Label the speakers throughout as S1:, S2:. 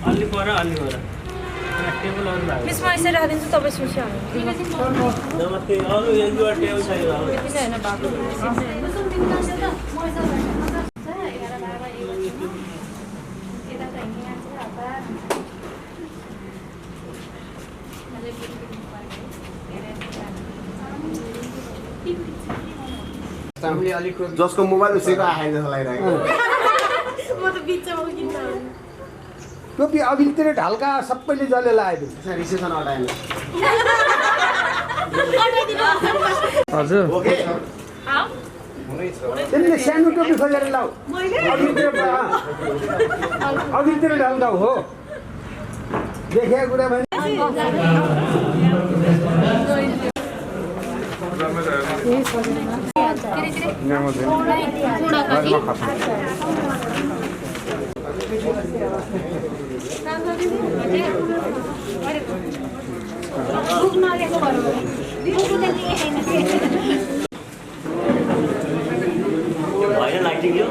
S1: अलि पर अलि गर टेबल अरु लाग्यो
S2: मिसमा यसरी राखिदिन्छु तपाईँ सुर्सी हाल्नु
S1: नमस्ते अरु एन्जुवा टेबल छैन
S2: यति नै हैन बाबु
S3: जसको मोबाइल उसैको आएन जस्तो लागिरहेको
S2: म त बिचमा किन्न
S4: टोपी अघिल्तिर ढाल्का सबैले जसले लगायो
S3: रिसेसन हटाएन
S4: हजुर तिमीले सानो टोपी खोजेर लाऊ अघिल्तिर ढाल्दा हो देखेको कुरा भने
S1: लाइटिङ यो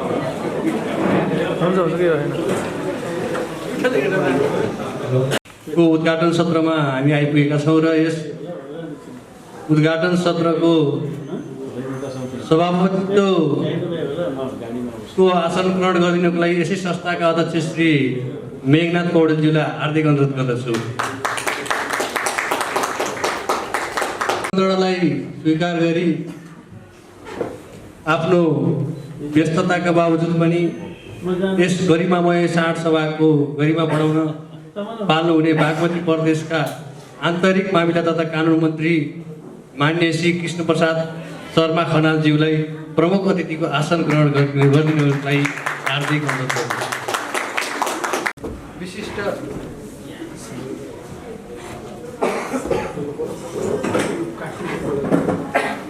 S5: को उद्घाटन सत्रमा हामी आइपुगेका छौँ र यस उद्घाटन सत्रको सभापतित्वको आसन ग्रहण गरिदिनको लागि यसै संस्थाका अध्यक्ष श्री मेघनाथ पौडेलज्यूलाई हार्दिक अनुरोध गर्दछु। लाई स्वीकार गरी आफ्नो व्यस्तताका बावजुद पनि यस गरिमामय चाड सभाको गरिमा बढाउन पाल्नु हुने बागमती प्रदेशका आन्तरिक मामिला तथा कानुन मन्त्री माननीय श्री कृष्ण प्रसाद शर्मा खनालज्यूलाई प्रमुख अतिथिको आसन ग्रहण गरिदिनुलाई हार्दिक अनुरोध गर्दछु। विशिष्ट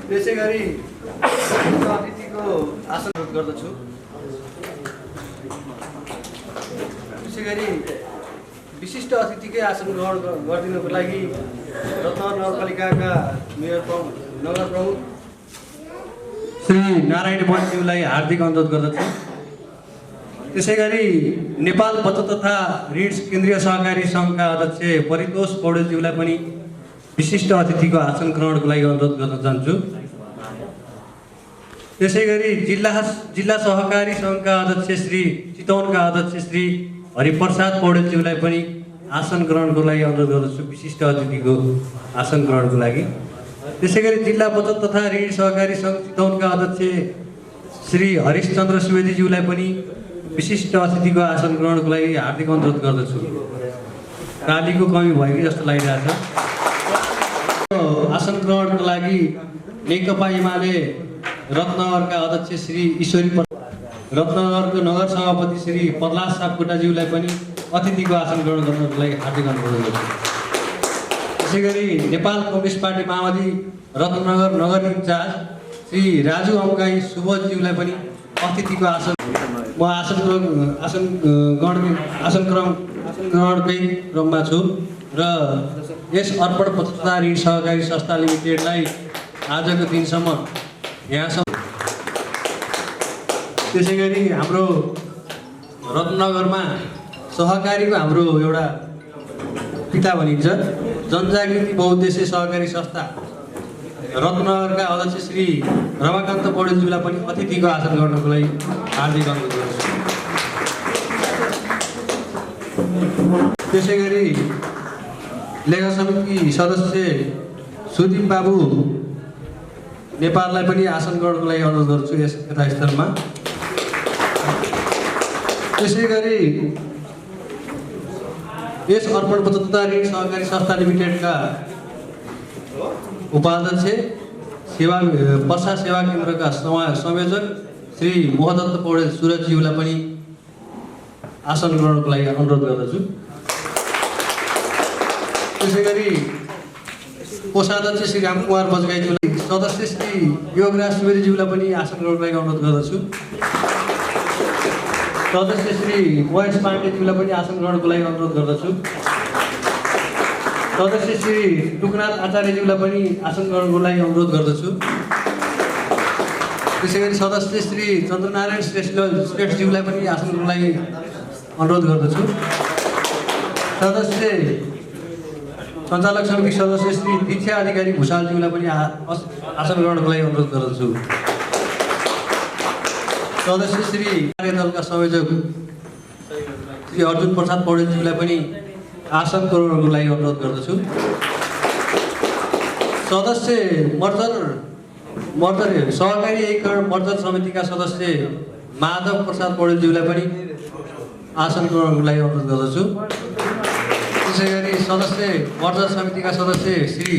S5: त्यसै गरी अतिथिको आसन गर्दछु। त्यसै गरी विशिष्ट अतिथिकै आसन ग्रहण गरिदिनुको लागि रत्नगर नगरपालिकाका मेयर नगर प्रमुख श्री नारायण बन्ज्यूलाई हार्दिक अनुरोध गर्दछु। त्यसै गरी नेपाल बचत तथा ऋण केन्द्रीय सहकारी सङ्घका अध्यक्ष परितोष पौडेलज्यूलाई पनि विशिष्ट अतिथिको आसन ग्रहणको लागि अनुरोध गर्न चाहन्छु। त्यसै गरी जिल्ला सहकारी सङ्घका अध्यक्ष श्री चितवनका अध्यक्ष श्री हरिप्रसाद पौडेलज्यूलाई पनि आसन ग्रहणको लागि अनुरोध गर्दछु विशिष्ट अतिथिको आसन ग्रहणको लागि। त्यसै गरी जिल्ला बचत तथा ऋण सहकारी सङ्घ चितवनका अध्यक्ष श्री हरिशचन्द्र सुवेदीज्यूलाई पनि विशिष्ट अतिथिको आसन ग्रहणको लागि हार्दिक अनुरोध गर्दछु। कालीको कमी भयो कि जस्तो लागिरहेछ। आसन ग्रहणको लागि नेकपा एमाले रत्नगरका अध्यक्ष श्री ईश्वरी रत्नगरको नगर सभापति श्री प्रहलाद सापकोटाज्यूलाई पनि अतिथिको आसन ग्रहण गर्नको लागि हार्दिक अनुरोध गर्दछु। त्यसै गरी नेपाल कम्युनिस्ट पार्टी माओवादी रत्नगर नगर इन्चार्ज श्री राजु अम्गाई सुबोधज्यूलाई पनि अतिथिको आसन म आसन ग्रहणकै क्रममा छु र यस अर्पण पत्रता ऋण सहकारी संस्था लिमिटेडलाई आजको दिनसम्म यहाँसम्म। त्यसै गरी हाम्रो रत्नगरमा सहकारीको हाम्रो एउटा पिता भनिन्छ जनजागृति बहुद्देश्य सहकारी संस्था रत्नगरका अध्यक्ष श्री रमाकान्त पौडेलज्यूलाई पनि अतिथिको आसन गर्नको लागि हार्दिक अनुरोध गर्छु। त्यसै गरी लेखा समिति सदस्य सुदीप बाबु नेपाललाई पनि आसन ग्रहणको लागि अनुरोध गर्छु यस यथास्थलमा। त्यसै गरी यस अर्पण बचत तथा ऋण सहकारी संस्था लिमिटेडका उपाध्यक्ष सेवा पर्सा सेवा केन्द्रका संयोजक श्री मोहदत्त पौडेल सुरजज्यूलाई पनि आसन ग्रहणको लागि अनुरोध गर्दछु। त्यसै गरी कोषाध्यक्ष श्री रामकुमार बजगाईज्यूलाई, सदस्य श्री योगराज सुवेदीज्यूलाई पनि आसन ग्रहणको लागि अनुरोध गर्दछु। सदस्य श्री महेश पाण्डेज्यूलाई पनि आसन ग्रहणको लागि अनुरोध गर्दछु। सदस्य श्री टुकनाथ आचार्यज्यूलाई पनि आसन ग्रहणको लागि अनुरोध गर्दछु। त्यसै गरी सदस्य श्री चन्द्रनारायण श्रेष्ठज्यूलाई पनि आसन ग्रहणको लागि अनुरोध गर्दछु। सदस्य सञ्चालक समिति सदस्य श्री दीक्षा अधिकारी भूषालज्यूलाई पनि आसन ग्रहणको लागि अनुरोध गर्दछु। सदस्य श्री कार्यदलका संयोजक श्री अर्जुन प्रसाद पौडेलज्यूलाई पनि आसन ग्रहणको लागि अनुरोध गर्दछु। सदस्य मर्दर सहकारी एकीकरण मर्दर समितिका सदस्य माधव प्रसाद पौडेलज्यूलाई पनि आसन ग्रहणको लागि अनुरोध गर्दछु। त्यसै गरी सदस्य मर्दर समितिका सदस्य श्री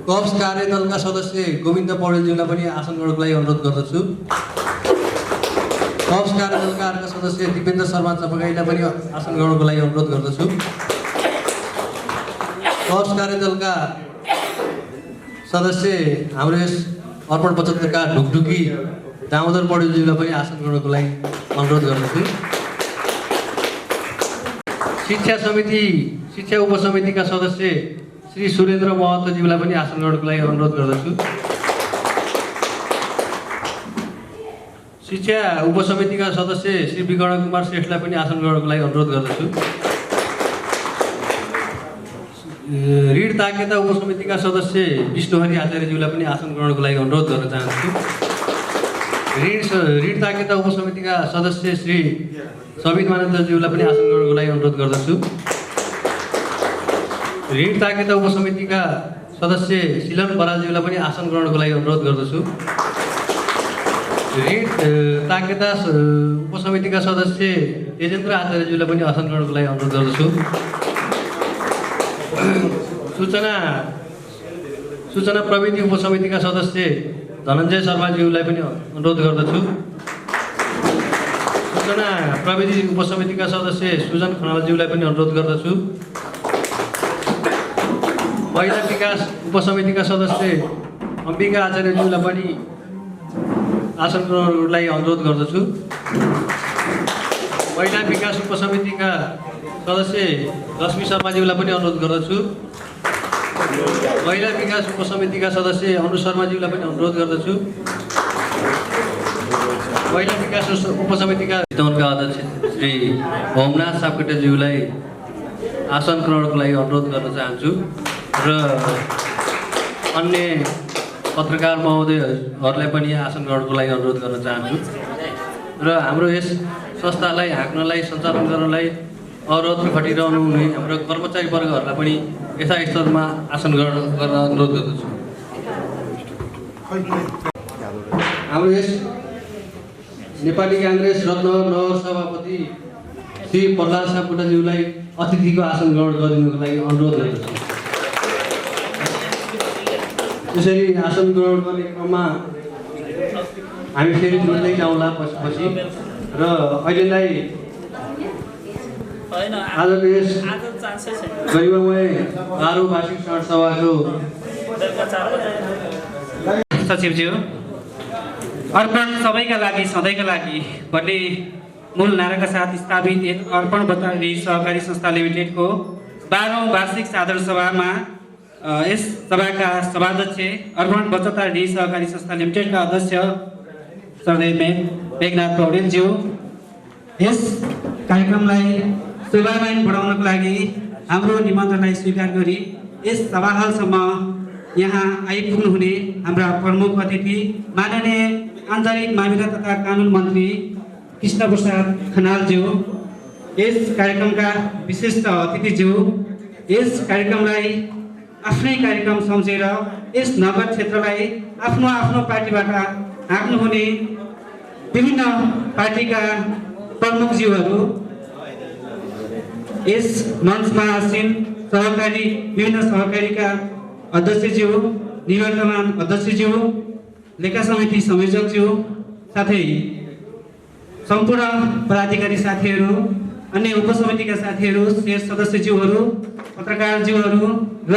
S5: कप्स कार्यदलका सदस्य गोविन्द पौडेलज्यूलाई पनि आसन ग्रहणको लागि अनुरोध गर्दछु। कप्स कार्यदलका अर्का सदस्य दिपेन्द्र शर्मा चपगाईलाई पनि आसन ग्रहणको लागि अनुरोध गर्दछु। कप्स कार्यदलका सदस्य हाम्रो यस अर्पण 75 ढुकढुकी दामोदर पौडेलज्यूलाई पनि आसन ग्रहणको लागि अनुरोध गर्दछु। शिक्षा उपसमितिका सदस्य श्री सुरेन्द्र महतोज्यूलाई पनि आसन ग्रहणको लागि अनुरोध गर्दछु। शिक्षा उपसमितिका सदस्य श्री विकर्ण कुमार श्रेष्ठलाई पनि आसन ग्रहणको लागि अनुरोध गर्दछु। ऋण ताकेता उपसमितिका सदस्य विष्णुहरि आचार्यज्यूलाई पनि आसन ग्रहणको लागि अनुरोध गर्न चाहन्छु। ऋण ताकेता उपसमितिका सदस्य श्री सबिन मानन्दज्यूलाई पनि आसन ग्रहणको लागि अनुरोध गर्दछु। ऋण ताकेता उपसमितिका सदस्य शिलन बरालज्यूलाई पनि आसन ग्रहणको लागि अनुरोध गर्दछु। ऋण ताकेता उपसमितिका सदस्य तेजेन्द्र आचार्यज्यूलाई पनि आसन ग्रहणको लागि अनुरोध गर्दछु। सूचना प्रविधि उपसमितिका सदस्य धनञ्जय शर्माज्यूलाई पनि अनुरोध गर्दछु। सूचना प्रविधि उपसमितिका सदस्य सुजन खनालज्यूलाई पनि अनुरोध गर्दछु। महिला विकास उपसमितिका सदस्य अम्बिका आचार्यज्यूलाई पनि आसन ग्रहणको लागि अनुरोध गर्दछु। महिला विकास उपसमितिका सदस्य लक्ष्मी शर्माज्यूलाई पनि अनुरोध गर्दछु। महिला विकास उपसमितिका सदस्य अनु शर्माज्यूलाई पनि अनुरोध गर्दछु। महिला विकास उपसमितिका चितवनका अध्यक्ष श्री होमनाथ सापकोटाज्यूलाई आसन ग्रहणको लागि अनुरोध गर्न चाहन्छु र अन्य पत्रकार महोदयहरूलाई पनि आसन ग्रहणको लागि अनुरोध गर्न चाहन्छु र हाम्रो यस संस्थालाई हाँक्नलाई सञ्चालन गर्नलाई अवरोध खटिरहनु हुने हाम्रो कर्मचारी वर्गहरूलाई पनि यथास्तरमा आसन ग्रहण गर्न अनुरोध गर्दछु। हाम्रो यस नेपाली काङ्ग्रेस रत्न नगर सभापति श्री प्रहलाद सापकोटाज्यूलाई अतिथिको आसन ग्रहण गरिदिनुको लागि अनुरोध गर्दछु। त्यसरी आसन ग्रहण गर्ने क्रममा हामी फेरि जुट्दै जाउँला पछि र अहिलेलाई आजको यस गरिमामय 12औं वार्षिक सभाको
S6: सचिवज्यू अर्पण सबैका लागि सधैँका लागि भन्ने मूल नाराका साथ स्थापित अर्पण बचत ऋण सहकारी संस्था लिमिटेडको 12औं वार्षिक साधारण सभामा यस सभाका सभाध्यक्ष अर्पण बचत ऋण सहकारी संस्था लिमिटेडका अध्यक्ष श्रद्धेय मेघनाथ पौडेलज्यू यस कार्यक्रमलाई शोभायमान बढाउनको लागि हाम्रो निमन्त्रणलाई स्वीकार गरी यस सभाहालसम्म यहाँ आइपुग्नुहुने हाम्रा प्रमुख अतिथि माननीय आन्तरिक मामिला तथा कानुन मन्त्री कृष्ण प्रसाद खनालज्यू, यस कार्यक्रमका विशिष्ट अतिथिज्यू, यस कार्यक्रमलाई आफ्नै कार्यक्रम सम्झेर यस नगर क्षेत्रलाई आफ्नो आफ्नो पार्टीबाट हाँक्नुहुने विभिन्न पार्टीका प्रमुखज्यूहरू, यस मञ्चमा आसीन सहकारी विभिन्न सहकारीका अध्यक्षज्यू, निवर्तमान अध्यक्षज्यू, लेखा समिति संयोजकज्यू, साथै सम्पूर्ण पदाधिकारी साथीहरू, अन्य उपसमितिका साथीहरू, शेष सदस्यज्यूहरू, पत्रकारज्यूहरू र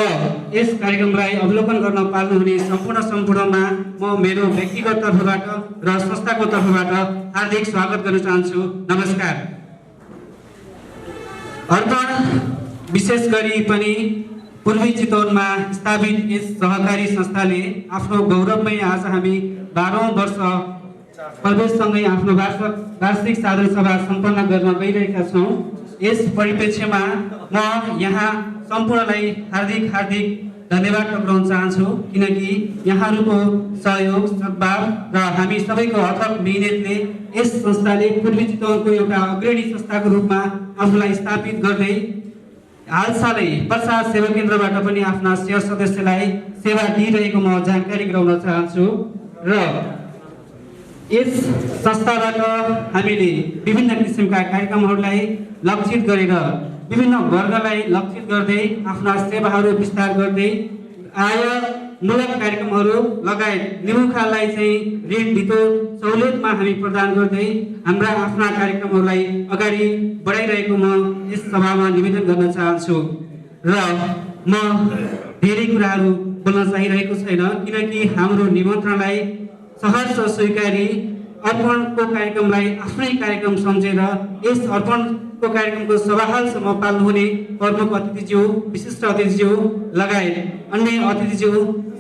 S6: यस कार्यक्रमलाई अवलोकन गर्न पाल्नुहुने सम्पूर्णमा म मेरो व्यक्तिगत तर्फबाट र संस्थाको तर्फबाट हार्दिक स्वागत गर्न चाहन्छु। नमस्कार। अर्पण विशेष गरी पनि पूर्वी चितवनमा स्थापित यस सहकारी संस्थाले आफ्नो गौरवमय आज हामी 12औं वर्ष प्रवेशसँगै आफ्नो वार्षिक साधारण सभा सम्पन्न गर्न गइरहेका छौँ। यस परिप्रेक्ष्यमा म यहाँ सम्पूर्णलाई हार्दिक धन्यवाद टक्राउन चाहन्छु, किनकि यहाँहरूको सहयोग, सद्भाव र हामी सबैको अथक मिहिनेतले यस संस्थाले पूर्वी चितवनको एउटा अग्रणी संस्थाको रूपमा आफूलाई स्थापित गर्दै हालसालै प्रसाद सेवा केन्द्रबाट पनि आफ्ना शेयर सदस्यलाई सेवा दिइरहेको म जानकारी गराउन चाहन्छु। र यस संस्थाबाट हामीले विभिन्न किसिमका कार्यक्रमहरूलाई लक्षित गरेर विभिन्न वर्गलाई लक्षित गर्दै आफ्ना सेवाहरू विस्तार गर्दै आयमूलक कार्यक्रमहरू लगायत निमुखालाई चाहिँ ऋण धितो सहुलियतमा हामी प्रदान गर्दै हाम्रा आफ्ना कार्यक्रमहरूलाई अगाडि बढाइरहेको म यस सभामा निवेदन गर्न चाहन्छु। र म धेरै कुराहरू बोल्न चाहिरहेको छैन, किनकि हाम्रो निमन्त्रणलाई सहर्ष स्वीकारी अर्पणको कार्यक्रमलाई आफ्नै कार्यक्रम सम्झेर यस अर्पणको कार्यक्रमको सभाहालसम्म पाल्नुहुने प्रमुख अतिथिज्यू, विशिष्ट अतिथिज्यू लगायत अन्य अतिथिज्यू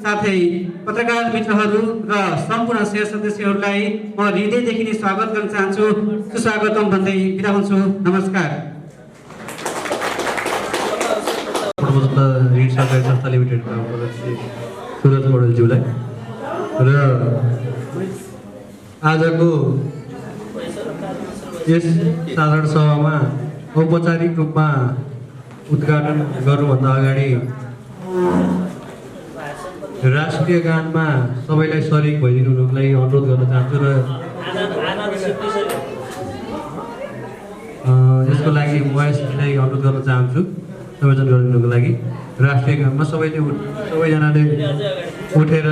S6: साथै पत्रकार मित्रहरू र सम्पूर्ण शेयर सदस्यहरूलाई म हृदयदेखि नै स्वागत गर्न चाहन्छु। सुस्वागतम भन्दै बिदा हुन्छु। नमस्कार।
S5: ऋण सहकारी संस्था लिमिटेडका अध्यक्ष सुरज पौडेलज्यूलाई र आजको यस साधारण सभामा औपचारिक रूपमा उद्घाटन गर्नुभन्दा अगाडि राष्ट्रिय गानमा सबैलाई सरिक भइदिनुको लागि अनुरोध गर्न चाहन्छु र यसको लागि महेशजीलाई अनुरोध गर्न चाहन्छु संयोजन गरिदिनुको लागि। राष्ट्रिय गानमा सबैजनाले उठेर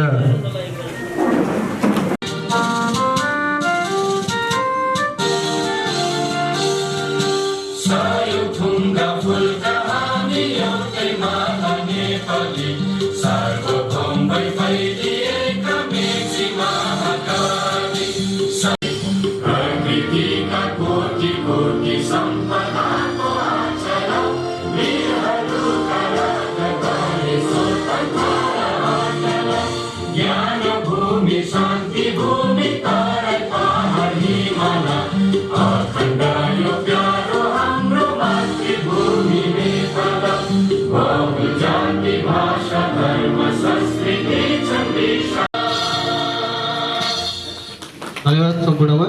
S5: धन्यवाद सम्पूर्णमा।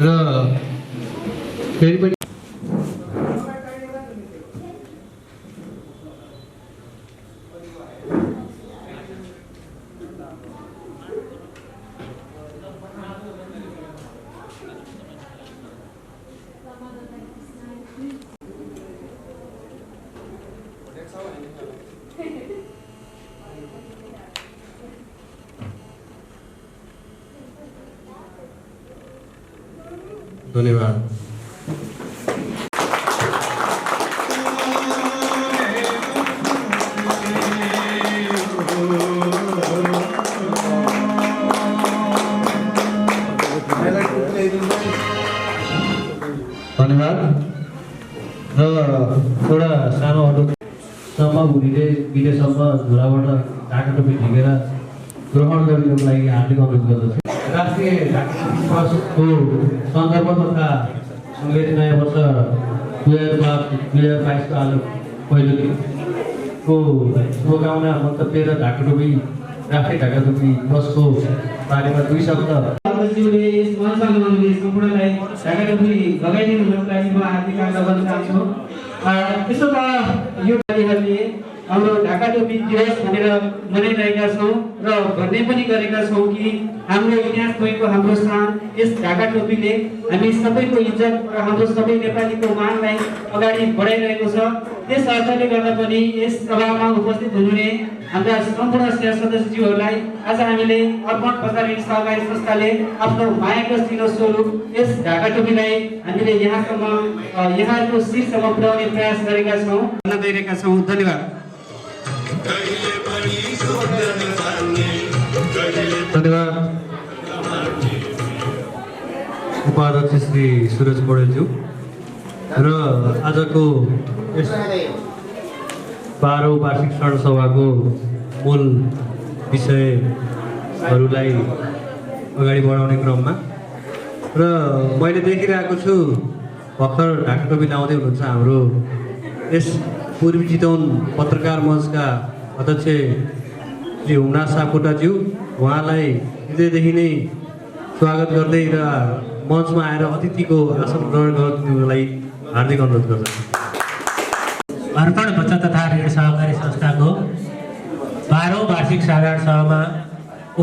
S5: र फेरि पनि धन्यवाद। धन्यवाद। र एउटा सानो अनुरोध, सम्भव हुने विदेशसम्म झोलाबाट ढाका टोपी झिकेर ग्रहण गरिदिनुको लागि हार्दिक अनुरोध गर्दछु। राष्ट्रिय दिवसको सन्दर्भ तथा अङ्ग्रेजी नयाँ वर्ष 2022 आज पहिलो दिनको शुभकामना मन्तव्य र ढाका टोपी राष्ट्रिय ढाका टोपी दिवसको बारेमा 2 शब्द
S6: अध्यक्षज्यूले यस मञ्चमा ल्याउनुहुने सम्पूर्णलाई ढाका टोपी लगाइदिनुको लागि म हार्दिक आभार गर्न चाहन्छु। त्यसो भए यो कार्यहरूले हाम्रो ढाका टोपी दिवस भनेर मनाइरहेका छौँ र भन्ने पनि गरेका छौँ कि हाम्रो इतिहास भएको हाम्रो स्थान यस ढाका टोपीले हामी सबैको इज्जत र हाम्रो सबै नेपालीको मानलाई अगाडि बढाइरहेको छ। त्यस अर्थले गर्दा पनि यस सभामा उपस्थित हुनुहुने हाम्रा सम्पूर्ण सदस्यज्यूहरूलाई आज हामीले अर्पण बजार ऋण सहकारी संस्थाले आफ्नो मायाको चिनो स्वरूप यस ढाका टोपीलाई हामीले यहाँको शीर्षमा पुर्याउने प्रयास गरेका छौँ भन्न गइरहेका छौँ। धन्यवाद।
S5: धन्यवाद उपाध्यक्ष श्री सुरज पौडेलज्यू र आजको यस 12औं वार्षिक शरण सभाको मूल विषयहरूलाई अगाडि बढाउने क्रममा र मैले देखिरहेको छु भर्खर ढाका टोपी लाउँदै हुनुहुन्छ हाम्रो यस पूर्वी चितवन पत्रकार मञ्चका अध्यक्ष श्री हुमनाथ सापकोटाज्यू, उहाँलाई हृदयदेखि नै स्वागत गर्दै र मञ्चमा आएर अतिथिको आसन ग्रहण गर्नुलाई हार्दिक अनुरोध गर्दछु।
S7: अर्पण बचत तथा ऋण सहकारी संस्थाको 12औं वार्षिक साधारण सभामा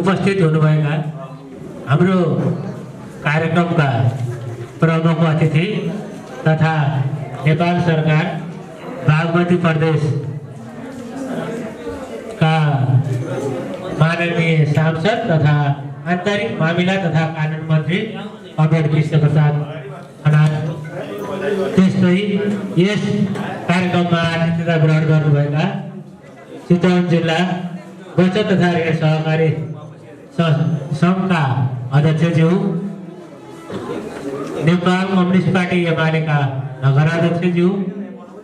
S7: उपस्थित हुनुभएका हाम्रो कार्यक्रमका प्रमुख अतिथि तथा नेपाल सरकार बागमती प्रदेशका माननीय सांसद तथा आन्तरिक मामिला तथा कानुन मन्त्री अड्वकेट कृष्ण प्रसाद खनाल, त्यस्तै यस कार्यक्रममा आतिथ्यता ग्रहण गर्नुभएका चितवन जिल्ला बचत तथा ऋण सहकारी सङ्घका अध्यक्षज्यू, नेपाल कम्युनिस्ट पार्टी एमालेका नगराध्यक्षज्यू,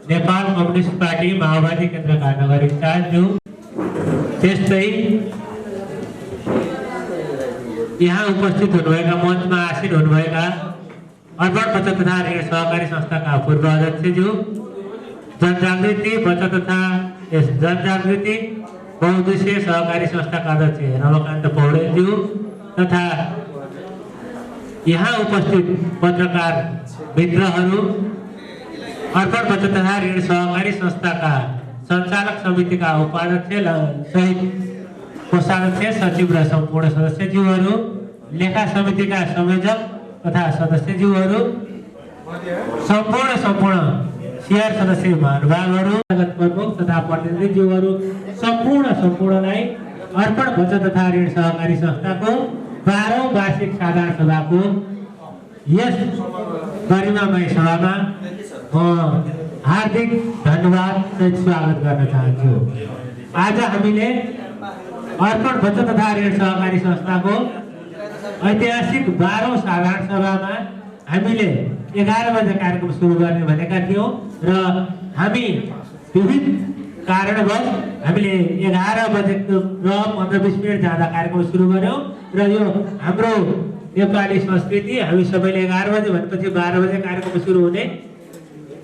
S7: नेपाल कम्युनिस्ट पार्टी माओवादी केन्द्रका नगर इन्चार्जज्यू, त्यस्तै यहाँ उपस्थित हुनुभएका मञ्चमा आसीन हुनुभएका अर्पण बचत तथा ऋण सहकारी संस्थाका पूर्व अध्यक्षज्यू, जनजागृति बचत तथा जनजागृति बहुउद्देश्य सहकारी संस्थाका अध्यक्ष रमाकान्त पौडेलज्यू तथा यहाँ उपस्थित पत्रकार मित्रहरू, अर्पण बचत तथा ऋण सहकारी संस्थाका सञ्चालक समितिका उपाध्यक्ष सहित कोषाध्यक्ष, सचिव र सम्पूर्ण सदस्यज्यूहरू, लेखा समितिका संयोजक तथा सदस्यज्यूहरू, सम्पूर्ण शेयर सदस्य महानुभावहरू, प्रमुख तथा प्रतिनिधिज्यूहरू सम्पूर्णलाई अर्पण बचत तथा ऋण सहकारी संस्थाको 12औं वार्षिक साधारण सभाको यस गरिमामय सभामा म हार्दिक धन्यवाद सहित स्वागत गर्न चाहन्छु। आज हामीले अर्पण बचत तथा ऋण सहकारी संस्थाको ऐतिहासिक 12औं साधारण सभामा हामीले 11 बजे कार्यक्रम सुरु गर्ने भनेका थियौँ र हामी विविध कारणवश हामीले 11 बजेको र 15-20 मिनट जाँदा कार्यक्रम सुरु गर्यौँ र यो हाम्रो नेपाली संस्कृति हामी सबैले 11 बजे भनेपछि 12 बजे कार्यक्रम सुरु हुने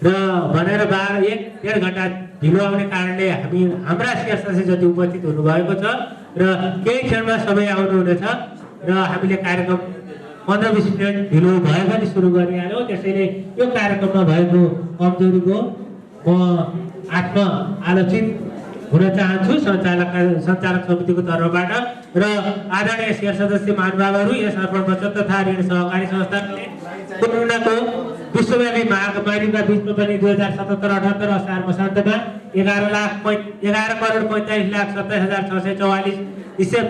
S7: र भनेर 1.5 घन्टा ढिलो आउने कारणले हाम्रा शेयर सदस्य जति उपस्थित हुनुभएको छ र केही क्षणमा सबै आउनुहुनेछ र हामीले कार्यक्रम 15-20 मिनट ढिलो भए पनि सुरु गरिहाल्यौँ। त्यसैले यो कार्यक्रममा भएको कमजोरीको म आत्म-आलोचित हुन चाहन्छु सञ्चालक समितिको तर्फबाट र आदरणीय शेयर सदस्य महानुभावहरू, यस अर्पण बचत तथा ऋण सहकारी संस्थाले कोरोनाको विश्वव्यापी महामारीका बिचमा पनि 2077-78 असार मसान्तमा 11,45,27,644 हिसाब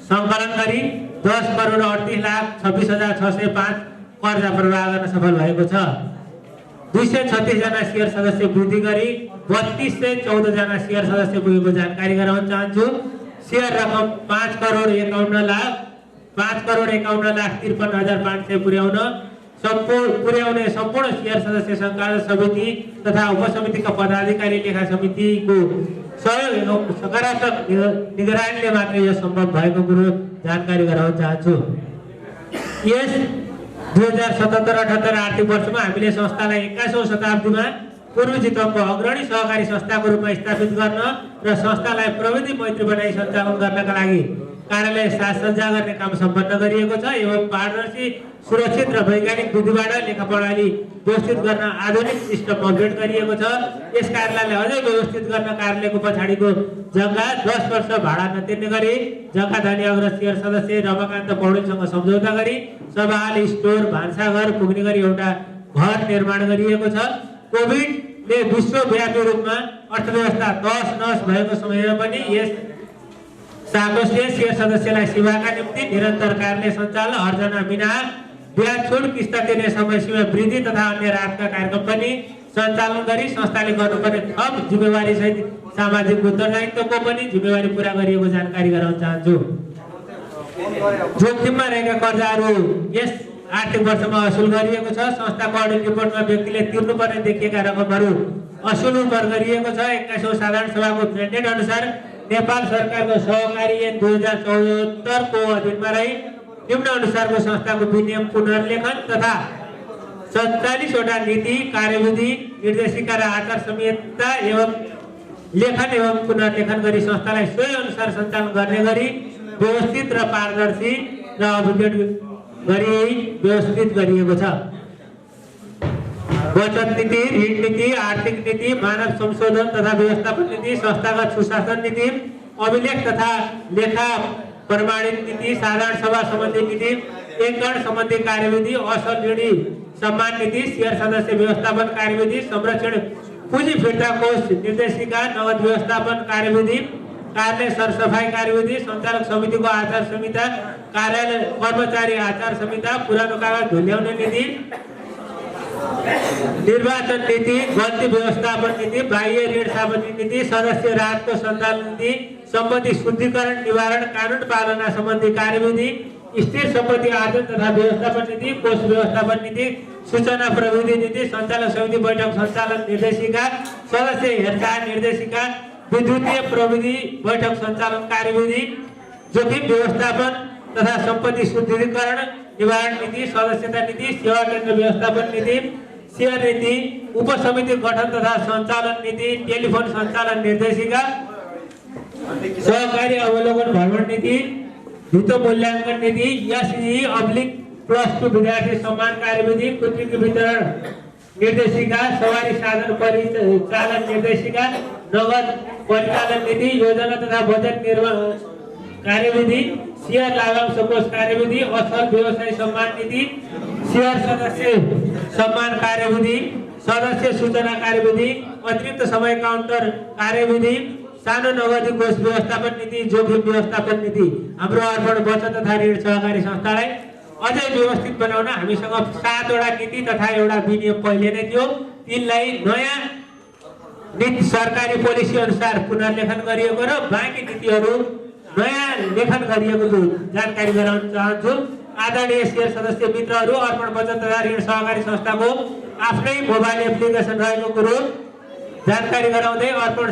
S7: सङ्कलन गरी 10,38,26,605 कर्जा प्रवाह गर्न सफल भएको छ। 236 जना शेयर सदस्य वृद्धि गरी 3214 जना शेयर सदस्य पुगेको जानकारी गराउन चाहन्छु। शेयर रकम 5,51,53,500 पुर्याउने सम्पूर्ण शेयर सदस्य सङ्घका समिति तथा उपसमितिका पदाधिकारी, लेखा समितिको सहयोग एवं सकारात्मक निगरानीले मात्र यो सम्भव भएको कुरो जानकारी गराउन चाहन्छु। यस 2077-78 आर्थिक वर्षमा हामीले संस्थालाई 21औं शताब्दीमा पूर्वी चितवनको अग्रणी सहकारी संस्थाको रूपमा स्थापित गर्न र संस्थालाई प्रविधि मैत्री बनाई सञ्चालन गर्नका लागि कार्यालय साजसज्जा गर्ने काम सम्पन्न गरिएको छ एवं पारदर्शी सुरक्षित र वैज्ञानिक विधिबाट लेखा प्रणाली व्यवस्थित गर्न आधुनिक सिस्टम अपग्रेड गरिएको छ। यस कार्यालयलाई अझै व्यवस्थित गर्न कार्यालयको पछाडिको जग्गा 10 वर्ष भाडा नतिर्ने गरी जग्गा धनी अग्रसेयर सदस्य रमाकान्त पौडेलसँग सम्झौता गरी सभाहाल स्टोर भान्साघर पुग्ने गरी एउटा घर निर्माण गरिएको छ। कोभिडले विश्वव्यापी रूपमा अर्थव्यवस्था तहस नहस भएको समयमा पनि यस साकोसले शेयर सदस्यलाई सेवाका निम्ति निरन्तर कार्यालय सञ्चालन अर्जना बिना ब्याज छुट किस्ता तिर्ने समय सीमा वृद्धि तथा अन्य राहतका कार्यक्रम पनि सञ्चालन गरी संस्थाले गर्नुपर्ने थप जिम्मेवारी सहित सामाजिक उत्तरदायित्वको पनि जिम्मेवारी पूरा गरिएको जानकारी गराउन चाहन्छु। जोखिममा रहेका कर्जाहरू यस आर्थिक वर्षमा असुल गरिएको छ। संस्थाको अडिट रिपोर्टमा व्यक्तिले तिर्नुपर्ने देखिएका रकमहरू असुल गरिएको छ। 21औं साधारण सभाको म्यान्डेट अनुसार नेपाल सरकारको सहकारी ऐन 2074 को अधीनमा रही निम्न अनुसारको संस्थाको विनियम पुनर्लेखन तथा 47 वटा नीति कार्यविधि निर्देशिका र आचार संहिता एवं लेखन एवं पुनर्लेखन गरी संस्थालाई सोही अनुसार सञ्चालन गर्ने गरी व्यवस्थित र पारदर्शी र अपग्रेड गरी व्यवस्थित गरिएको छ। बचत नीति, ऋण नीति, आर्थिक नीति, मानव संशोधन तथा व्यवस्थापन नीति, संस्थागत सुशासन नीति, अभिलेख तथा लेखा प्रमाणित नीति, साधारण सभा सम्बन्धी नीति, एकगण सम्बन्धी कार्यविधि, असल ऋणी सम्मान नीति, शेयर सदस्य व्यवस्थापन कार्यविधि, संरक्षण पुँजी फिर्ता कोष निर्देशिका, नगद व्यवस्थापन कार्यविधि, कार्यालय सरसफाई कार्यविधि, सञ्चालक समितिको आचार संहिता, कार्यालय कर्मचारी आचार संहिता, पुरानो कागज धुल्याउने नीति, निर्वाचन नीति, गल्ती व्यवस्थापन नीति, बाह्य ऋण साबन्दी नीति, सदस्य राहतको सञ्चालन नीति, सम्पत्ति शुद्धिकरण निवारण कानुन पालना सम्बन्धी कार्यविधि, स्थिर सम्पत्ति आर्जन तथा व्यवस्थापन नीति, कोष व्यवस्थापन नीति, सूचना प्रविधि नीति, सञ्चालक समिति बैठक सञ्चालन निर्देशिका, सदस्य हेरचाह निर्देशिका, विद्युतीय प्रविधि बैठक सञ्चालन कार्यविधि, जोखिम व्यवस्थापन तथा सम्पत्ति शुद्धिकरण निवारण नीति, सदस्यता नीति, सेवा केन्द्र व्यवस्थापन नीति, शेयर नीति, उपसमिति गठन तथा सञ्चालन नीति, टेलिफोन सञ्चालन निर्देशिका, सहकारी अवलोकन भ्रमण नीति, हित मूल्याङ्कन नीति, SE/+2 विद्यार्थी सम्मान कार्यविधि, पुत्रीको वितरण निर्देशिका, सवारी साधन परिचालन निर्देशिका, नगद परिचालन नीति, योजना तथा बजेट निर्माण कार्यविधि, शेयर लाभांश कोष कार्यविधि, असल व्यवसाय सम्मान नीति, शेयर सदस्य सम्मान कार्यविधि, सदस्य सूचना कार्यविधि, अतिरिक्त समय काउन्टर कार्यविधि, सानो नगदी कोष व्यवस्थापन नीति, जोखिम व्यवस्थापन नीति। हाम्रो अर्पण बचत तथा ऋण सहकारी संस्थालाई अझै व्यवस्थित बनाउन हामीसँग 7 वटा नीति तथा एउटा विनियम पहिले नै थियो। तिनलाई नयाँ नीति सरकारी पोलिसी अनुसार पुनर्लेखन गरिएको र बाँकी नीतिहरू नयाँ लेखन गरिएको जानकारी गराउन चाहन्छु। आदरणीय शेयर सदस्य मित्रहरू, अर्पण बचत तथा ऋण सहकारी संस्थाको आफ्नै मोबाइल एप्लिकेसन रहेको कुरो जानकारी गराउँदै अर्पण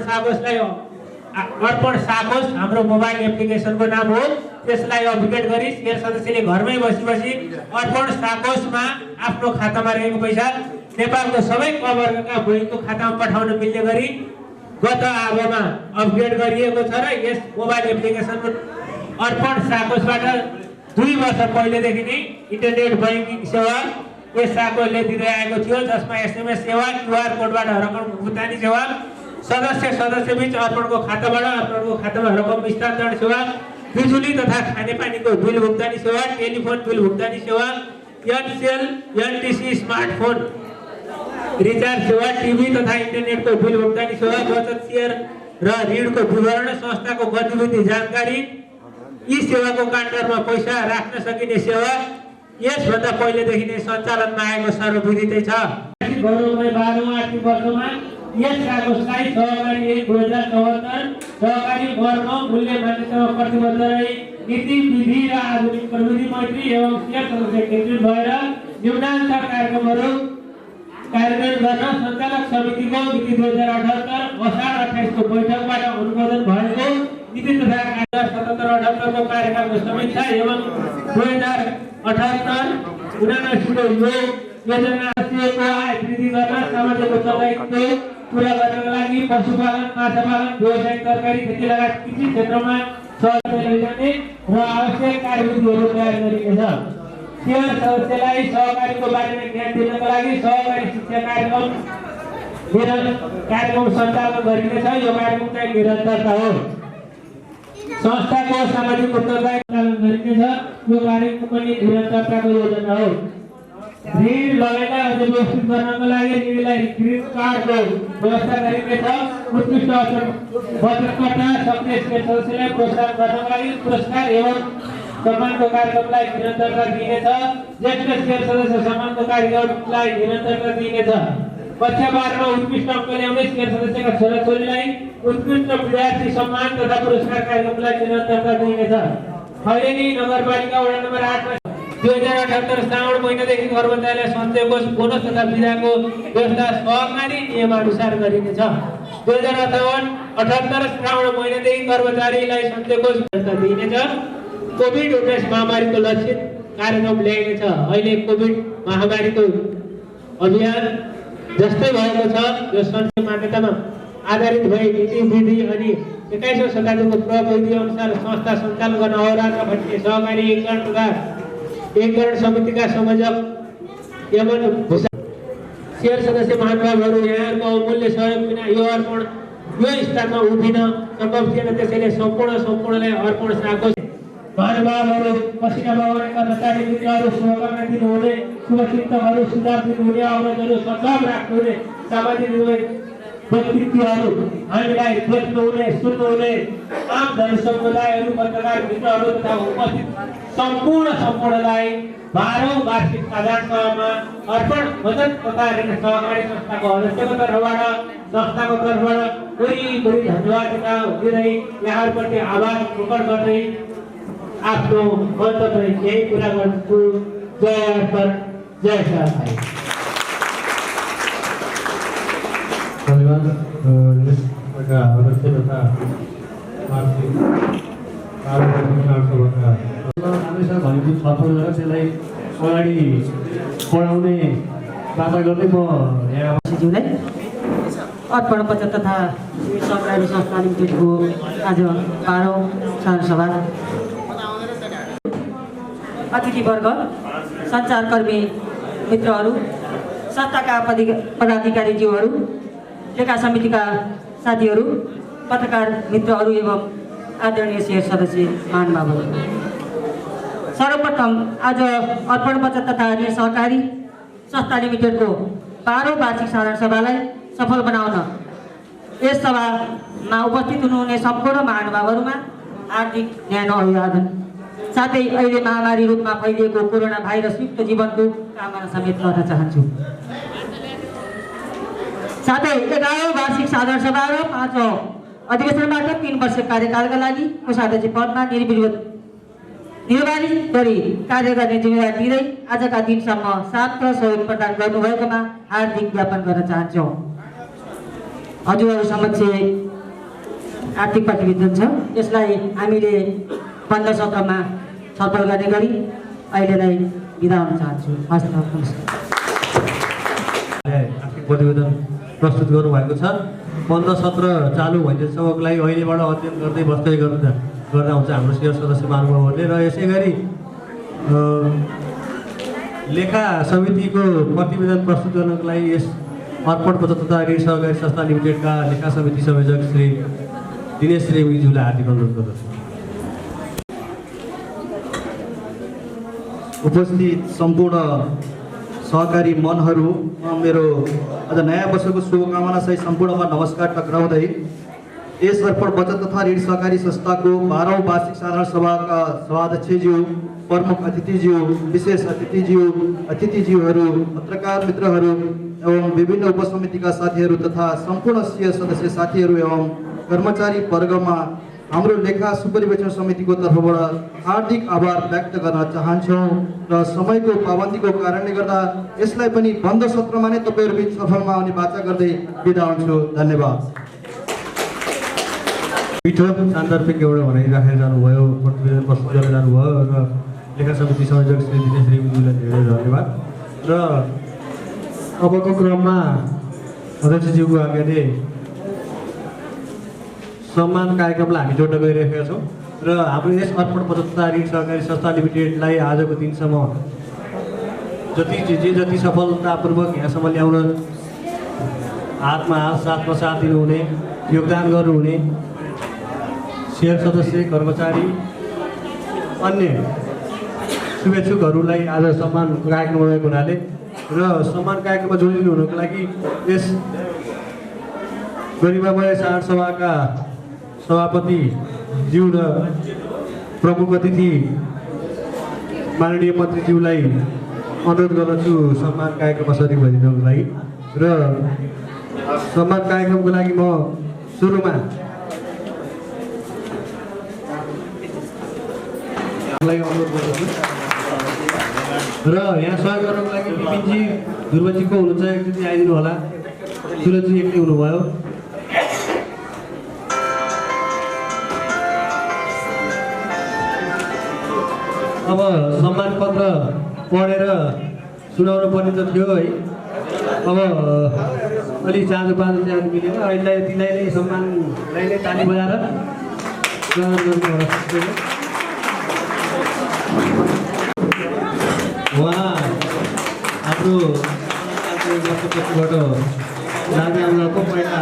S7: साकोस हाम्रो मोबाइल एप्लिकेसनको नाम हो। त्यसलाई अपडेट गरी शेयर सदस्यले घरमै बसी अर्पण साकोसमा आफ्नो खातामा रहेको पैसा नेपालको सबै वर्गका बैङ्कको खातामा पठाउन मिल्ने गरी गत आवामा अपग्रेड गरिएको छ र यस मोबाइल एप्लिकेसन अर्पण साकोसबाट 2 वर्ष पहिलेदेखि नै इन्टरनेट बैंकिङ सेवा यस साकोसले दिँदै आएको थियो, जसमा SMS सेवा, QR कोडबाट रकम भुक्तानी सेवा, सदस्य बीच अर्पणको खातामा रकम स्थानान्तरण सेवा, बिजुली तथा खानेपानीको बिल भुक्तानी सेवा, टेलिफोन बिल भुक्तानी सेवा, NCL NTC स्मार्टफोन रिचार्ज सेवा, टिभी तथा इन्टरनेटको बिल भुक्तानी सेवा, बचत शेयर र ऋणको विवरण, संस्थाको गतिविधि जानकारी, यी सेवाको काउन्टरमा पैसा राख्न सकिने सेवा यसभन्दा पहिलेदेखि नै सञ्चालनमा आएको सर्वविदितै छ। गौरवमय 12औं आर्थिक वर्षमा यस साकोसलाई सहकारी ऐन 2074 सहकारी वर्ग मूल्य मान्यतामा प्रतिबद्ध रही नीति विधि र आधुनिक प्रविधि मैत्री एवं शेयर सदस्य केन्द्रित भएर निम्नानुसार कार्यक्रमहरू कार्यान्वयन गर्न सञ्चालक समितिको मिति 2078 असार 28 को बैठकबाट अनुमोदन भएको नीति तथा 77-78 को कार्यकालको समीक्षा एवं 2078-79 को योजना को आय वृद्धि गर्न, सामाजिक उत्तरदायित्व पूरा गर्नका लागि पशुपालन, माछापालन, व्यवसायिक तरकारी खेती लगायत कृषि क्षेत्रमा सहयोग लैजाने र आवश्यक कार्यविधिहरू तयार गरिनेछ। सियर सदस्यलाई सहकारीको बारेमा ज्ञान दिनका लागि सहकारी शिक्षा कार्यक्रम सञ्चालन गरिनेछ। यो कार्यक्रम चाहिँ निरन्तरता हो। संस्थाको सामाजिक उत्तरदायित्व पालन गरिनेछ। यो कार्यक्रम पनि निरन्तरताको योजना हो। ऋण लगायतलाई अझ व्यवस्थित गर्नको लागि ऋणलाई ऋण कार्डको व्यवस्था गरिनेछ। उत्कृष्ट बचतकर्ता सक्रिय शेयर सदस्यलाई प्रोत्साहन गर्नको लागि पुरस्कार एवं सम्मानको कार्यक्रमलाई निरन्तरता दिइनेछ। ज्येष्ठ शेयर सदस्य सम्मानको कार्यक्रमलाई निरन्तरता दिइनेछ। कक्षा 12 मा उत्कृष्ट अङ्क ल्याउने शेयर सदस्यका छोराछोरीलाई उत्कृष्ट विद्यार्थी सम्मान तथा पुरस्कार कार्यक्रमलाई निरन्तरता दिइनेछ। खैरेनी नगरपालिका वडा नम्बर 8 मा 2078 श्रावण महिनादेखि कर्मचारीलाई सञ्चय कोष बोनस तथा बिदाको व्यवस्था सहकारी नियमानुसार गरिनेछ। 2078 श्रावण महिनादेखि कर्मचारीलाई सञ्चय कोष व्यवस्था दिइनेछ। कोभिड-19 महामारीको लक्षित कार्यक्रम ल्याइनेछ। अहिले कोभिड महामारीको अभियान जस्तै भएको छ। यो संस्थागत मान्यतामा आधारित भई नीति विधि अनि 21औं शताब्दीको प्रविधि अनुसार संस्था सञ्चालन गर्न अहोरात्र खट्ने सहकारी एकीकरण तथा एकीकरण समितिका संयोजक एवं शेयर सदस्य महानुभावहरू, यहाँहरूको अमूल्य सहयोग बिना यो अर्पण यो स्थानमा उभिन सम्भव थिएन। त्यसैले सम्पूर्णलाई अर्पण साको महानुभावहरू, पसिना बगाउने कर्मचारी मित्रहरू, शुभकामना दिनुहुने, शुभचिन्तकहरू, सुझाव दिनुहुने, अवरोधहरू सद्भाव राख्नुहुने सामाजिक व्यक्तित्वहरू, हामीलाई देख्नुहुने, सुन्नुहुने आम जनसमुदायहरू, पत्रकार मित्रहरू तथा उपस्थित सम्पूर्णलाई 12औं वार्षिक साधारण सभामा अर्पण बचत तथा ऋण सहकारी संस्थाको अध्यक्षको तर्फबाट संस्थाको तर्फबाट कोही धन्यवाद दिँदै यहाँहरूप्रति आभार प्रकट गर्दै आफ्नो मन्तव्य यही कुरा गर्छु। जय अर्पण, जय सहकारी।
S5: धन्यवाद। यसका अध्यक्ष तथा वार्षिक राम्रैसँग भनेको छलफल गरेर त्यसलाई अगाडि बढाउने बाचा गर्दै म यहाँ
S8: ज्यूलाई अर्पण बचत तथा सहकारी संस्था लिमिटेडको आज 12औं साधारण सभा अतिथिवर्ग, सञ्चारकर्मी मित्रहरू, संस्थाका पदाधिकारीज्यूहरू, लेखा समितिका साथीहरू, पत्रकार मित्रहरू एवं आदरणीय शेयर सदस्य महानुभावहरू, सर्वप्रथम आज अर्पण बचत तथा ऋण सहकारी संस्था लिमिटेडको 12औं वार्षिक साधारण सभालाई सफल बनाउन यस सभामा उपस्थित हुनुहुने सम्पूर्ण महानुभावहरूमा हार्दिक न्यानो अभिवादन साथै अहिले महामारी रूपमा फैलिएको कोरोना भाइरसयुक्त जीवनको कामना समेत गर्न चाहन्छु। साथै 11औं वार्षिक साधारण सभा र 5औं अधिवेशनबाट 3 वर्ष कार्यकालका लागि कोषाध्यक्ष पदमा निर्वाचित गरी कार्य गर्ने जिम्मेवारी दिँदै आजका दिनसम्म साथ र सहयोग प्रदान गर्नुभएकोमा हार्दिक ज्ञापन गर्न चाहन्छौँ। हजुरहरू समक्ष आर्थिक प्रतिवेदन छ। यसलाई हामीले बन्द सत्रमा छलफल गर्ने गरी अहिले नै बिदा हुन चाहन्छु। हस्त नमस्कार।
S5: आर्थिक प्रतिवेदन प्रस्तुत गर्नुभएको छ। बन्द सत्र चालु भइसकेको लागि अहिलेबाट अध्ययन गर्दै बस्दै गर्दा आउँछ हाम्रो शेयर सदस्य महानुभावहरूले। र यसै गरी लेखा समितिको प्रतिवेदन प्रस्तुत गर्नको लागि यस अर्पण बचत तथा ऋण सहकारी संस्था लिमिटेडका लेखा समिति संयोजक श्री दिनेश रेग्मीज्यूलाई हार्दिक अनुरोध गर्दछु।
S9: उपस्थित सम्पूर्ण सहकारी मनहरू, मेरो आज नयाँ वर्षको शुभकामना सहित सम्पूर्णमा नमस्कार टक्राउँदै यस अर्पण बचत तथा ऋण सहकारी संस्थाको 12औं वार्षिक साधारण सभाका सभाध्यक्षज्यू, प्रमुख अतिथिज्यू, विशेष अतिथिज्यूहरू, पत्रकार मित्रहरू एवं विभिन्न उपसमितिका साथीहरू तथा सम्पूर्ण शेयर सदस्य साथीहरू एवं कर्मचारी वर्गमा हाम्रो लेखा सुपरिवेक्षण समितिको तर्फबाट हार्दिक आभार व्यक्त गर्न चाहन्छौँ। र समयको पाबन्दीको कारणले गर्दा यसलाई पनि बन्द सत्रमा नै तपाईँहरू बिच छलफलमा आउने बाचा गर्दै बिदा हुन्छु। धन्यवाद।
S5: मिठो सान्दर्भिक एउटा भनाइराखेर जानुभयो, प्रतिवेदन प्रस्तुत गरेर जानुभयो र लेखा समिति संयोजक श्री दिनेश रेग्मीज्यूलाई धेरै धन्यवाद। र अबको क्रममा अध्यक्षज्यूको आज्ञाले सम्मान कार्यक्रमलाई हामी जोड्न गइरहेका छौँ। र हाम्रो यस अर्पण 75 ऋण सहकारी संस्था लिमिटेडलाई आजको दिनसम्म जति सफलतापूर्वक यहाँसम्म ल्याउन हातमा हात साथमा साथ दिनुहुने योगदान गर्नुहुने सेयर सदस्य कर्मचारी अन्य शुभेच्छुकहरूलाई आज सम्मान कार्यक्रम भएको हुनाले र सम्मान कार्यक्रममा जोडिनु हुनुको लागि यस गरिमामय चाड सभाका सभापति ज्यू र प्रमुख अतिथि माननीय मन्त्रीज्यूलाई अनुरोध गर्दछु सम्मान कार्यक्रममा सजिक भइदिनुको लागि र सम्मान कार्यक्रमको लागि म सुरुमा अनुरोध गर्दछु र यहाँ सहयोग गर्नको लागि विपिनजी ध्रुवजी को हुनुहुन्छ एकचोटि आइदिनु होला सुरजजी एक्लै हुनुभयो अब सम्मान पत्र पढेर सुनाउनु पर्ने त थियो है अब अलि चाँजो पाँजो चाहिँ मिलेन अहिले तिमीलाई नै सम्मानलाई नै ताली बजाएर उहाँ हाम्रो वर्षपछिबाट जाने आमाको पहिला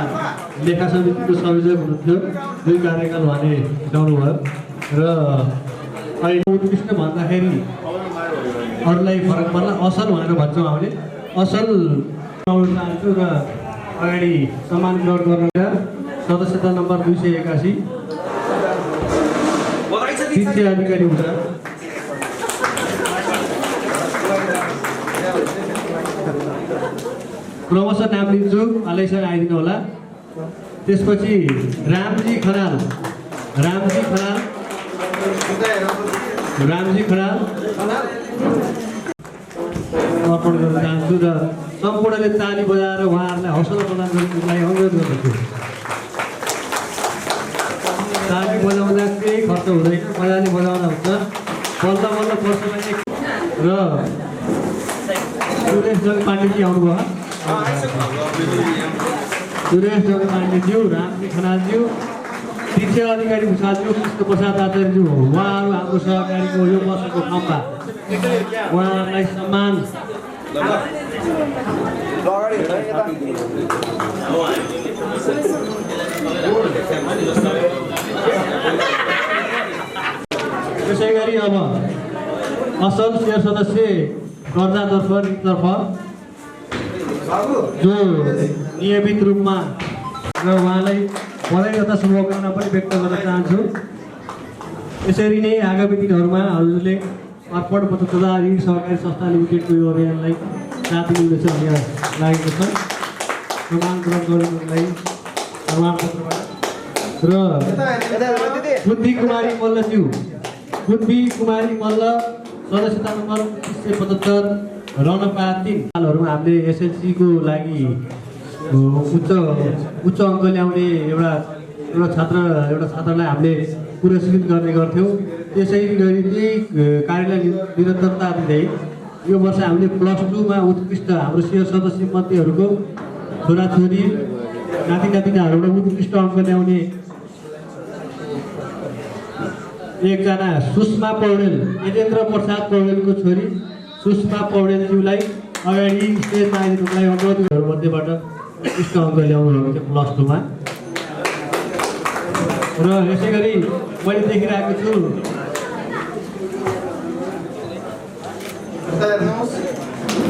S5: लेखा समितिको संयोजक हुनुहुन्थ्यो 2 कार्यकाल उहाँले बिताउनु भयो र अहिले उत्कृष्ट भन्दाखेरि अरूलाई फरक पर्ला असल भनेर भन्छौँ हामीले असल चाहन्छु र अगाडि सम्मान ग्रहण गर्न सदस्यता नम्बर 281 शिक्षा अधिकारी हुन्छ क्रमशः नाम लिन्छु अलैसँग आइदिनु होला त्यसपछि रामजी खनाल अर्पण गर्न चाहन्छु र सम्पूर्णले ताली बजाएर उहाँहरूलाई हौसला प्रदान गर्नलाई अनुरोध गर्दछु ताली बजाउँदा केही खर्च हुँदैन मजाले बजाउँदा हुन्छ बल्ल बल्ल पर्छ र सुरेश जग पाण्डेजी आउनुभयो सुरेश जग पाण्डेज्यू रामजी खनालज्यू शिक्षा अधिकारी भूषालज्यू कृष्ण प्रसाद आचार्यज्यू उहाँहरू हाम्रो सहकारीको यो वर्षको खम्बा उहाँहरूलाई सम्मान त्यसै गरी अब असल सेयर सदस्य कर्जातर्फ जो नियमित रूपमा र उहाँलाई बधाई तथा शुभकामना पनि व्यक्त गर्न चाहन्छु यसरी नै आगामी दिनहरूमा हजुरले अर्पण 75 ऋण सहकारी संस्था लिमिटेडको यो अभियानलाई साथ दिनुहुनेछ भन्ने लागेको छ सम्मान ग्रहण गर्नुको लागि प्रमाणपत्रबाट र बुद्धि कुमारी मल्ल सदस्यता नम्बर 375 रनपा 3 सालहरूमा हामीले एसएलसीको लागि उच्च अङ्क ल्याउने एउटा छात्रलाई हामीले पुरस्कृत गर्ने गर्थ्यौँ त्यसै गरी त्यही कार्यलाई निरन्तरता दिँदै यो वर्ष हामीले +2 मा उत्कृष्ट हाम्रो सेयर सदस्य मध्येहरूको छोराछोरी नातिनातिनाहरूबाट उत्कृष्ट अङ्क ल्याउने एकजना सुषमा पौडेल यजेन्द्र प्रसाद पौडेलको छोरी सुषमा पौडेलज्यूलाई अगाडि स्टेजमा आइदिनुको लागि अनुरोधहरूमध्येबाट उत्कृष्ट अङ्क ल्याउनुभएको थियो +2 मा र यसै गरी मैले देखिरहेको छु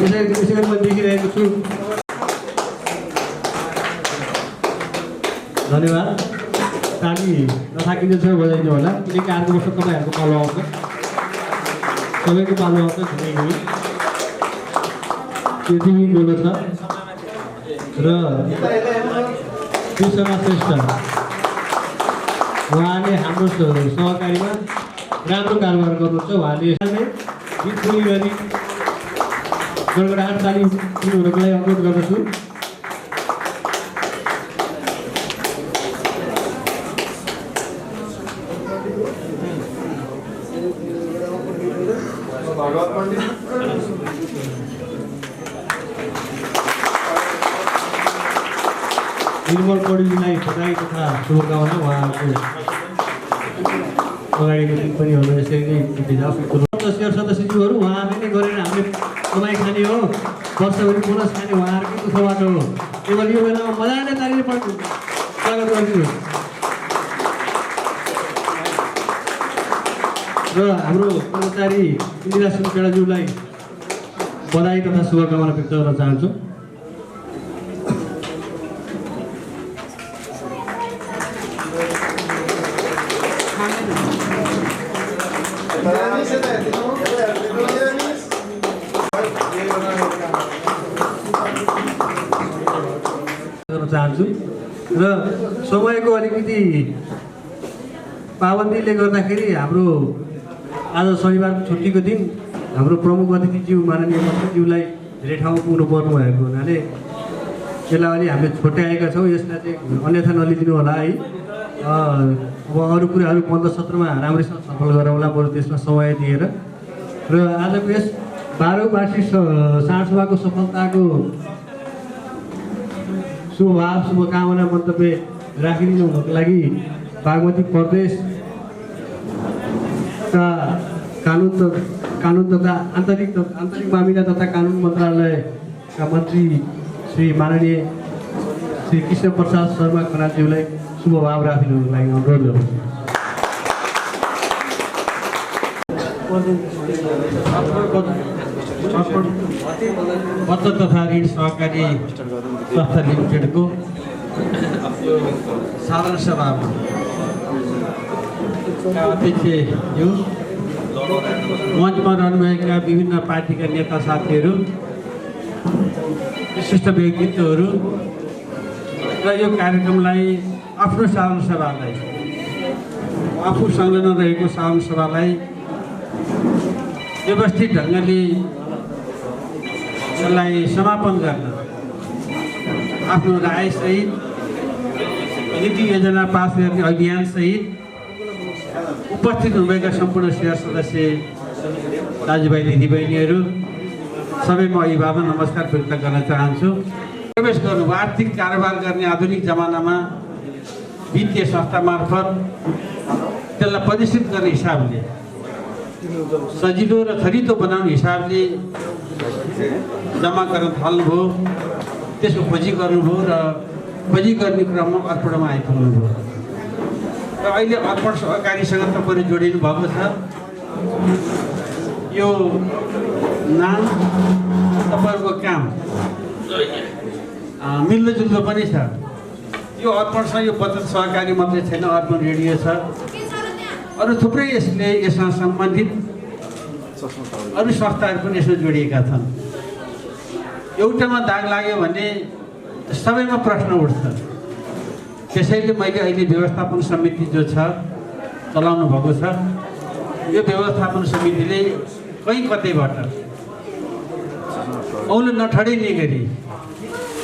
S5: यसै गरी मैले देखिरहेको छु धन्यवाद ताली नथाकिने छ बजाइदिनु होला किनकि अर्को वर्ष तपाईँहरूको पालो आउँछ सबैको पालो आउँछ त्यति गोलो छ र कृष्ण श्रेष्ठ उहाँले हाम्रो सहकारीमा राम्रो कारोबार गर्नुहुन्छ उहाँले गीत बोली गरी गडगडाट ताली दिनुहुनको लागि अनुरोध गर्दछु निर्मल पौडेलजीलाई बधाई तथा शुभकामना उहाँको अगाडिको दिन पनि होला यसरी नै शेयर सदस्यज्यूहरू उहाँहरूले नै गरेर हामीले कमाइ खाने हो, वर्षभरि बोनस खाने उहाँहरूकै दुःखबाट हो। केवल यो बेलामा मजाले तालिले स्वागत गरिदिनु। र हाम्रो कर्मचारी इन्दिरा सुनखेडाज्यूलाई बधाई तथा शुभकामना व्यक्त गर्न चाहन्छु। चाहन्छु र समयको अलिकति पाबन्दीले गर्दाखेरि हाम्रो आज शनिबार छुट्टीको दिन हाम्रो प्रमुख अतिथिज्यू माननीय मन्त्रीज्यूलाई धेरै ठाउँमा पुग्नु पर्नु भएको हुनाले यसलाई अलि हामीले छोट्याएका छौँ। यसलाई चाहिँ अन्यथा नलिदिनु होला है। अब अरू कुराहरू बन्द सत्रमा राम्रैसँग छलफल गरौँला बरु त्यसमा समय दिएर। र आजको यस 12औं वार्षिक साँडसभाको सफलताको शुभभाव शुभकामना मन्तव्य राखिदिनु हुनको लागि बागमती प्रदेशका कानुन तथा आन्तरिक मामिला तथा कानुन मन्त्रालयका मन्त्री श्री माननीय श्री कृष्ण प्रसाद शर्मा खनालज्यूलाई शुभभाव राखिदिनुको लागि अनुरोध गर्छु।
S7: पत्र तथा ऋण सहकारी संस्था लिमिटेडको साधारण सभामा अध्यक्षज्यू, मञ्चमा रहनुभएका विभिन्न पार्टीका नेता साथीहरू, विशिष्ट व्यक्तित्वहरू र यो कार्यक्रमलाई आफ्नो साधारण सभालाई आफू संलग्न रहेको साधारण सभालाई व्यवस्थित ढङ्गले यसलाई समापन गर्न आफ्नो रायसहित नीति योजना पास गर्ने अभियानसहित उपस्थित हुनुभएका सम्पूर्ण शेयर सदस्य दाजुभाइ दिदीबहिनीहरू सबैमा अभिवादन नमस्कार व्यक्त गर्न चाहन्छु। प्रवेश गर्नु आर्थिक कारोबार गर्ने आधुनिक जमानामा वित्तीय संस्था मार्फत त्यसलाई प्रदर्शित गर्ने हिसाबले सजिलो र छरितो बनाउने हिसाबले जमाकरण थाल्नुभयो, त्यसको खोजी गर्नुभयो र खोजी गर्ने क्रममा अर्पणमा आइपुग्नुभयो र अहिले अर्पण सहकारीसँग तपाईँहरू जोडिनु भएको छ। यो नाम तपाईँहरूको काम मिल्दोजुल्दो पनि छ। यो अर्पणसँग यो बचत सहकारी मात्रै छैन, अर्पण रेडियो छ, अरू थुप्रै यससँग सम्बन्धित अरू संस्थाहरू पनि यसमा जोडिएका छन्। एउटामा दाग लाग्यो भने सबैमा प्रश्न उठ्छ। त्यसैले मैले अहिले व्यवस्थापन समिति जो छ चलाउनु भएको छ, यो व्यवस्थापन समितिले कहीँ कतैबाट औलो नठडिने गरी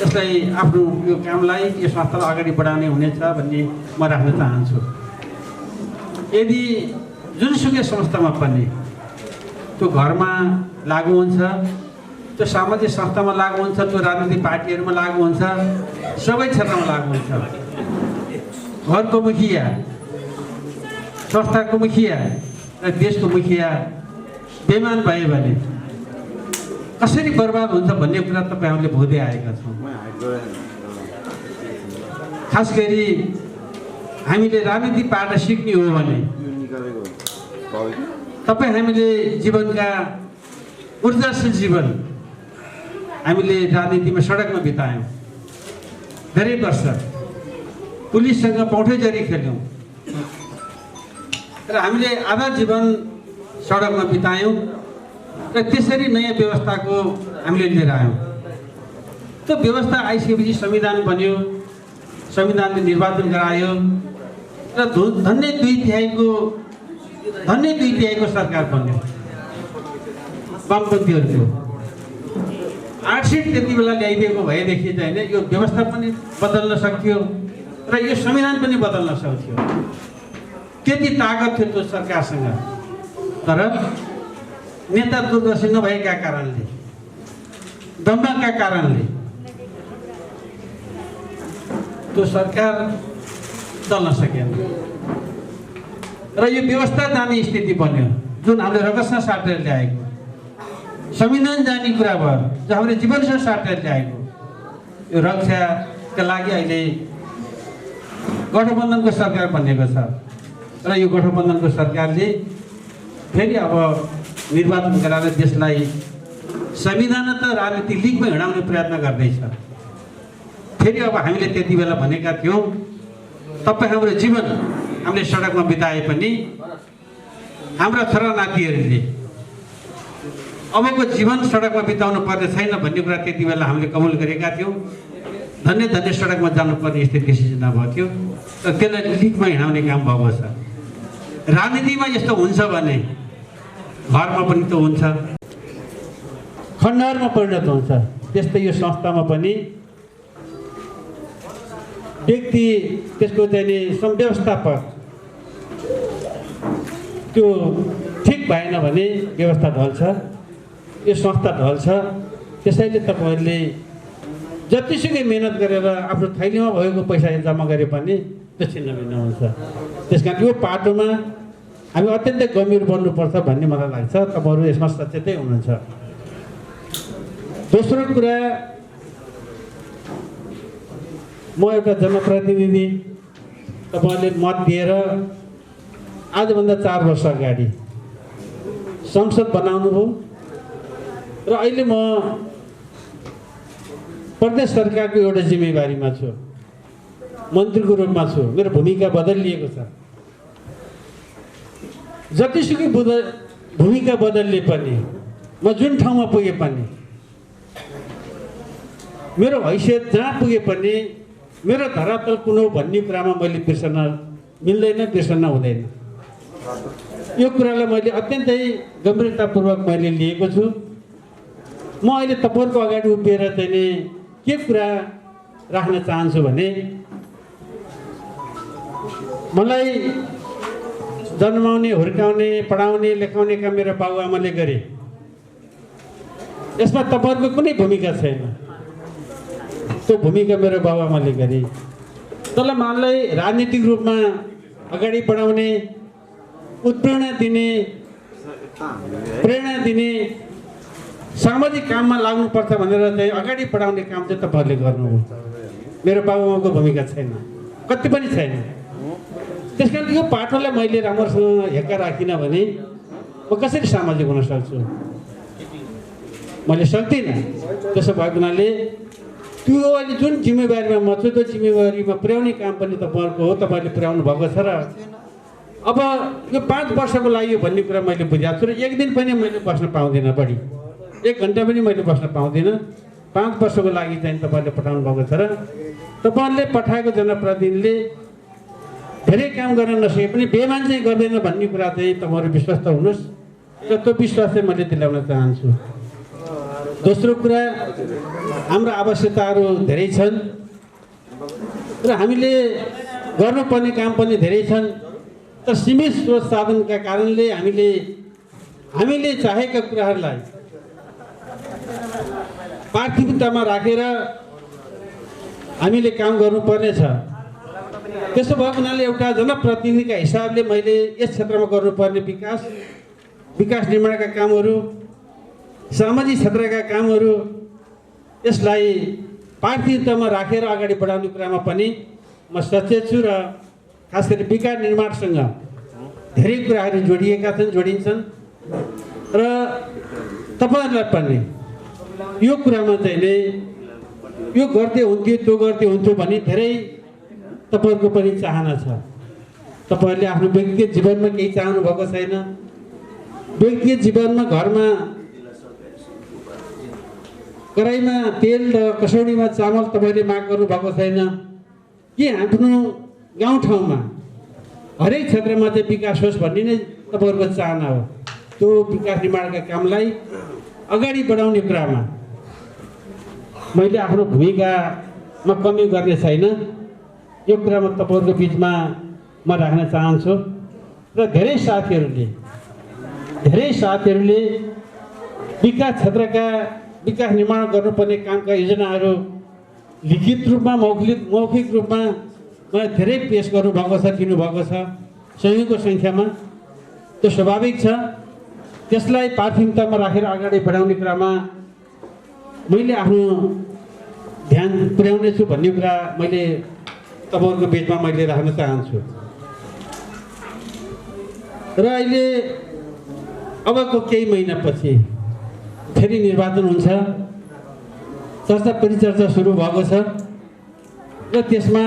S7: यसलाई आफ्नो यो कामलाई यो संस्थालाई अगाडि बढाउने हुनेछ भन्ने म राख्न चाहन्छु। यदि जुनसुकै संस्थामा पनि त्यो घरमा लागु हुन्छ, त्यो सामाजिक संस्थामा लागु हुन्छ, त्यो राजनीतिक पार्टीहरूमा लागु हुन्छ, सबै क्षेत्रमा लागु हुन्छ। घरको मुखिया, संस्थाको मुखिया र देशको मुखिया बेइमान भयो भने कसरी बर्बाद हुन्छ भन्ने कुरा तपाईँहरूले भोग्दै आएका छौँ। खास गरी हामीले राजनीतिबाट सिक्ने हो भने हामीले जीवनका ऊर्जाशील जीवन हामीले राजनीतिमा सडकमा बितायौँ। धेरै वर्ष पुलिससँग पौठैजरी खेल्यौँ र हामीले आधा जीवन सडकमा बितायौँ र त्यसरी नयाँ व्यवस्थाको हामीले लिएर आयौँ। त्यो व्यवस्था आइसकेपछि संविधान बन्यो, संविधानले निर्वाचन गरायो र धन्य दुई तिहाईको सरकार बन्यो वामपन्थीहरूको। 8 सिट त्यति बेला ल्याइदिएको भएदेखि चाहिँ यो व्यवस्था पनि बदल्न सक्थ्यो र यो संविधान पनि बदल्न सक्थ्यो। त्यति ताकत थियो त्यो सरकारसँग। तर नेता दूरदर्शी नभएका कारणले, दम्बका कारणले त्यो सरकार चल्न सकेन। र यो व्यवस्था जाने स्थिति बन्यो जुन हामीले रगतसँग साटेर ल्याएको, संविधान जाने कुरा भयो जो हामीले जीवनसँग साटेर ल्याएको। यो रक्षाका लागि अहिले गठबन्धनको सरकार बनेको छ र यो गठबन्धनको सरकारले फेरि अब निर्वाचन गराएर देशलाई संविधान त राजनीतिक लिगमा हिँडाउने प्रयत्न गर्दैछ। फेरि अब हामीले त्यति बेला भनेका थियौँ तपाईँ हाम्रो जीवन हामीले सडकमा बिताए पनि हाम्रा छोरा नातिहरूले अबको जीवन सडकमा बिताउनु पर्ने छैन भन्ने कुरा त्यति बेला हामीले कबुल गरेका थियौँ। धन्य धन्य सडकमा जानुपर्ने स्थिति सिर्जना भएको थियो र त्यसलाई लिगमा हिँडाउने काम भएको छ। राजनीतिमा यस्तो हुन्छ भने घरमा पनि त हुन्छ, खण्डहरमा परिणत हुन्छ। त्यस्तै यो संस्थामा पनि व्यक्ति त्यसको चाहिँ संव्यवस्थापक त्यो ठिक भएन भने व्यवस्था ढल्छ, यो संस्था ढल्छ। त्यसैले तपाईँहरूले जतिसुकै मेहनत गरेर आफ्नो थैलीमा भएको पैसा जम्मा गरे पनि त्यो छिन्नभिन्न हुन्छ। त्यस कारण यो पाटोमा हामी अत्यन्तै गम्भीर बन्नुपर्छ भन्ने मलाई लाग्छ। तपाईँहरू यसमा सचेतै हुनुहुन्छ। दोस्रो कुरा, म एउटा जनप्रतिनिधि, तपाईँहरूले मत दिएर आजभन्दा 4 वर्ष अगाडि संसद बनाउनु भयो र अहिले म प्रदेश सरकारको एउटा जिम्मेवारीमा छु, मन्त्रीको रूपमा छु। मेरो भूमिका बदलिएको छ। जतिसुकै भूमिका बदलले पनि म जुन ठाउँमा पुगे पनि मेरो हैसियत जहाँ पुगे पनि मेरो धरातल कुन हो भन्ने कुरामा मैले बिर्सन मिल्दैन, बिर्सन हुँदैन। यो कुरालाई मैले अत्यन्तै गम्भीरतापूर्वक मैले लिएको छु। म अहिले तपाईँहरूको अगाडि उभिएर चाहिँ के कुरा राख्न चाहन्छु भने मलाई जन्माउने, हुर्काउने, पढाउने, लेखाउने काम मेरो बाबुआमाले गरे। यसमा तपाईँहरूको कुनै भूमिका छैन। त्यो भूमिका मेरो बाबुआमाले गरे। त्यसलाई मलाई राजनीतिक रूपमा अगाडि बढाउने, उत्प्रेरणा दिने, प्रेरणा दिने, सामाजिक काममा लाग्नुपर्छ भनेर चाहिँ अगाडि बढाउने काम चाहिँ तपाईँहरूले गर्नुभयो। मेरो बाबुआमाको भूमिका छैन, कति पनि छैन। त्यस कारण यो पाठोलाई मैले राम्रोसँग हेक्का राखिनँ भने म कसरी सामाजिक हुन सक्छु? मैले सक्दिनँ। त्यसो भएको हुनाले त्यो अहिले जुन जिम्मेवारीमा म छु त्यो जिम्मेवारीमा पुर्याउने काम पनि तपाईँहरूको हो। तपाईँले पुर्याउनु भएको छ र अब यो 5 वर्षको लागि भन्ने कुरा मैले बुझाएको छु र एक दिन पनि मैले बस्न पाउँदिनँ, बढी 1 घन्टा पनि मैले बस्न पाउँदिनँ। 5 वर्षको लागि चाहिँ तपाईँले पठाउनु भएको छ र तपाईँहरूले पठाएको जनप्रतिनिधिले धेरै काम गर्न नसके पनि बेमान चाहिँ गर्दैन भन्ने कुरा चाहिँ तपाईँहरू विश्वस्त हुनुहोस् र त्यो विश्वास चाहिँ मैले दिलाउन चाहन्छु। दोस्रो कुरा, हाम्रो आवश्यकताहरू धेरै छन् र हामीले गर्नुपर्ने काम पनि धेरै छन्। तर सीमित स्रोत साधनका कारणले हामीले चाहेका कुराहरूलाई प्राथमिकतामा राखेर हामीले काम गर्नुपर्ने छ। त्यसो भएको हुनाले एउटा जनप्रतिनिधिका हिसाबले मैले यस क्षेत्रमा गर्नुपर्ने विकास निर्माणका कामहरू, सामाजिक क्षेत्रका कामहरू, यसलाई प्राथमिकतामा राखेर अगाडि बढाउने कुरामा पनि म सचेत छु र खास गरी विकास निर्माणसँग धेरै कुराहरू जोडिन्छन् र तपाईँहरूलाई पनि यो कुरामा चाहिँ यो गर्दै हुन्थ्यो, त्यो गर्दै हुन्थ्यो भन्ने धेरै तपाईँहरूको पनि चाहना छ। तपाईँहरूले आफ्नो व्यक्तिगत जीवनमा केही चाहनु भएको छैन। व्यक्तिगत जीवनमा घरमा कराईमा तेल र कसौडीमा चामल तपाईँले माग गर्नु भएको छैन कि आफ्नो गाउँठाउँमा हरेक क्षेत्रमा चाहिँ विकास होस् भन्ने नै तपाईँहरूको चाहना हो। त्यो विकास निर्माणका कामलाई अगाडि बढाउने कुरामा मैले आफ्नो भूमिकामा कमी गर्ने छैन। यो कुरामा तपाईँहरूको बिचमा म राख्न चाहन्छु र धेरै साथीहरूले विकास क्षेत्रका विकास निर्माण गर्नुपर्ने कामका योजनाहरू लिखित रूपमा, मौखिक रूपमा मलाई धेरै पेश गर्नुभएको छ, दिनुभएको छ। सयौँको सङ्ख्यामा, त्यो स्वाभाविक छ। त्यसलाई प्राथमिकतामा राखेर अगाडि बढाउने कुरामा मैले आफ्नो ध्यान पुर्याउने छु भन्ने कुरा मैले तपाईँहरूको बिचमा मैले राख्न चाहन्छु। र अहिले अबको केही महिनापछि फेरि निर्वाचन हुन्छ, चर्चा परिचर्चा सुरु भएको छ र त्यसमा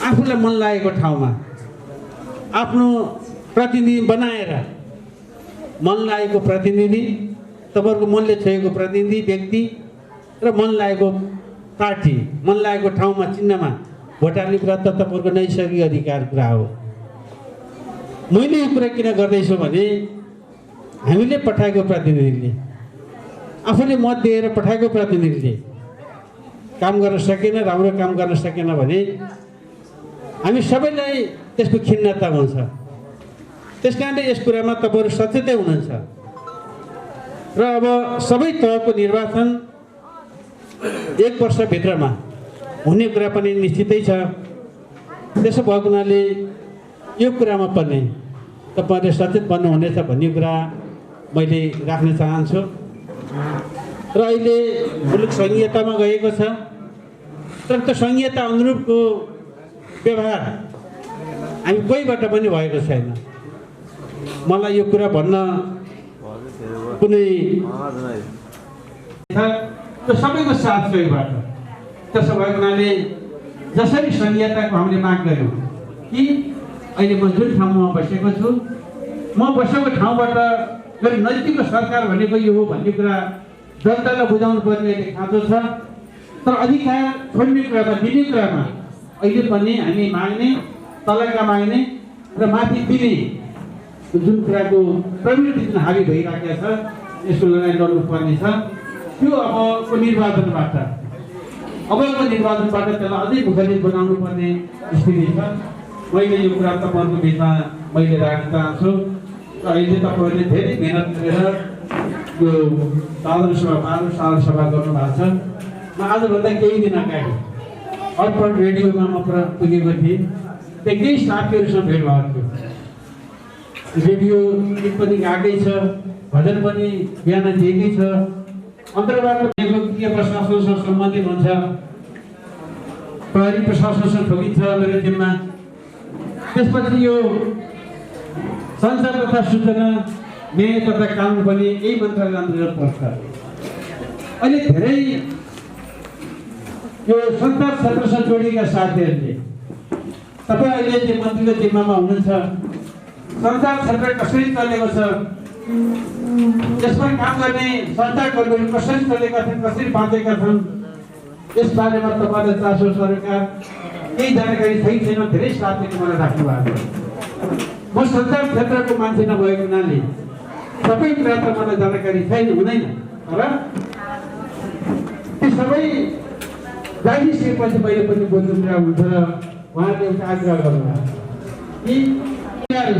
S7: आफूलाई मन लागेको ठाउँमा आफ्नो प्रतिनिधि बनाएर, मन लागेको प्रतिनिधि, तपाईँहरूको मनले छोएको प्रतिनिधि व्यक्ति र मन लागेको पार्टी, मन लागेको ठाउँमा चिन्हमा भोट हाल्ने कुरा त तपाईँहरूको नैसर्गिक अधिकार कुरा हो। मैले यो कुरा किन गर्दैछु भने हामीले पठाएको प्रतिनिधिले, आफूले मत दिएर पठाएको प्रतिनिधिले काम गर्न सकेन, राम्रो काम गर्न सकेन भने हामी सबैलाई त्यसको खिन्नता हुन्छ। त्यस कारणले यस कुरामा तपाईँहरू सचेतै हुनुहुन्छ र अब सबै तहको निर्वाचन 1 वर्षभित्रमा हुने कुरा पनि निश्चितै छ। त्यसो भएको हुनाले यो कुरामा पनि तपाईँहरूले सचेत बन्नुहुनेछ भन्ने कुरा मैले राख्न चाहन्छु। र अहिले मुलुक सङ्घीयतामा गएको छ, तर त्यो सङ्घीयता अनुरूपको व्यवहार हामी कोहीबाट पनि भएको छैन। मलाई यो कुरा भन्न कुनै त्यो सबैको साथ सहयोगबाट, त्यसो भएको हुनाले जसरी सङ्घीयताको हामीले माग गऱ्यौँ कि अहिले म जुन ठाउँमा बसेको छु, म बसेको ठाउँबाट गरी नजिकको सरकार भनेको यो हो भन्ने कुरा जनतालाई बुझाउनु पर्ने अहिले खाँचो छ। तर अधिकार छोड्ने कुरामा, दिने कुरामा अहिले पनि हामी माग्ने, तलका माग्ने र माथि दिने जुन कुराको प्रवृत्ति जुन हावी भइराखेको छ, यसको लडाइँ लड्नुपर्ने छ। त्यो अबको निर्वाचनबाट त्यसलाई अझै मुखरित बनाउनु पर्ने स्थिति छ। मैले यो कुरा तपाईँहरूको बिचमा मैले राख्न चाहन्छु। अहिले तपाईँहरूले धेरै मेहनत गरेर यो साधारण सभा गर्नुभएको छ। म आजभन्दा केही दिन अगाडि अर्पण रेडियोमा म पुगेको थिएँ, त्यहाँ केही साथीहरूसँग भेट भएको थियो। रेडियो गीत पनि गाएकै छ, भजन पनि बिहान दिएकै छ। अन्तर्वार्ता प्रशासनसँग सम्बन्धित हुन्छ, प्रहरी प्रशासनसँग ठोकिन्छ मेरो जिम्मा। त्यसपछि यो सञ्चार तथा सूचना, न्याय तथा कानुन पनि यही मन्त्रालय अन्तर्गत पर्छ। अहिले धेरै यो सञ्चार क्षेत्रसँग जोडिएका साथीहरूले, तपाईँ अहिले चाहिँ मन्त्रीको जिम्मामा हुनुहुन्छ, सञ्चार क्षेत्र कसरी चलेको छ, यसमा काम गर्ने सञ्चारकर्मीहरू कसरी चलेका छन्, कसरी बाँचेका छन्, यस बारेमा तपाईँले चासो सरकार केही जानकारी छैन। धेरै साथीले मलाई राख्नु भएको छ। म सञ्चार क्षेत्रको मान्छे नभएको हुनाले सबै कुरा त मलाई जानकारी छैन, हुँदैन। तर ती सबै जागिसकेपछि मैले पनि बोल्नु कुरा हुन्छ र उहाँले एउटा आग्रह गर्नुभयो कि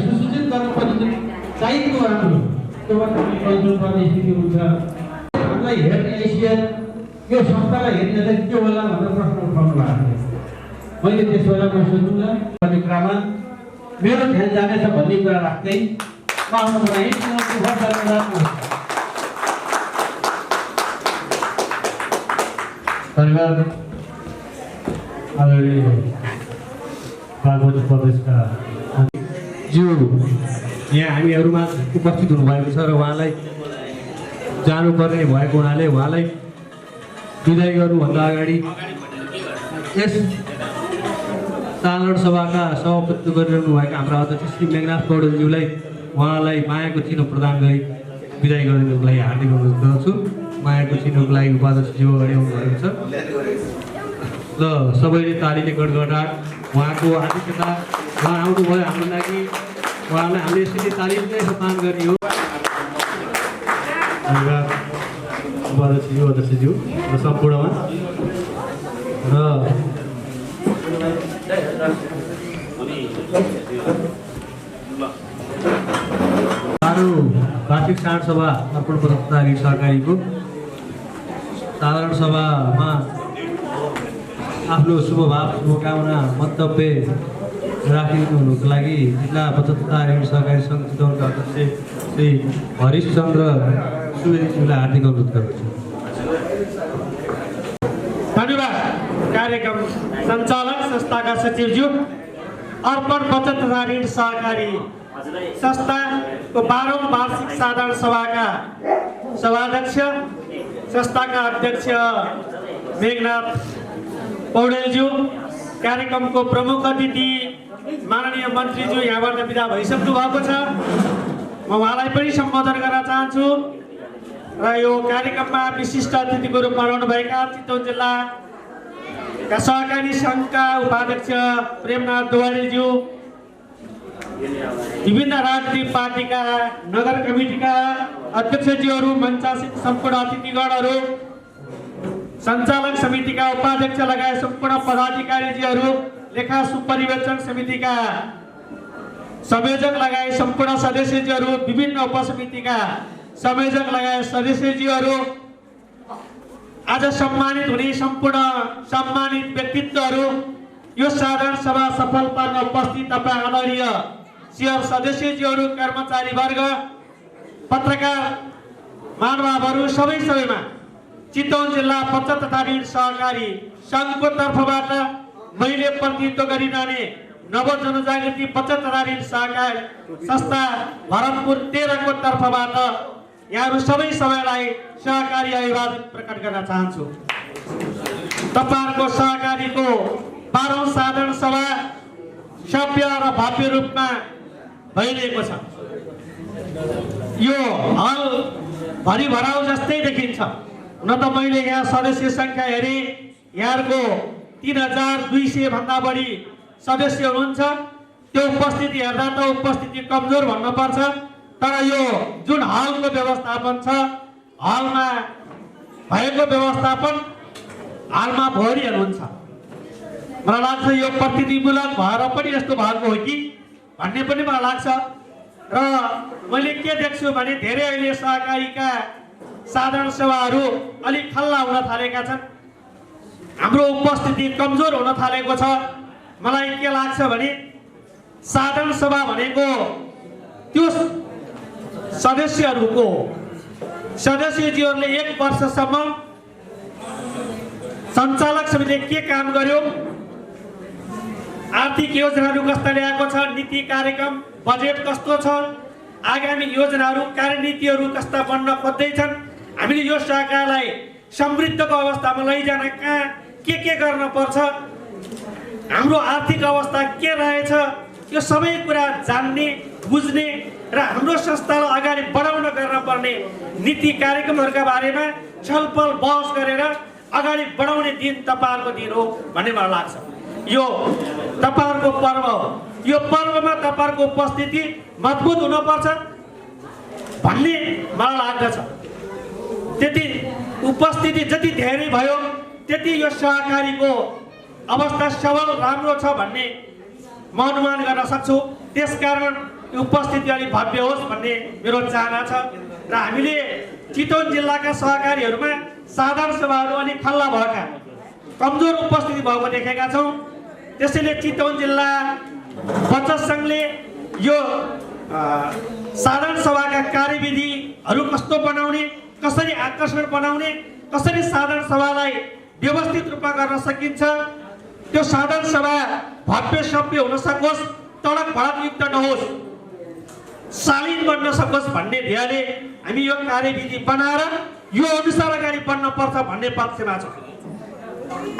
S7: सुसूचित गर्नुपर्ने चाहिएको राम्रो त्यो पर्ने स्थिति हुन्छ। हामीलाई हेर्ने हैसियत, यो संस्थालाई हेर्ने चाहिँ के होला भनेर प्रश्न उठाउनु भएको थियो। मैले त्यस बेला म सोध्नुला भन्ने कुरामा मेरो ध्यान जानेछ भन्ने कुरा राख्दै म आउनु बनाएँ। परिवार आदरणीय बागमती प्रदेशका जो यहाँ हामीहरूमा उपस्थित हुनुभएको छ र उहाँलाई जानुपर्ने भएको हुनाले उहाँलाई विदाय गर्नुभन्दा अगाडि यस साधारण सभाका सभापतित्व गरिरहनु भएका हाम्रा अध्यक्ष श्री मेघनाथ पौडेलज्यूलाई उहाँलाई मायाको चिनो प्रदान गरी विदाय गरिदिनुको लागि हार्दिक अनुरोध गर्दछु। मायाको चिनोको लागि उपाध्यक्षज्यू अगाडि आउनुभएको छ र सबैले तालीले गडगडाट उहाँको आतिथ्यता, उहाँ आउनुभयो हाम्रो लागि, उहाँलाई हामीले यसरी तालिमले सम्मान गरियो। उपाध्यक्षज्यू, अध्यक्षज्यू र सम्पूर्णमा र वार्षिक साधारण सभा अर्पण पत्रकार सहकारीको साधारण सभामा आफ्नो शुभभाव, शुभकामना, मन्तव्य
S5: राखिदिनु हुनुको लागि जिल्ला बचत तथा ऋण सहकारी सङ्घ चितवनका अध्यक्ष श्री हरिशचन्द्र सुवेदीज्यूलाई हार्दिक अनुरोध गर्दछु।
S7: धन्यवाद। कार्यक्रम सञ्चालक संस्थाका सचिवज्यू, अर्पण बचत तथा ऋण सहकारी संस्थाको 12औं वार्षिक साधारण सभाका सभाध्यक्ष, संस्थाका अध्यक्ष मेघनाथ पौडेलज्यू, कार्यक्रमको प्रमुख अतिथि माननीय मन्त्रीज्यू यहाँबाट विदा भइसक्नु भएको छ। म उहाँलाई पनि सम्बोधन गर्न चाहन्छु र यो कार्यक्रममा विशिष्ट अतिथिको रूपमा रहनुभएका चितवन जिल्लाका सहकारी सङ्घका उपाध्यक्ष प्रेमनाथ दुवारीज्यू, विभिन्न राजनीतिक पार्टीका नगर कमिटीका अध्यक्षज्यूहरू, मञ्चासीन सम्पूर्ण अतिथिगणहरू, सञ्चालक समितिका उपाध्यक्ष लगायत सम्पूर्ण पदाधिकारीज्यूहरू, लेखा सुपरिवेक्षण समितिका संयोजक लगायत सम्पूर्ण सदस्यज्यूहरू, विभिन्न उपसमितिका संयोजक लगायत सदस्यज्यूहरू, आज सम्मानित हुने सम्पूर्ण सम्मानित व्यक्तित्वहरू, यो साधारण सभा सफल पार्न उपस्थित तपाईँ आदरणीय सियर सदस्यज्यूहरू, कर्मचारी वर्ग, पत्रकार महानुभावहरू, सबैमा चितवन जिल्ला बचत तथा ऋण सहकारी सङ्घको तर्फबाट मैले प्रतिनिधित्व गरिरहने नव जनजागृति बचत तथा ऋण सहकारी संस्था भरतपुर 13 को तर्फबाट यहाँहरू सबैलाई सहकारी अभिवादन प्रकट गर्न चाहन्छु। तपाईँहरूको सहकारीको 12औं साधारण सभा सभ्य र भव्य रूपमा भइरहेको छ। यो हल भरिभराउ जस्तै देखिन्छ। हुन त मैले यहाँ सदस्य सङ्ख्या हेरेँ, यहाँहरूको 3200 भन्दा बढी सदस्य हुनुहुन्छ। त्यो उपस्थिति हेर्दा त उपस्थिति कमजोर भन्नुपर्छ, तर यो जुन हलको व्यवस्थापन छ, हलमा भएको व्यवस्थापन हालमा भइरहनुहुन्छ। मलाई लाग्छ यो प्रतिनिधिमूलक भएर पनि यस्तो भएको हो कि भन्ने पनि मलाई लाग्छ। र मैले के देख्छु भने धेरै अहिले सहकारीका साधारण सभाहरू अलिक खल्ला हुन थालेका छन्। हाम्रो उपस्थिति कमजोर हुन थालेको छ। मलाई के लाग्छ भने साधारण सभा भनेको त्यो सदस्यज्यूहरूले 1 वर्षसम्म सञ्चालक समितिले के काम गर्यो, आर्थिक योजनाहरू कस्ता ल्याएको छ, नीति कार्यक्रम बजेट कस्तो छ, आगामी योजनाहरू कार्यनीतिहरू कस्ता बन्न खोज्दैछन्, हामीले यो शाखालाई समृद्धको अवस्थामा लैजान कहाँ के गर्न पर्छ, हाम्रो आर्थिक अवस्था के रहेछ, यो सबै कुरा जान्ने बुझ्ने र हाम्रो संस्थालाई अगाडि बढाउन गर्न पर्ने नीति कार्यक्रमहरूका बारेमा छलफल बहस गरेर अगाडि बढाउने दिन तपाईँहरूको दिन हो भन्ने मलाई लाग्छ। यो तपाईँहरूको पर्व हो। यो पर्वमा तपाईँहरूको उपस्थिति मजबुत हुनुपर्छ भन्ने मलाई लाग्दछ। त्यति उपस्थिति जति धेरै भयो त्यति यो सहकारीको अवस्था सबल राम्रो छ भन्ने म अनुमान गर्न सक्छु। त्यसकारण उपस्थिति अलि भव्य होस् भन्ने मेरो चाहना छ। र हामीले चितवन जिल्लाका सहकारीहरूमा साधारण सभाहरू अलिक खल्ला भएका, कमजोर उपस्थिति भएको देखेका छौँ। त्यसैले चितवन जिल्ला बचत सङ्घले यो साधारण सभाका कार्यविधिहरू कस्तो बनाउने, कसरी आकर्षण बनाउने, कसरी साधारण सभालाई व्यवस्थित रूपमा गर्न सकिन्छ, त्यो साधारण सभा भव्य सभ्य हुन सकोस्, तडक भडकयुक्त नहोस्, शालीन बन्न सकोस् भन्ने ध्येयले हामी यो कार्यविधि बनाएर यो अनुसार अगाडि बढ्नुपर्छ भन्ने पक्षमा छौँ।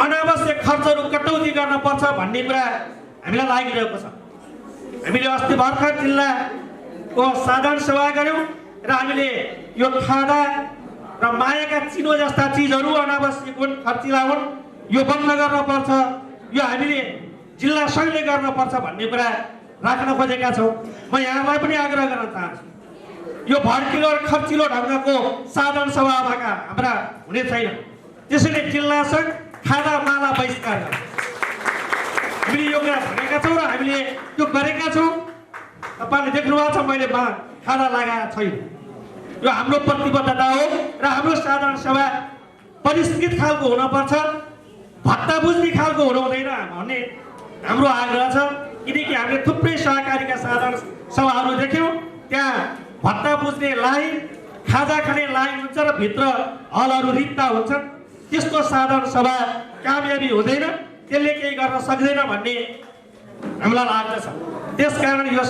S7: अनावश्यक खर्चहरू कटौती गर्नुपर्छ भन्ने कुरा हामीलाई लागिरहेको छ। हामीले अस्ति भर्खर जिल्लाको साधारण सभा गऱ्यौँ र हामीले यो खादा र मायाका चिनो जस्ता चिजहरू अनावश्यक हुन्, खर्चिला हुन्, यो बन्द गर्नुपर्छ, यो हामीले जिल्ला सङ्घले गर्नुपर्छ भन्ने कुरा राख्न खोजेका छौँ। म यहाँलाई पनि आग्रह गर्न चाहन्छु, यो भड्किलो र खर्चिलो ढङ्गको साधारण सभाका हाम्रा हुने छैन। त्यसैले जिल्ला सङ्घ खादा माला बहिष्कार गर्छ। हामीले यो कुरा भनेका छौँ र हामीले त्यो गरेका छौँ। तपाईँले देख्नुभएको छ, मैले खादा लगाएको छैन। यो हाम्रो प्रतिबद्धता हो र हाम्रो साधारण सभा परिष्कृत खालको हुनुपर्छ, भत्ता बुझ्ने खालको हुनु हुँदैन भन्ने हाम्रो आग्रह छ।
S10: किनकि हामीले थुप्रै सहकारीका साधारण सभाहरू देख्यौँ। त्यहाँ भत्ता बुझ्ने लाइन, खाजा खाने लाइन हुन्छ र भित्र हलहरू रित्ता हुन्छन्। त्यस्तो साधारण सभा कामयाबी हुँदैन, त्यसले केही गर्न सक्दैन भन्ने हामीलाई लाग्दछ। त्यसकारण यो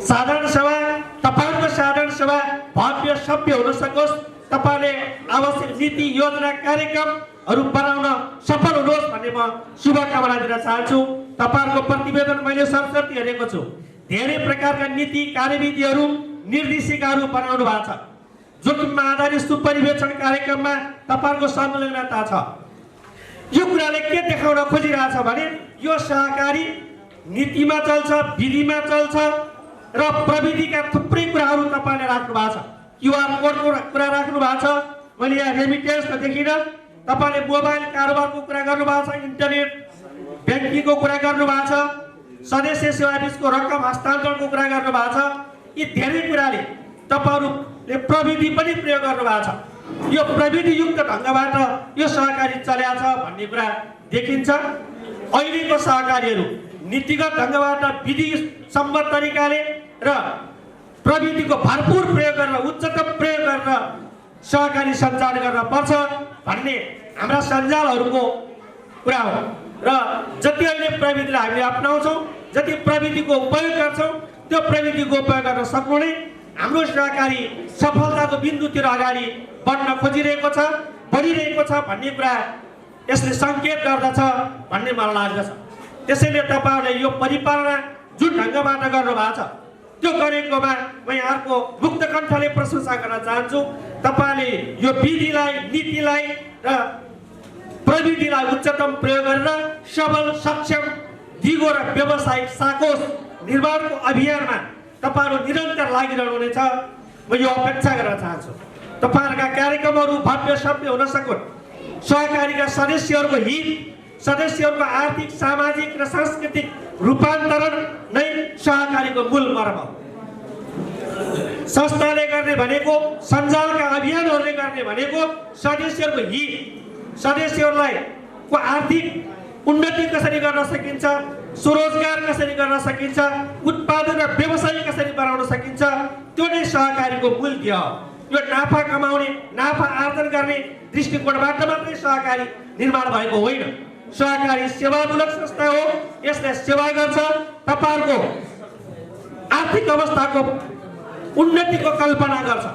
S10: साधारण सभा, तपाईँको साधारण सभा भव्य सभ्य हुन सकोस्, तपाईँले आवश्यक नीति योजना कार्यक्रमहरू बनाउन सफल हुनुहोस् भन्ने म शुभकामना दिन चाहन्छु। तपाईँहरूको प्रतिवेदन मैले सरस्वती हेरेको छु। धेरै प्रकारका नीति कार्यविधिहरू निर्देशिकाहरू बनाउनु भएको छ। जोखिममा आधारित सुपरिवेक्षण कार्यक्रममा तपाईँहरूको संलग्नता छ। यो कुराले के देखाउन खोजिरहेछ भने यो सहकारी नीतिमा चल्छ, विधिमा चल्छ र प्रविधिका थुप्रै कुराहरू तपाईँले राख्नु भएको छ। क्युआर कोडको कुरा राख्नु भएको छ। मैले यहाँ रेमिटेन्स त देखिनँ। तपाईँले मोबाइल कारोबारको कुरा गर्नुभएको छ, इन्टरनेट ब्याङ्किङको कुरा गर्नुभएको छ, सदस्य सेवा बिचको रकम हस्तान्तरणको कुरा गर्नुभएको छ। यी धेरै कुराले तपाईँहरूले प्रविधि पनि प्रयोग गर्नुभएको छ। यो प्रविधियुक्त ढङ्गबाट यो सहकारी चलेको छ भन्ने कुरा देखिन्छ। अहिलेको सहकारीहरू नीतिगत ढङ्गबाट विधि सम्मत तरिकाले र प्रविधिको भरपुर प्रयोग गरेर उच्चतम प्रयोग गरेर सहकारी सञ्चालन गर्न पर्छ भन्ने हाम्रा सञ्जालहरूको कुरा हो। र जति अहिले प्रविधिलाई हामीले अप्नाउँछौँ, जति प्रविधिको उपयोग गर्छौँ, त्यो प्रविधिको उपयोग गर्न सक्नु नै हाम्रो सहकारी सफलताको बिन्दुतिर अगाडि बढ्न खोजिरहेको छ, बढिरहेको छ भन्ने कुरा यसले सङ्केत गर्दछ भन्ने मलाई लाग्दछ। त्यसैले तपाईँहरूले यो परिपालना जुन ढङ्गबाट गर्नुभएको छ त्यो गरेकोमा म यहाँको मुक्त कण्ठले प्रशंसा गर्न चाहन्छु। तपाईँले यो विधिलाई, नीतिलाई र प्रविधिलाई उच्चतम प्रयोग गरेर सबल, सक्षम, दिगो र व्यावसायिक साकोस निर्माणको अभियानमा तपाईँहरू निरन्तर लागिरहनुहुनेछ। म यो अपेक्षा गर्न चाहन्छु। तपाईँहरूका कार्यक्रमहरू भव्य सभ्य हुन सकुन्। सहकारीका सदस्यहरूको हित, सदस्यहरूको आर्थिक, सामाजिक र सांस्कृतिक रूपान्तरण नै सहकारीको मूल मर्म हो। संस्थाले गर्ने भनेको, सञ्जालका अभियानहरूले गर्ने भनेको सदस्यहरूको हित, सदस्यहरूलाई को आर्थिक उन्नति कसरी गर्न सकिन्छ, स्वरोजगार कसरी गर्न सकिन्छ, उत्पादन र व्यवसाय कसरी बनाउन सकिन्छ, त्यो नै सहकारीको मूल ध्येय हो। यो नाफा कमाउने, नाफा आर्जन गर्ने दृष्टिकोणबाट मात्रै सहकारी निर्माण भएको होइन। सहकारी सेवामूलक संस्था हो। यसले सेवा गर्छ, तपाईँहरूको आर्थिक अवस्थाको उन्नतिको कल्पना गर्छ।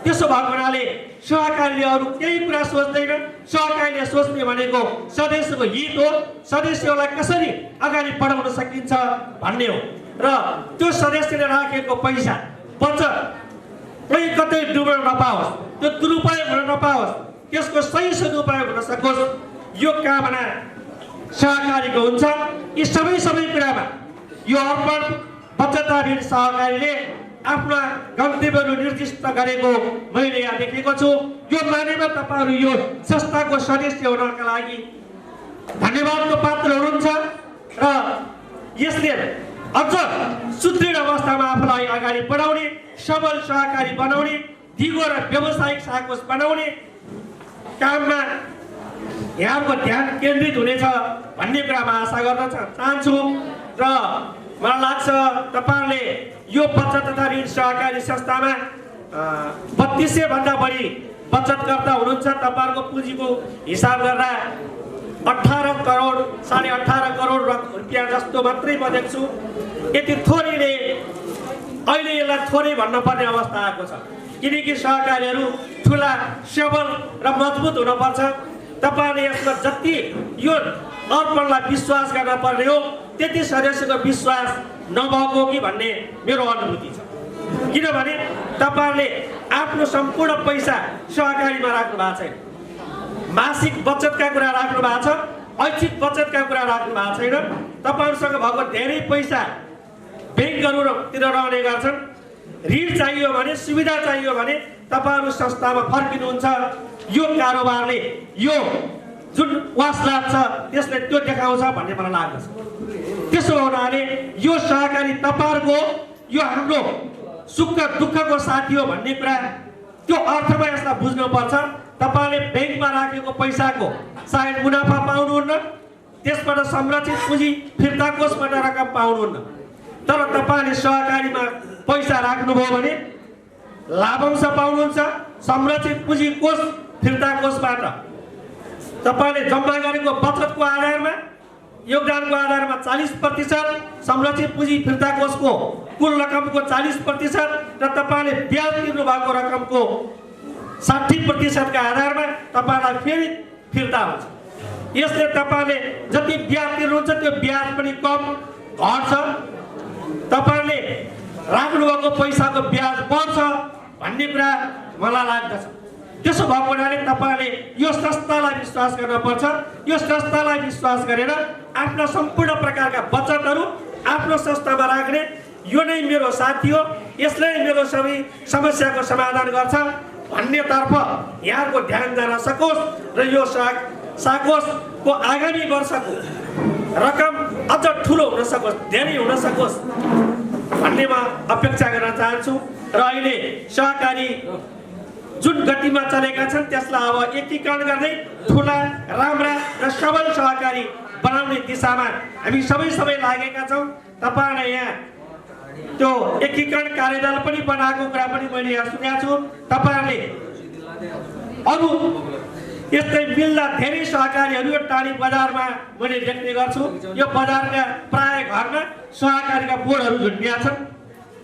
S10: त्यसो भएको हुनाले सहकारीले अरू केही कुरा सोच्दैन। सहकारीले सोच्ने भनेको सदस्यको हित हो, सदस्यहरूलाई कसरी अगाडि बढाउन सकिन्छ भन्ने हो। र त्यो सदस्यले राखेको पैसा, बचत कहीँ कतै डुब्न नपाओस्, त्यो दुरुपयोग हुन नपाओस्, त्यसको सही सदुपयोग हुन सकोस्, यो कामना सहकारीको हुन्छ। यी सबै कुरामा यो अर्पण बचत ऋण सहकारीले आफ्ना गन्तव्यहरू निर्दिष्ट गरेको मैले यहाँ देखेको छु। यो मानेमा तपाईँहरू यो संस्थाको सदस्य हुनका लागि धन्यवादको पात्र हुनुहुन्छ र यसले अझ सुदृढ अवस्थामा आफूलाई अगाडि बढाउने, सबल सहकारी बनाउने, दिगो र व्यावसायिक साकोस बनाउने काममा यहाँको ध्यान केन्द्रित हुनेछ भन्ने कुरामा आशा गर्न चाहन्छु। र मलाई लाग्छ तपाईँहरूले यो बचत तथा ऋण सहकारी संस्थामा 3200 भन्दा बढी बचतकर्ता हुनुहुन्छ। तपाईँहरूको पुँजीको हिसाब गर्दा 18 करोड, 18.5 करोड रुपियाँ जस्तो मात्रै म देख्छु। यति थोरैले अहिले यसलाई थोरै भन्नुपर्ने अवस्था आएको छ, किनकि सहकारीहरू ठुला, सबल र मजबुत हुनुपर्छ। तपाईँहरूले यसमा जति यो अर्पणलाई विश्वास गर्न पर्ने हो, त्यति सदस्यको विश्वास नभएको कि भन्ने मेरो अनुभूति छ। किनभने तपाईँहरूले आफ्नो सम्पूर्ण पैसा सहकारीमा राख्नु भएको छैन। मासिक बचतका कुरा राख्नु भएको छ, ऐच्छिक बचतका कुरा राख्नु भएको छैन। तपाईँहरूसँग भएको धेरै पैसा ब्याङ्कहरूतिर रहने गर्छन्। ऋण चाहियो भने, सुविधा चाहियो भने तपाईँहरू संस्थामा फर्किनुहुन्छ। यो कारोबारले, यो जुन वासलात छ त्यसले त्यो देखाउँछ भन्ने मलाई लाग्दछ। त्यसो हुनाले यो सहकारी तपाईँहरूको, यो हाम्रो सुख दुःखको साथी हो भन्ने कुरा त्यो अर्थमा यसलाई बुझ्नुपर्छ। तपाईँले ब्याङ्कमा राखेको पैसाको सायद मुनाफा पाउनुहुन्न, त्यसबाट संरक्षित पुँजी फिर्ता कोषबाट रकम पाउनुहुन्न। तर तपाईँले सहकारीमा पैसा राख्नुभयो भने लाभांश पाउनुहुन्छ संरक्षित पुँजी कोष फिर्ता कोषबाट। तपाईँले जम्मा गरेको बचतको आधारमा योगदानको आधारमा 40% संरक्षित पुँजी फिर्ता कोषको कुल रकमको 40% र तपाईँले ब्याज तिर्नु भएको रकमको 60% का आधारमा तपाईँलाई फेरि फिर्ता हुन्छ। यसले तपाईँले जति ब्याज तिर्नुहुन्छ त्यो ब्याज पनि कम घट्छ, तपाईँले राख्नुभएको पैसाको ब्याज बढ्छ भन्ने कुरा मलाई लाग्दछ। त्यसो भएको हुनाले तपाईँले यो संस्थालाई विश्वास गर्नुपर्छ। यो संस्थालाई विश्वास गरेर आफ्ना सम्पूर्ण प्रकारका बचतहरू आफ्नो संस्थामा राख्ने, यो नै मेरो साथी हो, यसले मेरो सबै समस्याको समाधान गर्छ भन्नेतर्फ यहाँको ध्यान जान सकोस् र यो साकोसको आगामी वर्षको रकम अझ ठुलो हुन सकोस्, धेरै हुन सकोस् भन्ने म अपेक्षा गर्न चाहन्छु। र अहिले सहकारी जुन गतिमा चलेका छन् त्यसलाई अब एकीकरण गर्दै ठुला, राम्रा र सबल सहकारी बनाउने दिशामा हामी सबै लागेका छौँ। तपाईँलाई यहाँ त्यो एकीकरण कार्यदल पनि बनाएको कुरा पनि मैले यहाँ सुनेको छु। तपाईँहरूले अरू यस्तै मिल्दा धेरै सहकारीहरू यो टाढी बजारमा मैले देख्ने गर्छु। यो बजारका प्राय घरमा सहकारीका बोर्डहरू झुन्डिया छन्।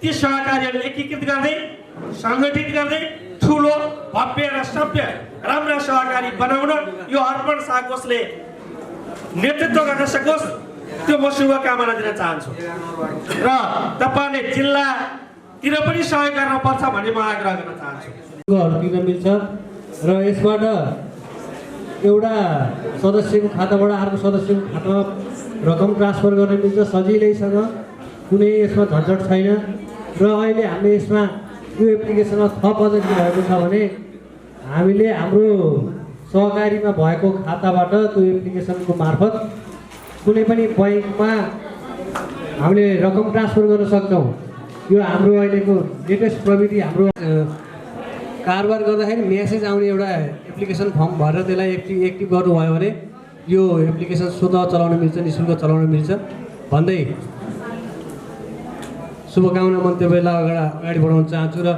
S10: ती सहकारीहरू एकीकृत गर्दै सङ्गठित गर्दै ठुलो, भव्य र सभ्य राम्रा सहकारी बनाउन यो अर्पण साकोसले नेतृत्व गर्न सकोस्, त्यो म शुभकामना दिन चाहन्छु। र तपाईँले जिल्लातिर पनि सहयोग गर्नुपर्छ भन्ने म आग्रह गर्न चाहन्छु।
S5: दिन मिल्छ र यसबाट एउटा सदस्यको खाताबाट अर्को सदस्यको खातामा रकम ट्रान्सफर गर्न मिल्छ सजिलैसँग, कुनै यसमा झन्झट छैन। र अहिले हामीले यसमा यो एप्लिकेसनमा थप अझ के भएको छ भने हामीले हाम्रो सहकारीमा भएको खाताबाट त्यो एप्लिकेसनको मार्फत कुनै पनि बैङ्कमा हामीले रकम ट्रान्सफर गर्न सक्छौँ। यो हाम्रो अहिलेको लेटेस्ट प्रविधि। हाम्रो कारोबार गर्दाखेरि मेसेज आउने एउटा एप्लिकेसन फर्म भरेर त्यसलाई एक्टिभ गर्नुभयो भने यो एप्लिकेसन स्वतः चलाउन मिल्छ, निःशुल्क चलाउन मिल्छ भन्दै शुभकामना मन्तव्यलाई अगाडि बढाउन चाहन्छु। र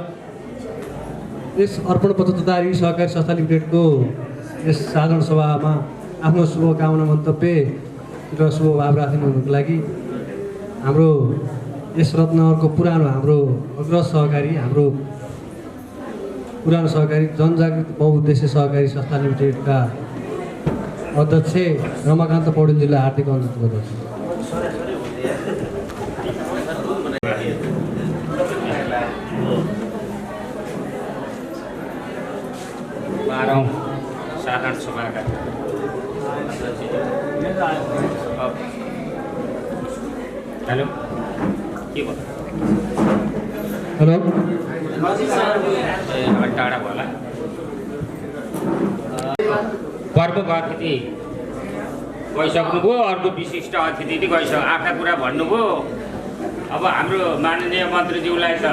S5: यस अर्पण बचत तथा ऋण सहकारी संस्था लिमिटेडको यस साधारण सभामा आफ्नो शुभकामना मन्तव्य र शुभभाव राखिदिनुको लागि हाम्रो यस रत्नगरको पुरानो हाम्रो अग्रज सहकारी, हाम्रो पुरानो सहकारी जनजागृत बहुउद्देश्य सहकारी संस्था लिमिटेडका अध्यक्ष रमाकान्त पौडेलजीलाई हार्दिक अनुरोध गर्दछु।
S6: 12औं साधारण सभाका हेलो के भयो?
S5: हेलो
S6: टाढा होला। पर्वको अतिथि गइसक्नुभयो, अर्को विशिष्ट अतिथि गइसक्नु, आफ्ना कुरा भन्नुभयो। अब हाम्रो माननीय मन्त्रीज्यूलाई त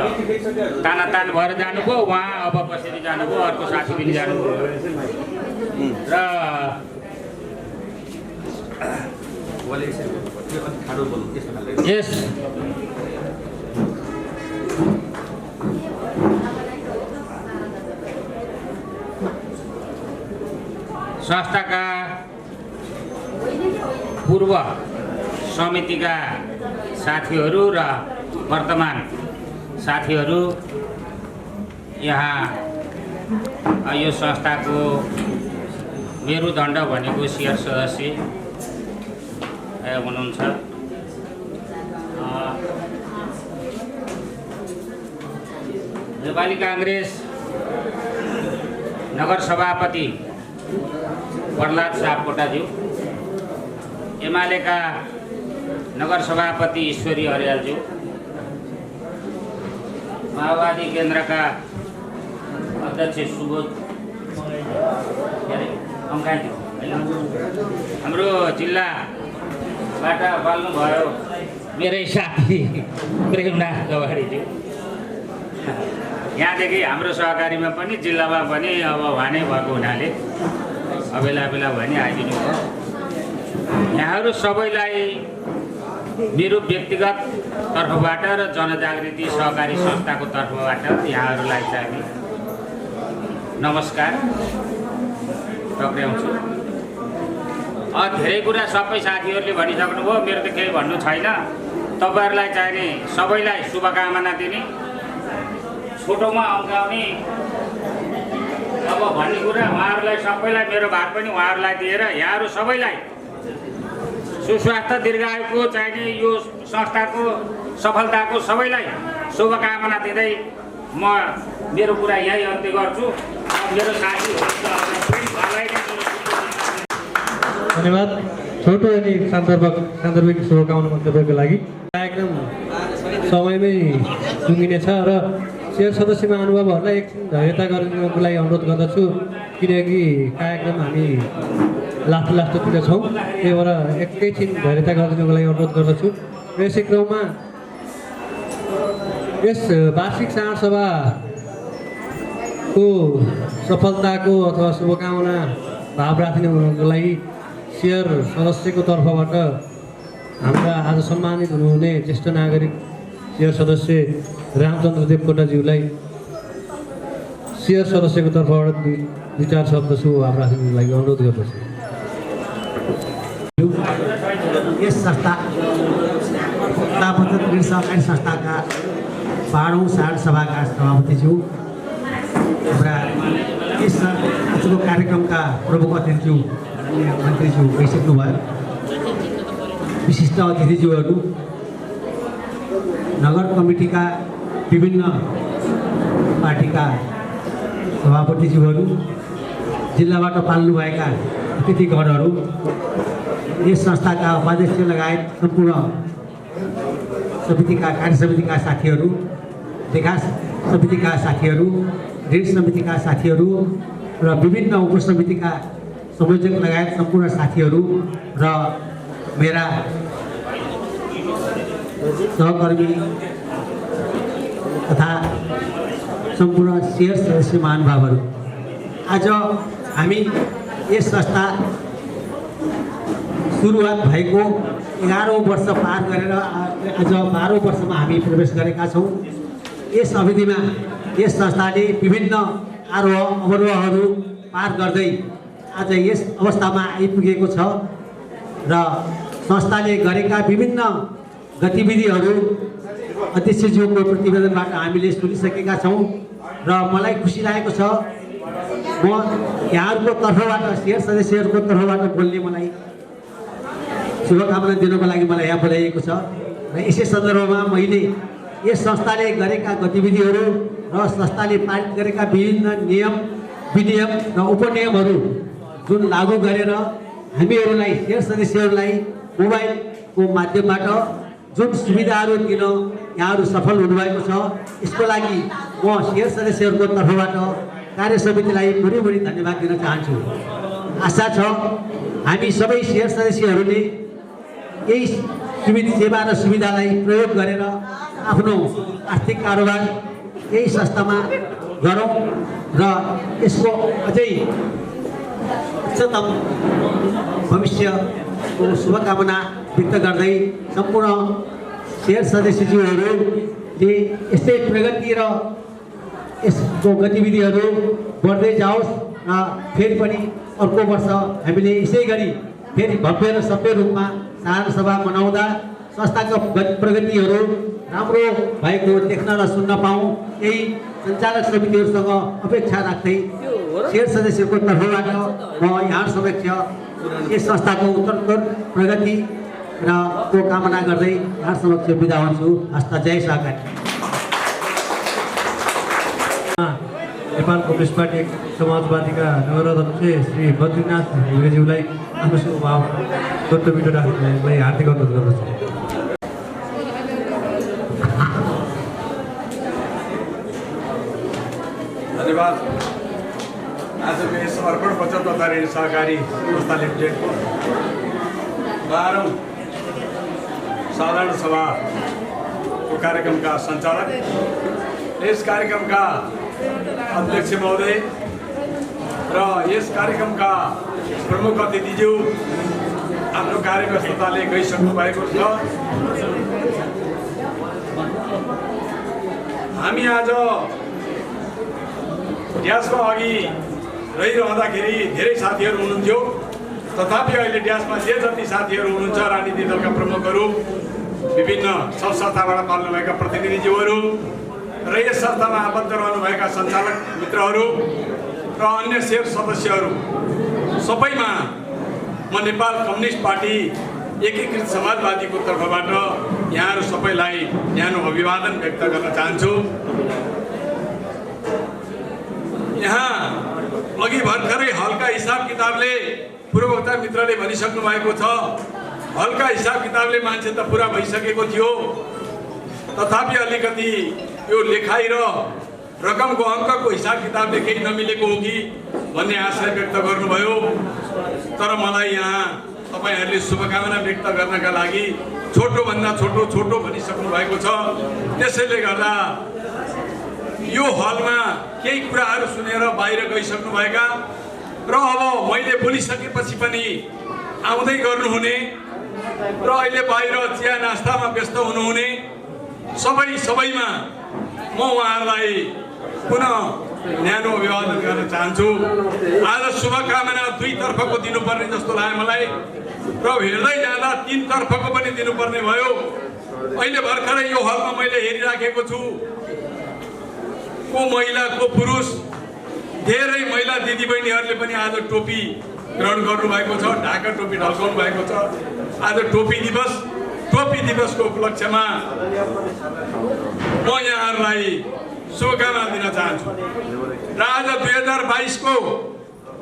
S6: तानातान भएर जानुभयो, उहाँ अब कसरी जानुभयो, अर्को साथी पनि जानुभयो। र यस संस्थाका पूर्व समितिका साथीहरू र वर्तमान साथीहरू, यहाँ यो संस्थाको मेरुदण्ड भनेको सियर सदस्य हुनुहुन्छ। नेपाली काङ्ग्रेस नगर सभापति प्रहलाद सापकोटाज्यू, एमालेका नगर सभापति ईश्वरी अर्यालज्यू, माओवादी केन्द्रका अध्यक्ष सुबोध अङ्काज्यू, हाम्रो जिल्लाबाट बोल्नुभयो मेरै साथी प्रेमनाथ गवाडीज्यू, यहाँदेखि हाम्रो सहकारीमा पनि जिल्लामा पनि अब उहाँ नै भएको हुनाले अबेला बेला भने आइदिनु भयो।
S11: यहाँहरू सबैलाई मेरो व्यक्तिगत तर्फबाट र जनजागृति सहकारी संस्थाको तर्फबाट यहाँहरूलाई चाहिँ नमस्कार टक्र्याउँछु। धेरै कुरा सबै साथीहरूले भनिसक्नुभयो, मेरो त केही भन्नु छैन। तपाईँहरूलाई चाहिने सबैलाई शुभकामना दिने, छोटोमा अँगाउने अब भन्ने कुरा उहाँहरूलाई सबैलाई मेरो भार पनि उहाँहरूलाई दिएर यहाँहरू सबैलाई सुस्वास्थ्य दीर्घायुको चाहिने यो संस्थाको सफलताको सबैलाई शुभकामना दिँदै म मेरो कुरा यही अन्त्य गर्छु। मेरो
S5: धन्यवाद। छोटो अनि सान्दर्भिक शुभकामना मन्तव्यको लागि कार्यक्रम समयमै टुङ्गिनेछ र शेयर सदस्य महानुभावहरूलाई एकछिन धैर्यता गरिदिनुको लागि अनुरोध गर्दछु, किनकि कार्यक्रम हामी लास्टतिर छौँ। त्यही भएर एकैछिन धैर्यता गरिदिनुको लागि अनुरोध गर्दछु। र यसै क्रममा यस वार्षिक साधारण सभाको सफलताको अथवा शुभकामना भाव राख्नुको लागि शेयर सदस्यको तर्फबाट हाम्रा आज सम्मानित हुनुहुने ज्येष्ठ नागरिक शेयर सदस्य रामचन्द्र देवकोटाज्यूलाई शेयर सदस्यको तर्फबाट 2-4 शब्द शुभ भाव राख्नुको लागि अनुरोध गर्दछु।
S12: यस संस्था बचत ऋण सहकारी संस्थाका 12औं साधारण सभाका सभापतिज्यू, हाम्रा यस आजको कार्यक्रमका प्रमुख अतिथिज्यू मन्त्रीज्यू गइसक्नुभयो, विशिष्ट अतिथिज्यूहरू, नगर कमिटीका विभिन्न पार्टीका सभापतिज्यूहरू, जिल्लाबाट पाल्नुभएका अतिथिगणहरू, यस संस्थाका उपाध्यक्ष लगायत सम्पूर्ण समितिका कार्य समितिका साथीहरू, विकास समितिका साथीहरू, ऋण समितिका साथीहरू र विभिन्न उपसमितिका संयोजक लगायत सम्पूर्ण साथीहरू र मेरा सहकर्मी तथा सम्पूर्ण शेयर सदस्य महानुभावहरू, आज हामी यस संस्था सुरुवात भएको 11औं वर्ष पार गरेर आज 12औं वर्षमा हामी प्रवेश गरेका छौँ। यस अवधिमा यस संस्थाले विभिन्न आरोह अवरोहहरू पार गर्दै आज यस अवस्थामा आइपुगेको छ र संस्थाले गरेका विभिन्न गतिविधिहरू अध्यक्षज्यूको प्रतिवेदनबाट हामीले सुनिसकेका छौँ र मलाई खुसी लागेको छ। म यहाँहरूको तर्फबाट शेयर सदस्यहरूको तर्फबाट बोल्ने मलाई शुभकामना दिनको लागि मलाई यहाँ बोलाइएको छ र यसै सन्दर्भमा मैले यस संस्थाले गरेका गतिविधिहरू र संस्थाले पारित गरेका विभिन्न नियम विनियम र उपनियमहरू जुन लागू गरेर हामीहरूलाई शेयर सदस्यहरूलाई मोबाइलको माध्यमबाट जुन सुविधाहरू दिन यहाँहरू सफल हुनुभएको छ, यसको लागि म शेयर सदस्यहरूको तर्फबाट कार्य समितिलाई भरि धन्यवाद दिन चाहन्छु। आशा छ हामी सबै शेयर सदस्यहरूले यही सेवा र सुविधालाई प्रयोग गरेर आफ्नो आर्थिक कारोबार यही संस्थामा गरौँ र यसको अझै उच्चतम भविष्यको शुभकामना व्यक्त गर्दै सम्पूर्ण शेयर सदस्यज्यूहरूले यस्तै प्रगति र यसको गतिविधिहरू बढ्दै जाओस् र फेरि पनि अर्को वर्ष हामीले यसै गरी फेरि भव्य र सभ्य रूपमा साधारण सभा मनाउँदा संस्थाको प्रगतिहरू राम्रो भएको देख्न र सुन्न पाऊँ, यही सञ्चालक समितिहरूसँग अपेक्षा राख्दै शेयर सदस्यको तर्फबाट म यहाँ समक्ष यस संस्थाको उत्तरोत्तर प्रगति र को कामना गर्दै यहाँ समक्ष बिदा हुन्छु। हस्त जय सहकारी।
S5: नेपाल कम्युनिस्ट पार्टी समाजवादीका नगराध्यक्ष श्री बद्रीनाथ ढुङ्गेज्यूलाई आफ्नो शुभभाव छोटो भिडियो राख्नुलाई हार्दिक अनुरोध गर्दछु।
S4: धन्यवाद। आजको यस अर्पण बचत तथा ऋण सहकारी संस्था लिमिटेडको 12औं साधारण सभाको कार्यक्रमका सञ्चालक, यस कार्यक्रमका अध्यक्ष महोदय र यस कार्यक्रमका प्रमुख अतिथिज्यू,
S13: आफ्नो कार्यव्यस्तताले गइसक्नु भएको छ। हामी आज ड्यासमा अघि रहिरहँदाखेरि धेरै साथीहरू हुनुहुन्थ्यो, तथापि अहिले ड्यासमा जे जति साथीहरू हुनुहुन्छ, राजनीतिक दलका प्रमुखहरू, विभिन्न संस्थाबाट पाल्नुभएका प्रतिनिधिज्यूहरू र यस संस्थामा आबद्ध रहनुभएका सञ्चालक मित्रहरू र अन्य शेर सदस्यहरू सबैमा म नेपाल कम्युनिस्ट पार्टी एकीकृत समाजवादीको तर्फबाट यहाँहरू सबैलाई न्यानो अभिवादन व्यक्त गर्न चाहन्छु। यहाँ अघि भर्खरै हल्का हिसाब किताबले पूर्ववक्ता मित्रले भनिसक्नु भएको छ, हल्का हिसाब किताबले मान्छे त पुरा भइसकेको थियो, तथापि अलिकति यो लेखाइ र रकमको अङ्कको हिसाब किताबले केही नमिलेको हो कि भन्ने आशय व्यक्त गर्नुभयो। तर मलाई यहाँ तपाईहरूले शुभकामना व्यक्त गर्नका लागि छोटोभन्दा छोटो भनिसक्नु भएको छ। त्यसैले गर्दा यो हलमा केही कुराहरू सुनेर बाहिर गइसक्नुभएका र अब मैले बोलिसकेपछि पनि आउँदै गर्नुहुने र अहिले बाहिर चिया नास्तामा व्यस्त हुनुहुने सबैमा म उहाँहरूलाई पुनः न्यानो अभिवादन गर्न चाहन्छु। आज शुभकामना दुईतर्फको दिनुपर्ने जस्तो लाग्यो मलाई र हेर्दै जाँदा तीनतर्फको पनि दिनुपर्ने भयो। अहिले भर्खरै यो हलमा मैले हेरिराखेको छु, को महिला को पुरुष, धेरै महिला दिदीबहिनीहरूले पनि आज टोपी ग्रहण गर्नुभएको छ, ढाका टोपी ढल्काउनु भएको छ। आज टोपी दिवसको उपलक्ष्यमा म यहाँहरूलाई शुभकामना दिन चाहन्छु। र आज 2022 को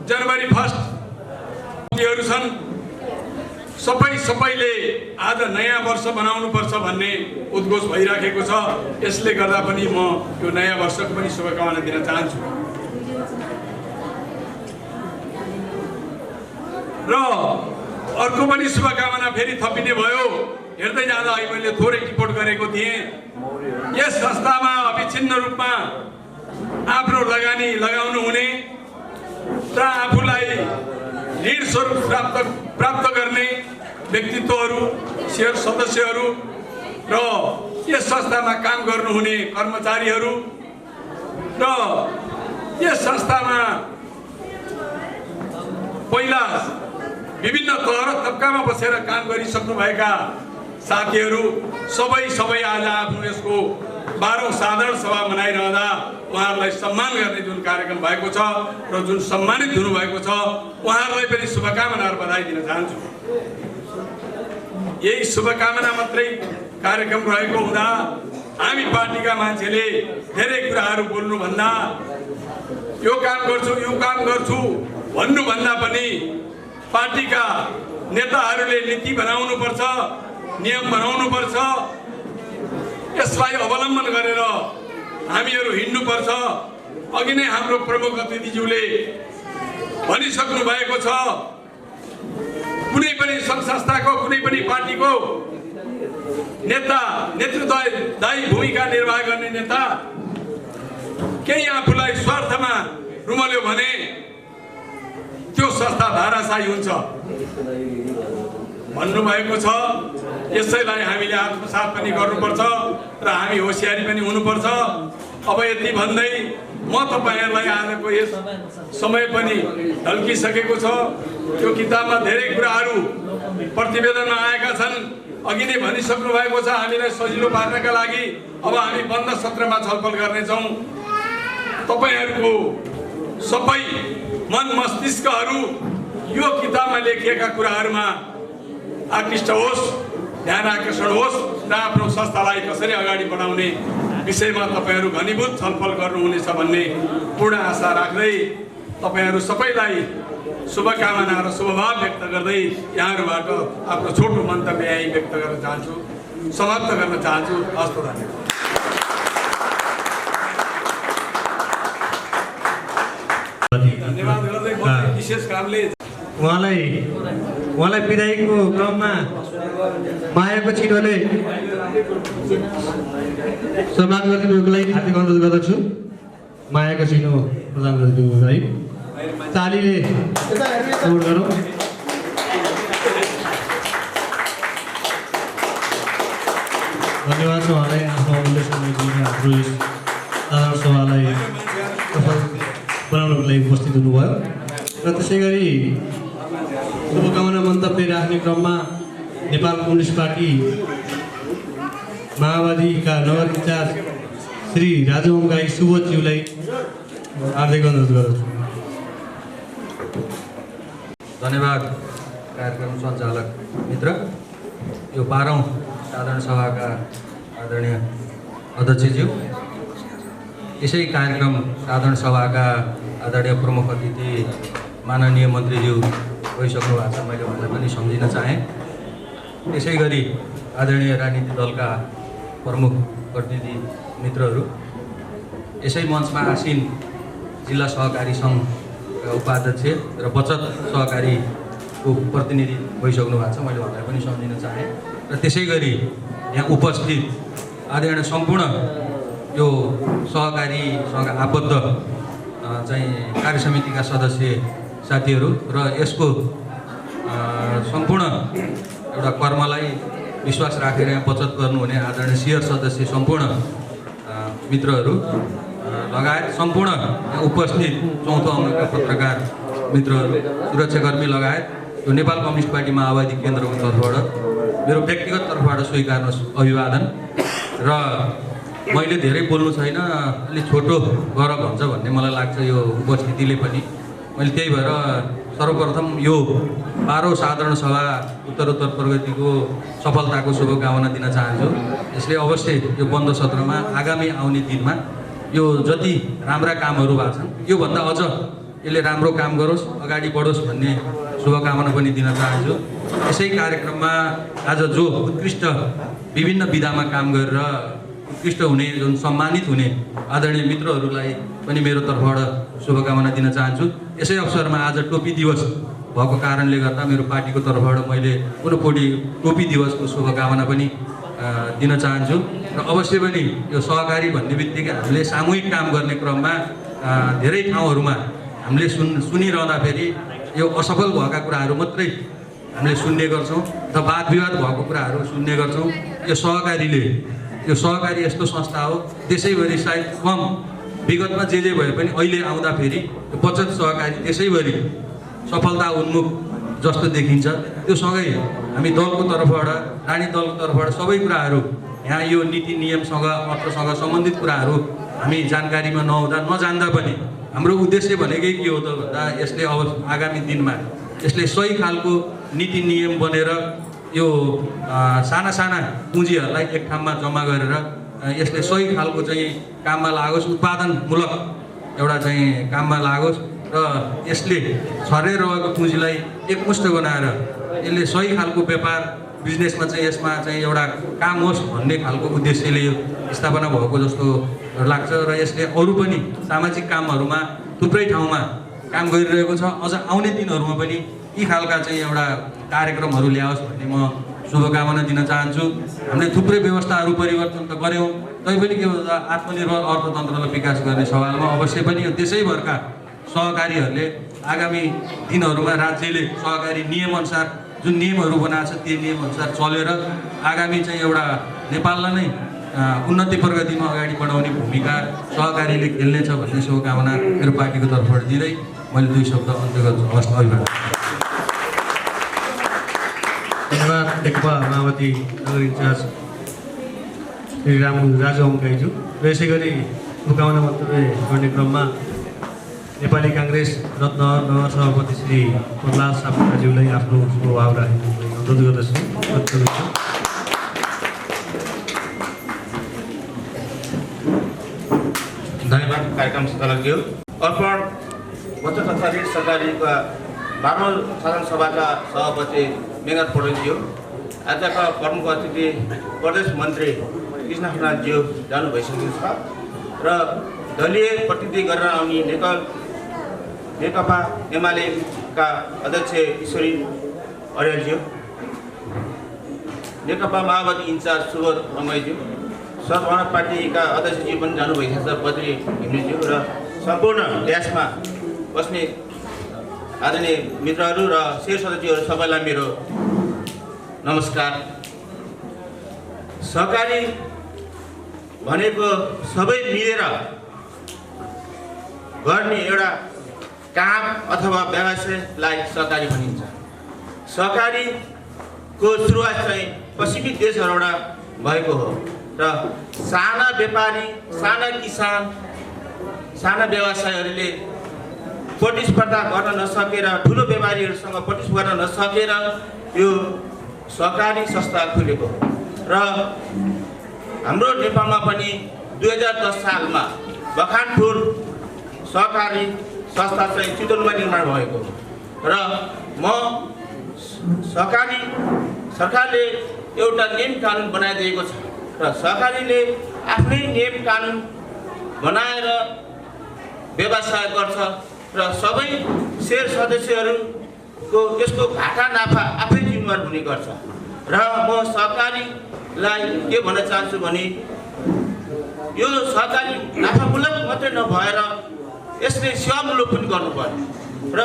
S13: जनवरी 1 छन्। सबैले आज नयाँ वर्ष बनाउनुपर्छ भन्ने उद्घोष भइराखेको छ। यसले गर्दा पनि म यो नयाँ वर्षको पनि शुभकामना दिन चाहन्छु। र अर्को पनि शुभकामना फेरि थपिने भयो। हेर्दै जाँदा अहिले मैले थोरै रिपोर्ट गरेको थिएँ, यस संस्थामा अविच्छिन्न रूपमा आफ्नो लगानी लगाउनु हुने र आफूलाई ऋण स्वरूप प्राप्त गर्ने व्यक्तित्वहरू, शेयर सदस्यहरू र यस संस्थामा काम गर्नुहुने कर्मचारीहरू र यस संस्थामा पहिला विभिन्न तह र तबकामा बसेर काम गरिसक्नुभएका साथीहरू सबै आज आफ्नो यसको 12औं साधारण सभा मनाइरहँदा उहाँहरूलाई सम्मान गर्ने जुन कार्यक्रम भएको छ र जुन सम्मानित हुनुभएको छ, उहाँहरूलाई पनि शुभकामना र बधाई दिन चाहन्छु। यही शुभकामना मात्रै कार्यक्रम रहेको हुँदा हामी पार्टीका मान्छेले धेरै कुराहरू बोल्नुभन्दा यो काम गर्छु भन्नुभन्दा पनि पार्टीका नेताहरूले नीति बनाउनुपर्छ, नियम बनाउनुपर्छ, यसलाई अवलम्बन गरेर हामीहरू हिँड्नुपर्छ। अघि नै हाम्रो प्रमुख अतिथिज्यूले भनिसक्नु भएको छ, कुनै पनि सङ्घ संस्थाको कुनै पनि पार्टीको नेतृत्वदायी भूमिका निर्वाह गर्ने नेता केही आफूलाई स्वार्थमा रुमल्यो भने त्यो संस्था धाराशाही हुन्छ भन्नुभएको छ। यसैलाई हामीले आत्मसात पनि गर्नुपर्छ र हामी होसियारी पनि हुनुपर्छ। अब यति भन्दै म तपाईहरुलाई आजको यस समय पनि ढल्किसकेको छ। यो किताबमा धेरै कुराहरू प्रतिवेदनमा आएका छन्। अघि नै भनिसक्नु भएको छ, हामीलाई सजिलो पार्नका लागि अब हामी बन्द सत्रमा छलफल गर्नेछौँ। तपाईहरुको सबै मन मस्तिष्कहरू यो किताबमा लेखिएका कुराहरूमा आकृष्ट होस्, ध्यान आकर्षण होस् र आफ्नो संस्थालाई कसरी अगाडि बढाउने विषयमा तपाईहरु घनीभूत छलफल गर्नुहुनेछ भन्ने पूर्ण आशा राख्दै तपाईहरु सबैलाई शुभकामना र शुभभाव व्यक्त गर्दै यहाँहरुबाट आफ्नो छोटो मन्तव्य यही व्यक्त गर्न चाहन्छु, समाप्त गर्न चाहन्छु। हस्त धन्यवाद गर्दै विशेष कामले
S5: उहाँलाई विदाईको क्रममा मायाको छिटोले सम्मान गरिदिनुको लागि हार्दिक अनुरोध गर्दछु। मायाको छिटो प्रदान गरिदिनुको लागि तालीले गरौँ। धन्यवाद छ उहाँलाई आफ्नो अमूल्य समय दिएर हाम्रो यस साधारण सभालाई सफल बनाउनको लागि उपस्थित हुनुभयो र त्यसै गरी शुभकामना मन्तव्य राख्ने क्रममा नेपाल कम्युनिस्ट पार्टी माओवादीका नगर इन्चार्ज श्री राजु गाई सुबोधज्यूलाई हार्दिक अनुरोध गर्दछु।
S14: धन्यवाद कार्यक्रम सञ्चालक मित्र। यो 12औं साधारण सभाका आदरणीय अध्यक्षज्यू, यसै कार्यक्रम साधारण सभाका आदरणीय प्रमुख अतिथि माननीय मन्त्रीज्यू गइसक्नु भएको छ, मैले उहाँलाई पनि सम्झिन चाहेँ। त्यसै गरी आदरणीय राजनीतिक दलका प्रमुख प्रतिनिधि मित्रहरू, यसै मञ्चमा आसीन जिल्ला सहकारी सङ्घका उपाध्यक्ष र बचत सहकारीको प्रतिनिधि भइसक्नु भएको छ, मैले उहाँलाई पनि सम्झिन चाहेँ। र त्यसै गरी यहाँ उपस्थित आदरणीय सम्पूर्ण यो सहकारीसँग आबद्ध चाहिँ कार्य समितिका सदस्य साथीहरू र यसको सम्पूर्ण एउटा कर्मलाई विश्वास राखेर यहाँ बचत गर्नुहुने आदरणीय सियर सदस्य सम्पूर्ण मित्रहरू लगायत सम्पूर्ण यहाँ उपस्थित चौथो अङ्गका पत्रकार मित्रहरू, सुरक्षाकर्मी लगायत यो नेपाल कम्युनिस्ट पार्टी माओवादी केन्द्रको तर्फबाट मेरो व्यक्तिगत तर्फबाट स्वीकार्नुहोस् अभिवादन। र मैले धेरै बोल्नु छैन, अलिक छोटो गर भन्छ भन्ने मलाई लाग्छ यो उपस्थितिले पनि। मैले त्यही भएर सर्वप्रथम यो 12औं साधारण सभा उत्तरोत्तर प्रगतिको सफलताको शुभकामना दिन चाहन्छु। यसले अवश्य यो बन्द सत्रमा आगामी आउने दिनमा यो जति राम्रा कामहरू भएको छन् योभन्दा अझ यसले राम्रो काम गरोस्, अगाडि बढोस् भन्ने शुभकामना पनि दिन चाहन्छु। यसै कार्यक्रममा आज जो उत्कृष्ट विभिन्न विधामा काम गरेर उत्कृष्ट हुने, जुन सम्मानित हुने आदरणीय मित्रहरूलाई पनि मेरो तर्फबाट शुभकामना दिन चाहन्छु। यसै अवसरमा आज टोपी दिवस भएको कारणले गर्दा मेरो पार्टीको तर्फबाट मैले पुनःकोटि टोपी दिवसको शुभकामना पनि दिन चाहन्छु। र अवश्य पनि यो सहकारी भन्ने बित्तिकै हामीले सामूहिक काम गर्ने क्रममा धेरै ठाउँहरूमा हामीले सुनिरहँदाखेरि यो असफल भएका कुराहरू मात्रै हामीले सुन्ने गर्छौँ र वाद विवाद भएको कुराहरू सुन्ने गर्छौँ। यो सहकारी यस्तो संस्था हो, त्यसैभरि सायद कम विगतमा जे भए पनि अहिले आउँदाखेरि यो बचत सहकारी त्यसैभरि सफलता उन्मुख जस्तो देखिन्छ। त्यो सँगै हामी दलको तर्फबाट, राजनीतिक दलको तर्फबाट सबै कुराहरू यहाँ यो नीति नियमसँग अर्थसँग सम्बन्धित कुराहरू हामी जानकारीमा नजान्दा पनि हाम्रो उद्देश्य भनेकै के हो त भन्दा यसले अब आगामी दिनमा यसले सही खालको नीति नियम बनेर यो साना साना पुँजीहरूलाई एक ठाउँमा जम्मा गरेर यसले सही खालको चाहिँ काममा लागोस्, उत्पादनमूलक एउटा चाहिँ काममा लागोस् र यसले छरेर रहेको पुँजीलाई एकमुष्ट बनाएर यसले सही खालको व्यापार बिजनेसमा चाहिँ यसमा चाहिँ एउटा काम होस् भन्ने खालको उद्देश्यले यो स्थापना भएको जस्तो लाग्छ। र यसले अरू पनि सामाजिक कामहरूमा थुप्रै ठाउँमा काम गरिरहेको छ। अझ आउने दिनहरूमा पनि यी खालका चाहिँ एउटा कार्यक्रमहरू ल्याओस् भन्ने म शुभकामना दिन चाहन्छु। हामीले थुप्रै व्यवस्थाहरू परिवर्तन त गऱ्यौँ, तैपनि के भन्छ आत्मनिर्भर अर्थतन्त्रलाई विकास गर्ने सवालमा अवश्य पनि यो देशैभरका सहकारीहरूले आगामी दिनहरूमा राज्यले सहकारी नियमअनुसार जुन नियमहरू बनाएको छ त्यो नियमअनुसार चलेर आगामी चाहिँ एउटा नेपाललाई नै उन्नति प्रगतिमा अगाडि बढाउने भूमिका सहकारीले खेल्नेछ भन्ने शुभकामना मेरो पार्टीको तर्फबाट दिँदै मैले 2 शब्द अन्त्य गर्छु। हवस्, अभिवादन।
S5: धन्यवाद नेकपा माओवादी नगर इन्चार्ज श्री राजु गाईज्यू। र यसै गरी शुभकामना मन्तव्य गर्ने क्रममा नेपाली काङ्ग्रेस रत्न नगर सभापति श्री प्रहलाद सापकोटाज्यूलाई आफ्नो स्वभाव राख्ने अनुरोध गर्दछु।
S15: धन्यवाद कार्यक्रम सञ्चालकज्यू। अर्पण बचत तथा ऋण सहकारीका 12औं साधारण सभाका सभापति मेघनाथ पौडेलज्यू, आजका प्रमुख अतिथि प्रदेश मन्त्री कृष्ण खनालज्यू जानु भइसकेको छ र दलीय प्रतिनिधि गरेर आउने नेकपा एमालेका अध्यक्ष ईश्वरी अर्यालज्यू, नेकपा माओवादी इन्चार्ज सुबोध रङ्गैज्यू, सद्भावना पार्टीका अध्यक्षज्यू पनि जानु भइसकेको छ बद्री घिमिरेज्यू र सम्पूर्ण ड्यासमा बस्ने आदरणीय मित्रहरू र शेर सदस्यहरू सबैलाई मेरो नमस्कार। सहकारी भनेको सबै मिलेर गर्ने एउटा काम अथवा व्यवसायलाई सहकारी भनिन्छ। सहकारीको सुरुवात चाहिँ पश्चिमी देशहरूबाट भएको हो र साना व्यापारी, साना किसान, साना व्यवसायहरूले प्रतिस्पर्धा गर्न नसकेर, ठुलो व्यापारीहरूसँग प्रतिस्पर्धा गर्न नसकेर यो सहकारी संस्था खुलेको हो। र हाम्रो नेपालमा पनि 2010 सालमा बखानपुर सहकारी संस्था चाहिँ चितवनमा निर्माण भएको हो। र म सरकारले एउटा नियम कानुन बनाइदिएको छ र सहकारीले आफ्नै नियम कानुन बनाएर व्यवसाय गर्छ र सबै शेयर सदस्यहरूको यसको घाटा नाफा आफै जिम्मेवार हुने गर्छ। र म सहकारीलाई के भन्न चाहन्छु भने यो सहकारी नाफामूलक मात्रै नभएर यसले सेवामूलक पनि गर्नुपर्छ। र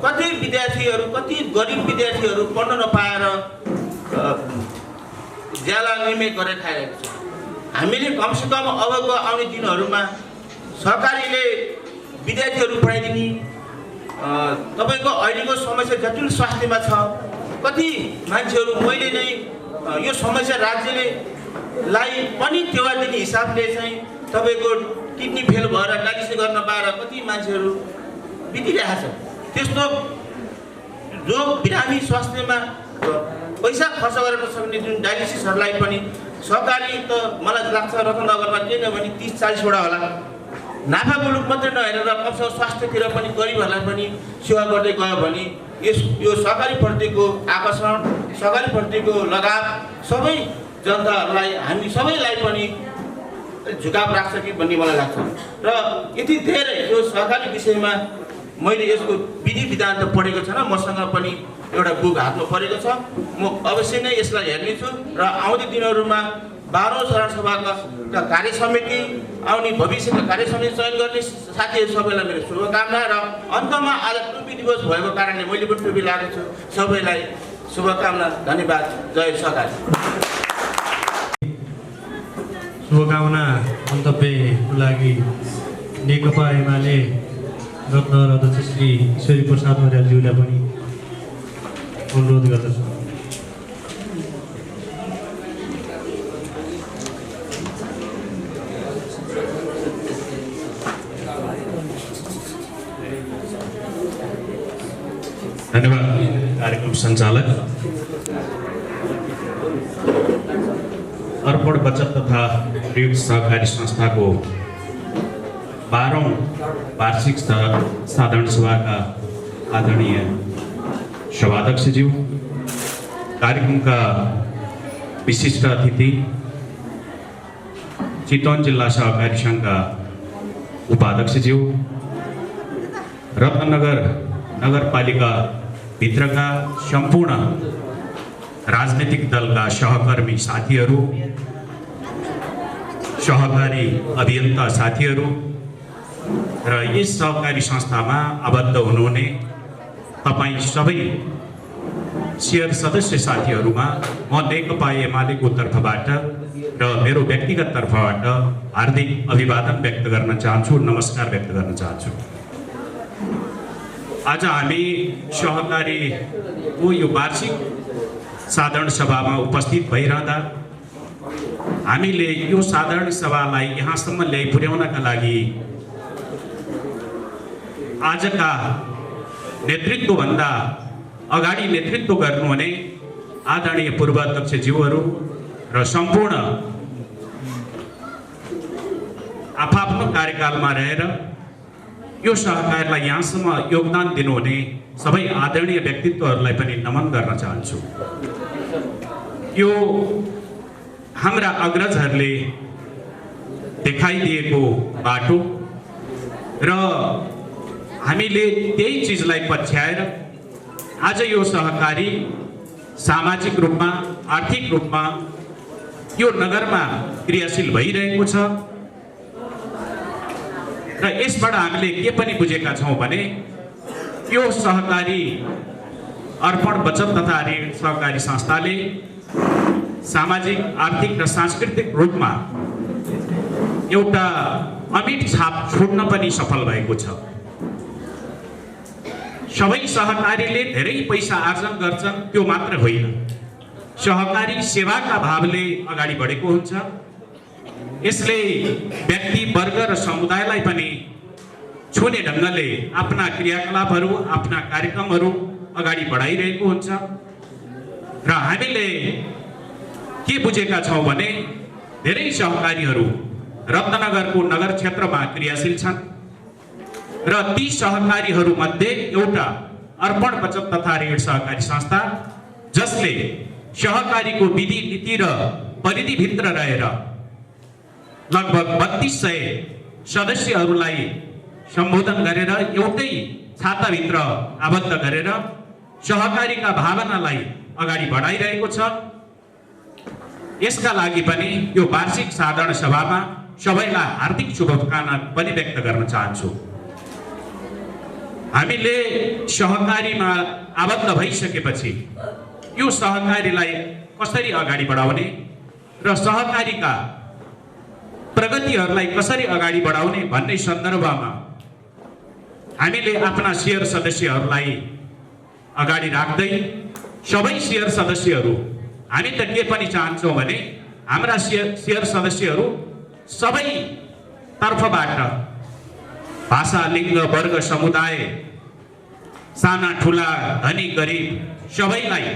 S15: कति विद्यार्थीहरू, कति गरिब विद्यार्थीहरू पढ्न नपाएर ज्याला निमेक गरेर खाइरहेको छ। हामीले कमसेकम अबको आउने दिनहरूमा सहकारीले विद्यार्थीहरू पढाइदिने, तपाईँको अहिलेको समस्या जटिल स्वास्थ्यमा छ, कति मान्छेहरू मैले नै यो समस्या राज्यले पनि टेवा दिने हिसाबले चाहिँ तपाईँको किडनी फेल भएर डायलिसिस गर्न पाएर कति मान्छेहरू बितिरहेको छ। त्यस्तो जो बिरामी स्वास्थ्यमा पैसा खर्च गरेर नसक्ने जुन डायलिसिसहरूलाई पनि सहकारी त मलाई लाग्छ रत्नगरमा के नभने 30-40 वटा होला। नाफामूलक मात्रै नहेरेर कमसेकम स्वास्थ्यतिर पनि गरिबहरूलाई पनि सेवा गर्दै गयो भने यो सहकारीप्रतिको आकर्षण, सहकारीप्रतिको लगाव सबै जनताहरूलाई, हामी सबैलाई पनि झुकाव राख्छ कि भन्ने मलाई लाग्छ। र यति धेरै यो सहकारी विषयमा मैले यसको विधि विधान त पढेको छैन, मसँग पनि एउटा बुक हातमा परेको छ। म अवश्य नै यसलाई हेर्नेछु र आउँदो दिनहरूमा 12औं चरण सभाका कार्य समिति, आउने भविष्यका कार्य समिति चयन गर्ने साथीहरू सबैलाई मेरो शुभकामना। र अन्तमा आज टोपी दिवस भएको कारणले मैले पनि टोपी लगाएको छु। सबैलाई शुभकामना, धन्यवाद। जय सहकारी।
S5: शुभकामना मन्तव्यको लागि नेकपा एमाले रत्न अध्यक्ष श्री ईश्वरी प्रसाद मौर्यज्यूलाई पनि अनुरोध गर्दछु।
S16: धन्यवाद कार्यक्रम सञ्चालक। अर्पण बचत तथा ऋण सहकारी संस्थाको 12औं वार्षिक साधारण सभाका आदरणीय सभाध्यक्षज्यू, कार्यक्रमका विशिष्ट अतिथि, चितवन जिल्ला सहकारी सङ्घका उपाध्यक्षज्यू, रत्नगर नगरपालिका भित्रका सम्पूर्ण राजनीतिक दलका सहकर्मी साथीहरू, सहकारी अभियन्ता साथीहरू र यस सहकारी संस्थामा आबद्ध हुनुहुने तपाईँ सबै शेयर सदस्य साथीहरूमा म नेकपा एमालेको तर्फबाट र मेरो व्यक्तिगत तर्फबाट हार्दिक अभिवादन व्यक्त गर्न चाहन्छु, नमस्कार व्यक्त गर्न चाहन्छु। आज हामी सहकारीको यो वार्षिक साधारण सभामा उपस्थित भइरहँदा हामीले यो साधारण सभालाई यहाँसम्म ल्याइ पुर्याउनका लागि आजका नेतृत्वभन्दा अगाडि नेतृत्व गर्नुहुने आदरणीय पूर्व अध्यक्षज्यूहरू र सम्पूर्ण आफ्नो कार्यकालमा रहेर यो सहकारीलाई यहाँसम्म योगदान दिनुहुने सबै आदरणीय व्यक्तित्वहरूलाई पनि नमन गर्न चाहन्छु। यो हाम्रा अग्रजहरूले देखाइदिएको बाटो र हामीले त्यही चिजलाई पछ्याएर आज यो सहकारी सामाजिक रूपमा, आर्थिक रूपमा यो नगरमा क्रियाशील भइरहेको छ र यसबाट हामीले के पनि बुझेका छौँ भने यो सहकारी अर्पण बचत तथा ऋण सहकारी संस्थाले सामाजिक, आर्थिक र सांस्कृतिक रूपमा एउटा अमिट छाप छोड्न पनि सफल भएको छ। सबै सहकारीले धेरै पैसा आर्जन गर्छन् त्यो मात्र होइन, सहकारी सेवाका भावले अगाडि बढेको हुन्छ। यसले व्यक्ति, वर्ग र समुदायलाई पनि छुने ढङ्गले आफ्ना क्रियाकलापहरू, आफ्ना कार्यक्रमहरू अगाडि बढाइरहेको हुन्छ। र हामीले के बुझेका छौँ भने धेरै सहकारीहरू रत्नगरको नगर क्षेत्रमा क्रियाशील छन् र ती सहकारीहरूमध्ये एउटा अर्पण बचत तथा ऋण सहकारी संस्था, जसले सहकारीको विधि, नीति र परिधिभित्र रहेर लगभग 3200 सदस्यहरूलाई सम्बोधन गरेर एउटै छाताभित्र आबद्ध गरेर सहकारीका भावनालाई अगाडि बढाइरहेको छ। यसका लागि पनि यो वार्षिक साधारण सभामा सबैलाई हार्दिक शुभकामना पनि व्यक्त गर्न चाहन्छु। हामीले सहकारीमा आबद्ध भइसकेपछि यो सहकारीलाई कसरी अगाडि बढाउने र सहकारीका प्रगतिहरूलाई कसरी अगाडि बढाउने भन्ने सन्दर्भमा हामीले आफ्ना शेयर सदस्यहरूलाई अगाडि राख्दै सबै शेयर सदस्यहरू, हामी त के पनि चाहन्छौँ भने हाम्रा शेयर सदस्यहरू सबै तर्फबाट भाषा, लिङ्ग, वर्ग, समुदाय, साना ठुला, धनी गरिब सबैलाई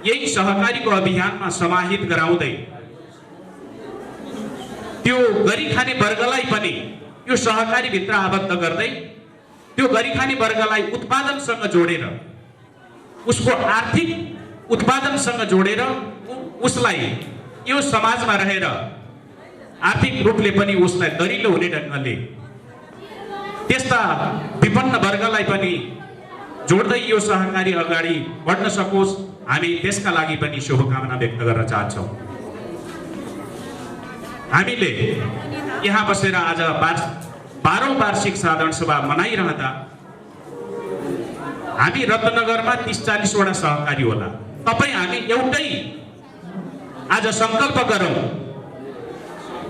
S16: यही सहकारीको अभियानमा समाहित गराउँदै त्यो गरिखाने वर्गलाई पनि यो सहकारी भित्र आबद्ध गर्दै त्यो गरिखाने वर्गलाई उत्पादनसँग जोडेर, उसको आर्थिक उत्पादनसँग जोडेर उसलाई यो समाजमा रहेर आर्थिक रूपले पनि उसलाई दरिलो हुने ढङ्गले त्यस्ता विपन्न वर्गलाई पनि जोड्दै यो सहकारी अगाडि बढ्न सकोस्, हामी त्यसका लागि पनि शुभकामना व्यक्त गर्न चाहन्छौँ। हामीले यहाँ बसेर आज 12औं वार्षिक साधारण सभा मनाइरहँदा हामी रत्नगरमा 30-40 वटा सहकारी होला। तपाईँ हामी एउटै आज सङ्कल्प गरौँ,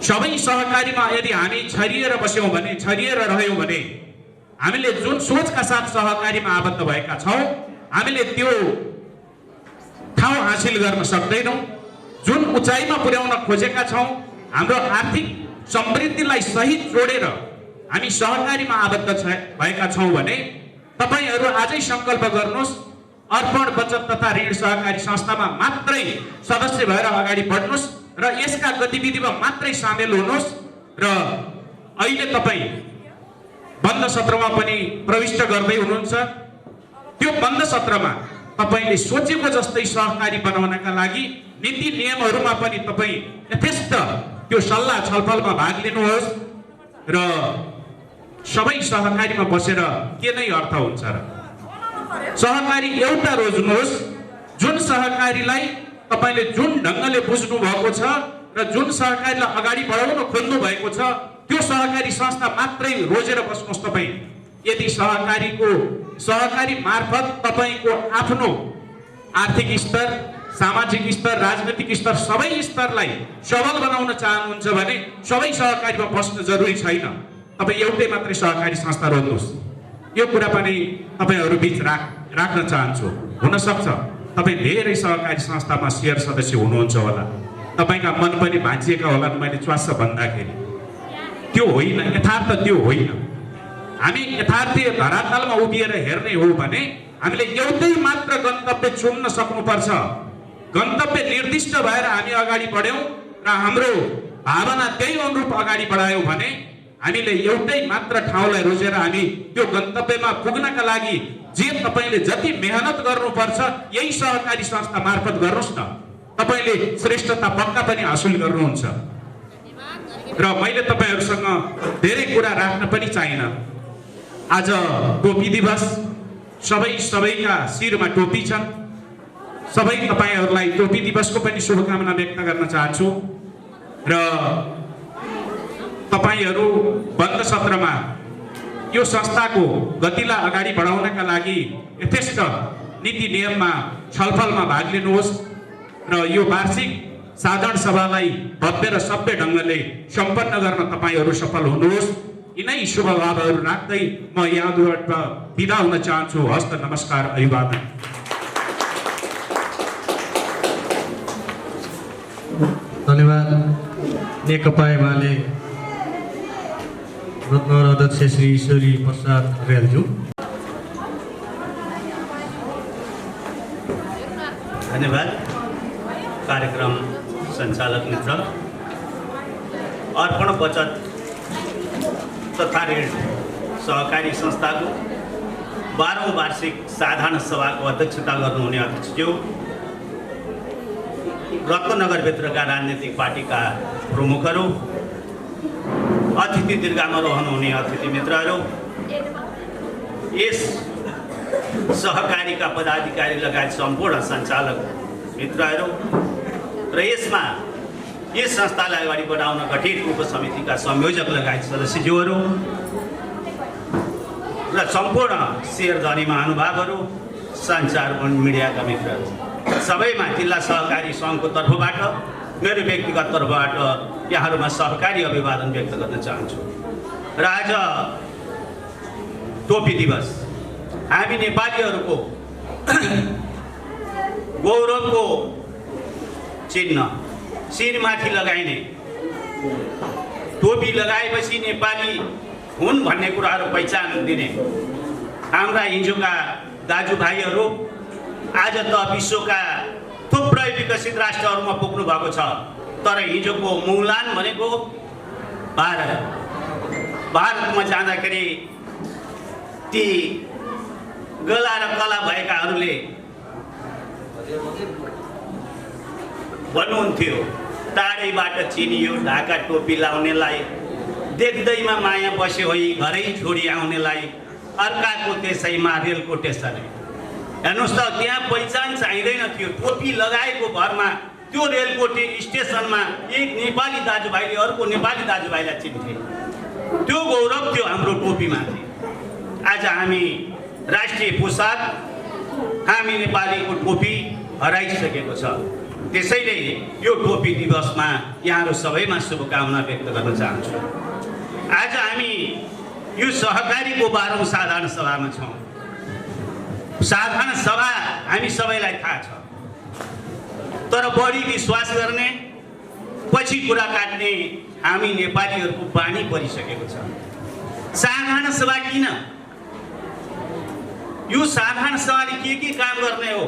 S16: सबै सहकारीमा यदि हामी छरिएर बस्यौँ भने, छरिएर रह्यौँ भने हामीले जुन सोचका साथ सहकारीमा आबद्ध भएका छौँ हामीले त्यो ठाउँ हासिल गर्न सक्दैनौँ। जुन उचाइमा पुर्याउन खोजेका छौँ, हाम्रो आर्थिक समृद्धिलाई सहित जोडेर हामी सहकारीमा आबद्ध भएका छौँ भने तपाईहरू आजै सङ्कल्प गर्नुहोस्, अर्पण बचत तथा ऋण सहकारी संस्थामा मात्रै सदस्य भएर अगाडि बढ्नुहोस् र यसका गतिविधिमा मात्रै सामेल हुनुहोस्। र अहिले तपाईँ बन्द सत्रमा पनि प्रविष्ट गर्दै हुनुहुन्छ। त्यो बन्द सत्रमा तपाईँले सोचेको जस्तै सहकारी बनाउनका लागि नीति नियमहरूमा पनि तपाईँ यथेष्ट त्यो सल्लाह छलफलमा भाग लिनुहोस् र सबै सहकारीमा बसेर के नै अर्थ हुन्छ र सहकारी एउटा रोज्नुहोस्, जुन सहकारीलाई तपाईँले जुन ढङ्गले बुझ्नु भएको छ र जुन सहकारीलाई अगाडि बढाउन खोज्नु भएको छ त्यो सहकारी संस्था मात्रै रोजेर बस्नुहोस्। तपाईँ यदि सहकारी मार्फत तपाईँको आफ्नो आर्थिक स्तर, सामाजिक स्तर, राजनीतिक स्तर सबै स्तरलाई सबल बनाउन चाहनुहुन्छ भने सबै सहकारीमा बस्नु जरुरी छैन। तपाईँ एउटै मात्रै सहकारी संस्था रोज्नुहोस्। यो कुरा पनि तपाईँहरू बीच राख्न चाहन्छु। हुनसक्छ तपाईँ धेरै सहकारी संस्थामा शेयर सदस्य हुनुहुन्छ होला, तपाईँका मन पनि भाँचिएका होलान्। मैले च्वास्स भन्दाखेरि त्यो होइन, यथार्थ त्यो होइन। हामी यथार्थीय धरातलमा उभिएर हेर्ने हो भने हामीले एउटै मात्र गन्तव्य चुन्न सक्नुपर्छ। गन्तव्य निर्दिष्ट भएर हामी अगाडि बढ्यौँ र हाम्रो भावना त्यही अनुरूप अगाडि बढायौँ भने हामीले एउटै मात्र ठाउँलाई रोजेर हामी त्यो गन्तव्यमा पुग्नका लागि जे तपाईँले जति मेहनत गर्नुपर्छ यही सहकारी संस्था मार्फत गर्नुहोस् न, तपाईँले श्रेष्ठता पक्का पनि हासिल गर्नुहुन्छ। र मैले तपाईँहरूसँग धेरै कुरा राख्न पनि चाहिनँ। आज टोपी दिवस, सबैका शिरमा टोपी छन्। सबै तपाईँहरूलाई टोपी दिवसको पनि शुभकामना व्यक्त गर्न चाहन्छु। र तपाईहरू बन्द सत्रमा यो संस्थाको गतिलाई अगाडि बढाउनका लागि यथेष्ट नीति नियममा छलफलमा भाग लिनुहोस् र यो वार्षिक साधारण सभालाई भव्य र सभ्य ढङ्गले सम्पन्न गर्न तपाईँहरू सफल हुनुहोस्। यिनै शुभभावहरू राख्दै म यहाँबाट बिदा हुन चाहन्छु। हस्त नमस्कार, अभिवादन।
S14: धन्यवाद। नेकपा एमाले रत्नगर अध्यक्ष श्री ईश्वरी प्रसाद रेलज्यू।
S17: धन्यवाद। कार्यक्रम सञ्चालक मित्र, अर्पण बचत तथा ऋण सहकारी संस्थाको 12औं वार्षिक साधारण सभाको अध्यक्षता गर्नुहुने अध्यक्षज्यू, रत्नगरभित्रका राजनीतिक पार्टीका प्रमुखहरू, अतिथि दीर्घामा रहनुहुने अतिथि मित्रहरू, यस सहकारीका पदाधिकारी लगायत सम्पूर्ण सञ्चालक मित्रहरू र यसमा यस संस्थालाई अगाडि बढाउन गठित उपसमितिका संयोजक लगायत सदस्यज्यूहरू र सम्पूर्ण शेयर धनी महानुभावहरू, सञ्चार मिडियाका मित्रहरू, सबैमा जिल्ला सहकारी सङ्घको तर्फबाट मेरो व्यक्तिगत तर्फबाट यहाँहरूमा सहकारी अभिवादन व्यक्त गर्न चाहन्छु। र आज टोपी दिवस हामी नेपालीहरूको गौरवको चिन्ह, शिरमाथि लगाइने टोपी लगाएपछि नेपाली हुन् भन्ने कुराहरू पहिचान दिने हाम्रा हिजोका दाजुभाइहरू आज त विश्वका थुप्रै विकसित राष्ट्रहरूमा पुग्नु भएको छ, तर हिजोको मूललान भनेको भारतमा जाँदाखेरि ती गला र कला भएकाहरूले भन्नुहुन्थ्यो, टाढैबाट चिनियो ढाका टोपी लाउनेलाई, देख्दैमा माया बस्यो है घरै छोडी आउनेलाई, अर्काको त्यसैमा रेलको स्टेसन। हेर्नुहोस् त, त्यहाँ पहिचान चाहिँदैन थियो। टोपी लगाएको भरमा त्यो रेलको स्टेसनमा एक नेपाली दाजुभाइले अर्को नेपाली दाजुभाइलाई चिन्थे। त्यो गौरव थियो हाम्रो टोपीमाथि। आज हामी राष्ट्रिय पोसाक, हामी नेपालीको टोपी हराइसकेको छ। त्यसैले यो टोपी दिवसमा यहाँहरू सबैमा शुभकामना व्यक्त गर्न चाहन्छु। आज हामी यो सहकारीको 12औं साधारण सभामा छौँ। साधारण सभा हामी सबैलाई थाहा छ, तर बढी विश्वास गर्ने, पछि कुरा काट्ने हामी नेपालीहरूको बानी परिसकेको छ। साधारण सभा किन? यो साधारण सभाले के काम गर्ने हो?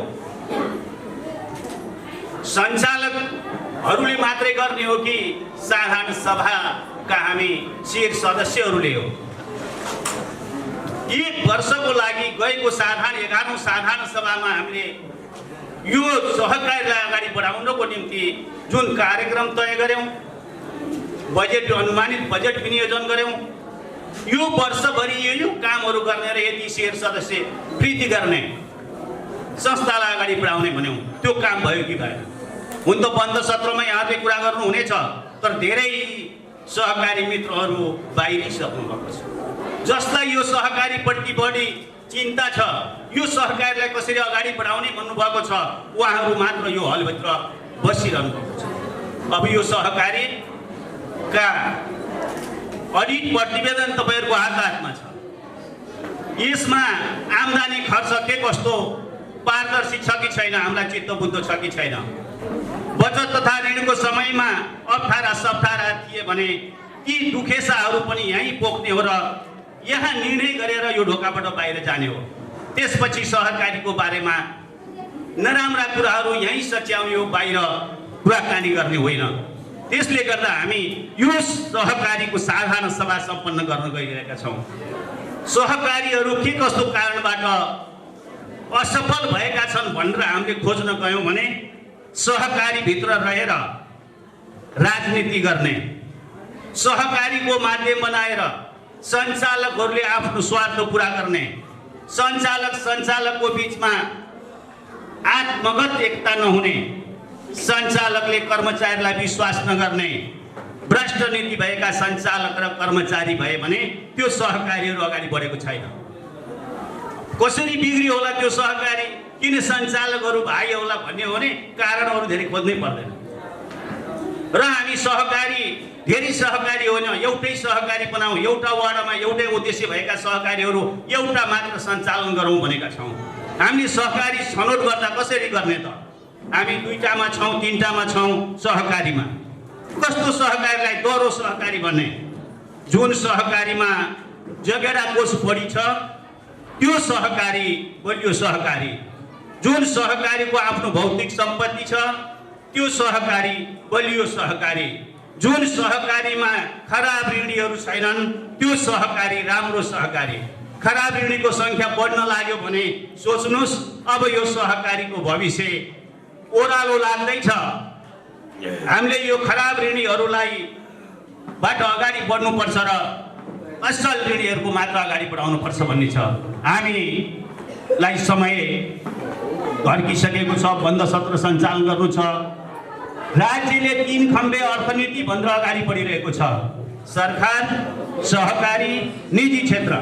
S17: सञ्चालकहरूले मात्रै गर्ने हो कि साधारण सभाका हामी शेयर सदस्यहरूले हो? एक वर्षको लागि गएको 11औं साधारण सभामा हामीले यो सहकारीलाई अगाडि बढाउनको निम्ति जुन कार्यक्रम तय गर्यौं, बजेट अनुमानित बजेट विनियोजन गर्यौं, यो वर्षभरि यो कामहरू गर्ने र यति शेयर सदस्य वृद्धि गर्ने, संस्थालाई अगाडि बढाउने भन्यौं, त्यो काम भयो कि भएन? हुन त बन्द सत्रमा यहाँले कुरा गर्नुहुनेछ, तर धेरै सहकारी मित्रहरू बाहिरिसक्नु भएको छ। जसलाई यो सहकारीप्रति बढी चिन्ता छ, यो सहकारीलाई कसरी अगाडि बढाउने भन्नुभएको छ, उहाँहरू मात्र यो हलभित्र बसिरहनु भएको छ। अब यो सहकारीका अडिट प्रतिवेदन तपाईँहरूको हातमा छ। यसमा आम्दानी खर्च के कस्तो पारदर्शी छ कि छैन, हामीलाई चित्तबुद्ध छ कि छैन। बचत तथा ऋणको समयमा अप्ठ्यारा सप्ठ्यारा थिए भने ती दुखेसाहरू पनि यहीँ पोख्ने हो र यहाँ निर्णय गरेर यो ढोकाबाट बाहिर जाने हो। त्यसपछि सहकारीको बारेमा नराम्रा कुराहरू यहीँ सच्याउने हो, बाहिर कुराकानी गर्ने होइन। त्यसले गर्दा हामी यो सहकारीको साधारण सभा सम्पन्न गर्न गइरहेका छौँ। सहकारीहरू के कस्तो कारणबाट असफल भएका छन् भनेर हामीले खोज्न गयौँ भने सहकारीभित्र रहेर राजनीति गर्ने, सहकारीको माध्यम बनाएर सञ्चालकहरूले आफ्नो स्वार्थ पुरा गर्ने, सञ्चालकको बिचमा आत्मगत एकता नहुने, सञ्चालकले कर्मचारीलाई विश्वास नगर्ने, भ्रष्ट नीति भएका सञ्चालक र कर्मचारी भए भने त्यो सहकारीहरू अगाडि बढेको छैन। कसरी बिग्रियो होला त्यो सहकारी, किन सञ्चालकहरू भाइ होला भन्ने हो भने कारणहरू धेरै खोज्नै पर्दैन। र हामी सहकारी धेरै सहकारी होइन, एउटै सहकारी बनाऊ, एउटा वार्डमा एउटै उद्देश्य भएका सहकारीहरू एउटा मात्र सञ्चालन गरौँ भनेका छौँ। हामीले सहकारी छनौट गर्दा कसरी गर्ने त? हामी 2टामा छौँ, 3टामा छौँ सहकारीमा। कस्तो सहकारीलाई दोहोरो सहकारी भन्ने? जुन सहकारीमा जगेडा कोष बढी छ त्यो सहकारी बलियो सहकारी। जुन सहकारीको आफ्नो भौतिक सम्पत्ति छ त्यो सहकारी बलियो सहकारी। जुन सहकारीमा खराब ऋणीहरू छैनन् त्यो सहकारी राम्रो सहकारी। खराब ऋणीको सङ्ख्या बढ्न लाग्यो भने सोच्नुहोस् अब यो सहकारीको भविष्य ओह्रालो लाग्दैछ। हामीले यो खराब ऋणीहरूलाई बाट अगाडि बढ्नुपर्छ र असल ऋणीहरूको मात्र अगाडि बढाउनुपर्छ भन्ने छ। हामीलाई समय घर्किसकेको छ, बन्द सत्र सञ्चालन गर्नु छ। राज्यले 3 खम्बे अर्थनीति भनेर अगाडि बढिरहेको छ, सरकार, सहकारी, निजी क्षेत्र।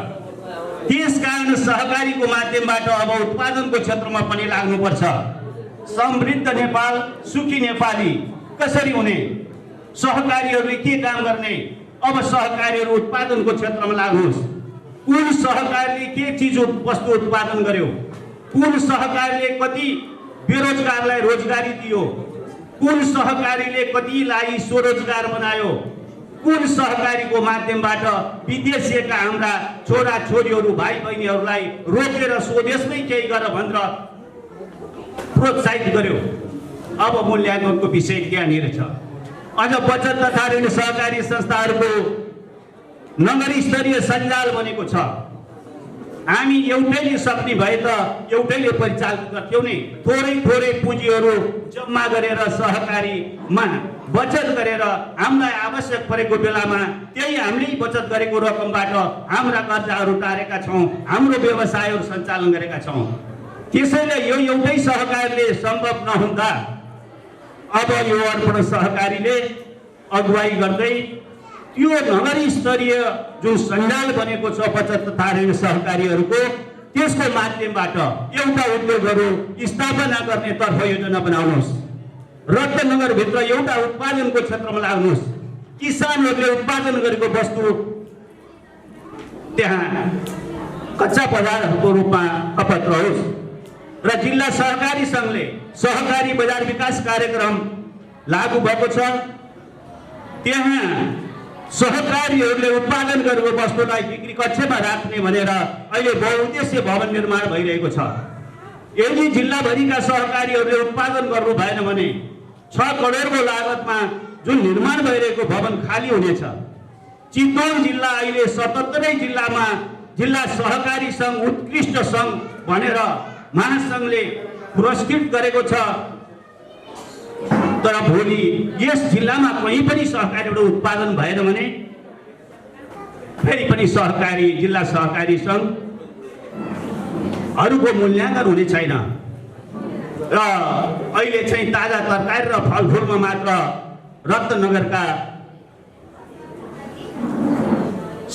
S17: त्यसकारण सहकारीको माध्यमबाट अब उत्पादनको क्षेत्रमा पनि लाग्नुपर्छ। समृद्ध नेपाल, सुखी नेपाली कसरी हुने? सहकारीहरूले के काम गर्ने? अब सहकारीहरू उत्पादनको क्षेत्रमा लाग्नुहोस्। कुन सहकारीले के चिज वस्तु उत्पादन गर्यो? कुन सहकारीले कति बेरोजगारलाई रोजगारी दियो? कुन सहकारीले कतिलाई स्वरोजगार बनायो? कुन सहकारीको माध्यमबाट विदेशिएका हाम्रा छोरा छोरीहरू भाइ बहिनीहरूलाई रोकेर स्वदेशमै केही गर भनेर प्रोत्साहित गर्यो? अब मूल्याङ्कनको विषय त्यहाँनिर छ। अझ बचत तथा ऋण सहकारी संस्थाहरूको नगरी स्तरीय सञ्जाल बनेको छ। हामी एउटैले सक्ने भए त एउटैले परिचालन गर्थ्यौँ नि। थोरै थोरै पुँजीहरू जम्मा गरेर सहकारीमा बचत गरेर हामीलाई आवश्यक परेको बेलामा त्यही हामीले बचत गरेको रकमबाट हाम्रा कर्जाहरू टारेका छौँ, हाम्रो व्यवसायहरू सञ्चालन गरेका छौँ। त्यसैले यो एउटै सहकारीले सम्भव नहुँदा अब यो अर्पण सहकारीले अगुवाई गर्दै त्यो नगरी स्तरीय जुन सञ्जाल बनेको छ बचत तथा ऋण सहकारीहरूको, त्यसको माध्यमबाट एउटा उद्योगहरू स्थापना गर्ने तर्फ योजना बनाउनुहोस्। रत्नगरभित्र एउटा उत्पादनको क्षेत्रमा लाग्नुहोस्। किसानहरूले उत्पादन गरेको वस्तु त्यहाँ कच्चा पदार्थको रूपमा खपत रहोस् र जिल्ला सहकारी सङ्घले सहकारी बजार विकास कार्यक्रम लागू भएको छ। त्यहाँ सहकारीहरूले उत्पादन गरेको वस्तुलाई बिक्री कक्षमा राख्ने भनेर अहिले बहुउद्देश्य भवन निर्माण भइरहेको छ। यदि जिल्लाभरिका सहकारीहरूले उत्पादन गर्नु भएन भने 6 करोडको लागतमा जुन निर्माण भइरहेको भवन खाली हुनेछ। चितवन जिल्ला अहिले 77 जिल्लामा जिल्ला सहकारी सङ्घ उत्कृष्ट सङ्घ भनेर महासङ्घले पुरस्कृत गरेको छ। तर भोलि यस जिल्लामा कहीँ पनि सहकारीबाट उत्पादन भएन भने फेरि पनि सहकारी जिल्ला सहकारी सङ्घहरूको मूल्याङ्कन हुने छैन। र अहिले चाहिँ ताजा तरकारी र फलफुलमा मात्र रत्नगरका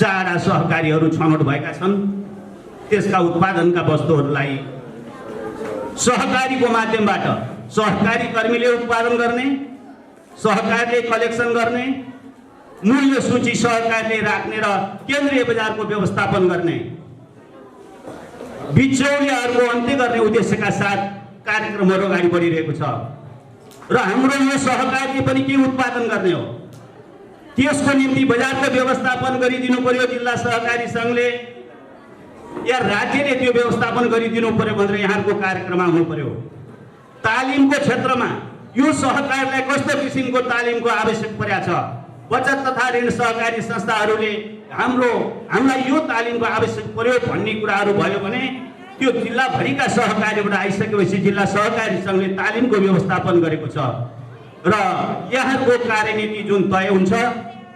S17: 4 सहकारीहरू छनौट भएका छन्। त्यसका उत्पादनका वस्तुहरूलाई सहकारीको माध्यमबाट सहकारी कर्मीले उत्पादन गर्ने, सहकारीले कलेक्सन गर्ने, मूल्य सूची सहकारीले राख्ने र केन्द्रीय बजारको व्यवस्थापन गर्ने, बिचौलियाहरूको अन्त्य गर्ने उद्देश्यका साथ कार्यक्रमहरू अगाडि बढिरहेको छ। र हाम्रो यो सहकारीले पनि के उत्पादन गर्ने हो त्यसको निम्ति बजारको व्यवस्थापन गरिदिनु पर्यो जिल्ला सहकारी सङ्घले या राज्यले त्यो व्यवस्थापन गरिदिनु पर्यो भनेर यहाँको कार्यक्रम आउनु पर्यो। तालिमको क्षेत्रमा यो सहकारीलाई कस्तो किसिमको तालिमको आवश्यक परेको छ? बचत तथा ऋण सहकारी संस्थाहरूले हामीलाई यो तालिमको आवश्यक पर्यो भन्ने कुराहरू भयो भने त्यो जिल्लाभरिका सहकारीबाट आइसकेपछि जिल्ला सहकारी सङ्घले तालिमको व्यवस्थापन गरेको छ र यहाँको कार्यनीति जुन तय हुन्छ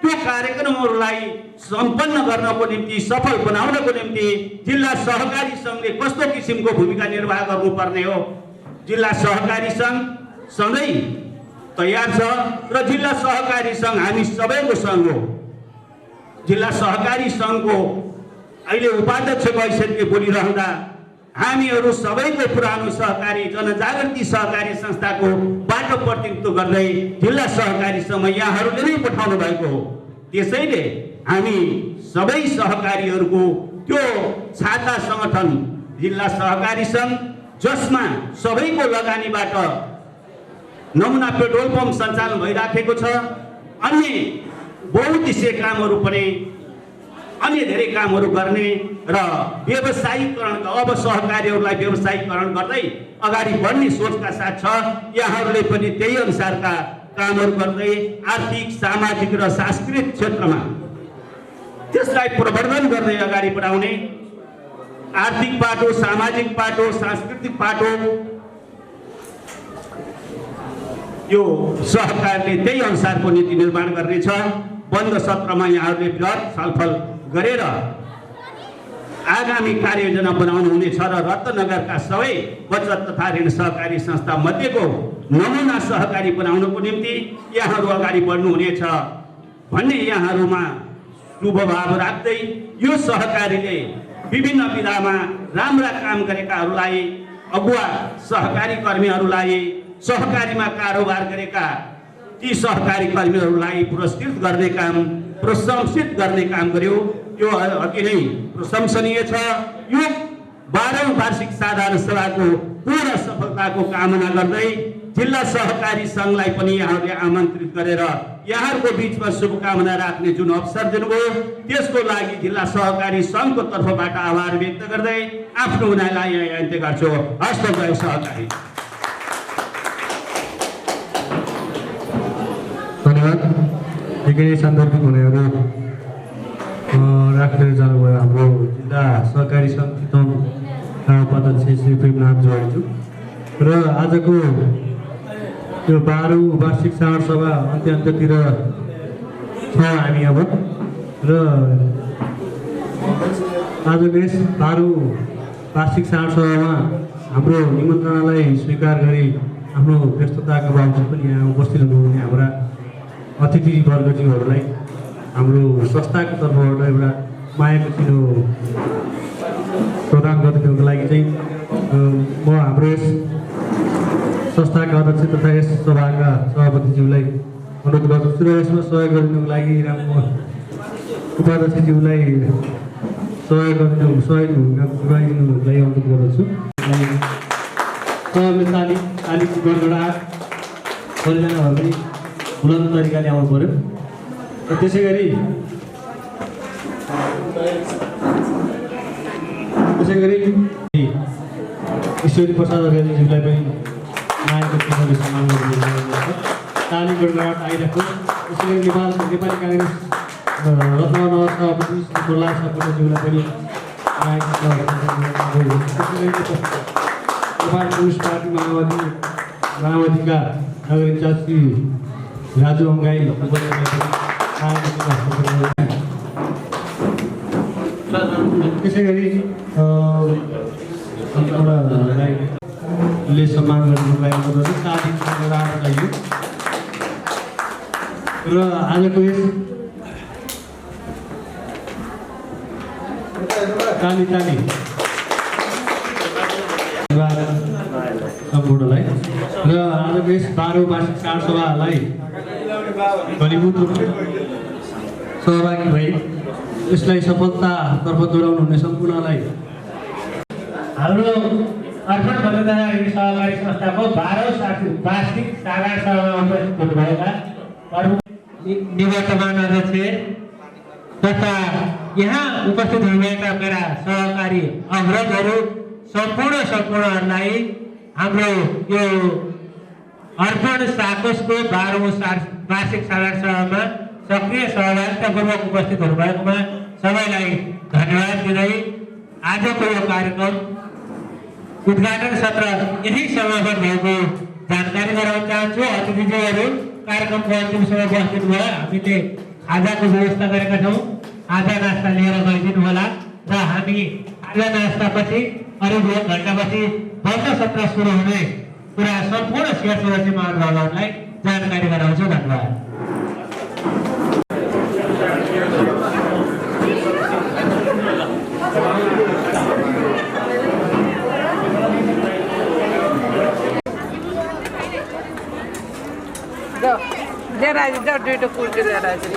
S17: त्यो कार्यक्रमहरूलाई सम्पन्न गर्नको निम्ति सफल बनाउनको निम्ति जिल्ला सहकारी सङ्घले कस्तो किसिमको भूमिका निर्वाह गर्नुपर्ने हो जिल्ला सहकारी सङ्घ सधैँ तयार छ र जिल्ला सहकारी सङ्घ हामी सबैको सङ्घ हो। जिल्ला सहकारी सङ्घको अहिले उपाध्यक्ष भइसके बोलिरहँदा हामीहरू सबैको पुरानो सहकारी जनजागृति सहकारी संस्थाको बाटो प्रतिनिधित्व गर्दै जिल्ला सहकारी सङ्घ यहाँहरूले नै पठाउनु भएको हो। त्यसैले हामी सबै सहकारीहरूको त्यो छाता सङ्गठन जिल्ला सहकारी सङ्घ, जसमा सबैको लगानीबाट नमुना पेट्रोल पम्प सञ्चालन भइराखेको छ, अन्य बहुउद्देश्य कामहरू पनि अन्य धेरै कामहरू गर्ने र व्यवसायीकरण, अब सहकारीहरूलाई व्यवसायीकरण गर्दै अगाडि बढ्ने सोचका साथ छ। यहाँहरूले पनि त्यही अनुसारका कामहरू गर्दै आर्थिक, सामाजिक र सांस्कृतिक क्षेत्रमा त्यसलाई प्रवर्धन गर्दै अगाडि बढाउने, आर्थिक पाटो, सामाजिक पाटो, सांस्कृतिक पाटो यो सहकारीले त्यही अनुसारको नीति निर्माण गर्नेछ। बन्द सत्रमा यहाँहरूले बृहत छलफल गरेर आगामी कार्ययोजना बनाउनु हुनेछ र रत्नगरका सबै बचत तथा ऋण सहकारी संस्था मध्येको नमुना सहकारी बनाउनको निम्ति यहाँहरू अगाडि बढ्नुहुनेछ भन्ने यहाँहरूमा शुभ भाव राख्दै यो सहकारीले विभिन्न विधामा राम्रा काम गरेकाहरूलाई, अगुवा सहकारी कर्मीहरूलाई, सहकारीमा कारोबार गरेका ती सहकारी कर्मीहरूलाई पुरस्कृत गर्ने काम, प्रशंसित गर्ने काम गर्यो। यो अति नै प्रशंसनीय छ। यो 12औं वार्षिक साधारण सभाको पूर्ण सफलताको कामना गर्दै जिल्ला सहकारी सङ्घलाई पनि यहाँहरूले आमन्त्रित गरेर यहाँहरूको बिचमा शुभकामना राख्ने जुन अवसर दिनुभयो, त्यसको लागि जिल्ला सहकारी सङ्घको तर्फबाट आभार व्यक्त गर्दै आफ्नो उनीहरूलाई यहाँ अन्त्य गर्छु। हस्त जय सहकारी।
S5: धन्यवाद। निकै सान्दर्भिक हुनेहरू राखेर जानुभयो हाम्रो जिल्ला सहकारी सङ्घ चितवनका उपाध्यक्ष श्री प्रेमनाथ जोडीज्यू र आजको यो 12औं वार्षिक साधारण सभा अन्त्यतिर छौँ हामी अब। र आजको यस 12औं वार्षिक साधारण सभामा हाम्रो निमन्त्रणालाई स्वीकार गरी आफ्नो व्यस्तताको बावजुद पनि यहाँ उपस्थित हुनुहुने हाम्रा अतिथिवर्गज्यूहरूलाई हाम्रो संस्थाको तर्फबाट एउटा मायाको चिनो प्रदान गरिदिनुको लागि चाहिँ म हाम्रो यस संस्थाका अध्यक्ष तथा यस सभाका सभापतिज्यूलाई अनुरोध गर्दछु र यसमा सहयोग गरिदिनुको लागि राम्रो उपाध्यक्षज्यूलाई सहयोग गरिदिनुलाई अनुरोध गर्दछु। सबैले ताली गडगडाट परिचालन भयो भने बुलन्द तरिकाले आउनु पर्यो। र त्यसै गरी ईश्वरी प्रसाद अर्यालज्यूलाई पनि मायाको चिन्हले सम्मान गरिदिनु। ताली गडगडाट आइरहेको। त्यसै गरी नेपाली काङ्ग्रेस रत्नगर सभापति श्री प्रहलाद सापकोटाज्यूलाई पनि नेपाल कम्युनिस्ट पार्टी माओवादीका नगर इन्चार्ज श्री राजु अङ्गाई त्यसै गरी ले सम्मान गर्नुलाई अनुरोध चाहियो। र आजको यस ताली सम्पूर्णलाई र आजको यस 12औं वार्षिक साधारण सभालाई घनीभूत रूपले सहभागी भई यसलाई सफलतातर्फ दौडाउनु हुने सम्पूर्णलाई
S7: हाम्रो अर्पण बचतधारा ऋण सहकारी संस्थाको 12औं वार्षिक साधारण सभामा उपस्थित हुनुभएका निवर्तमान अध्यक्ष तथा यहाँ उपस्थित हुनुभएका मेरा सहकारी अग्रजहरू सम्पूर्णहरूलाई हाम्रो यो अर्पण साकोसको 12औं वार्षिक साधारण सभामा सक्रिय सहभागितापूर्वक उपस्थित हुनुभएकोमा सबैलाई धन्यवाद दिँदै आजको यो कार्यक्रम उद्घाटन सत्र यही समापन भएको जानकारी गराउन चाहन्छु। अतिथिज्यूहरू कार्यक्रमको अन्तिम समय बस्दिनु भयो। हामीले खाजाको व्यवस्था गरेका छौँ। खाजा नास्ता लिएर गइदिनु होला र हामी खाजा नास्तापछि करिब 1 घन्टापछि बन्द सत्र सुरु हुने कुरा सम्पूर्ण शेयर सदस्य महानुभावहरूलाई जानकारी गराउँछु। धन्यवाद।
S18: राजी जाऊ दुईटा कुर्ती लिएर आएछ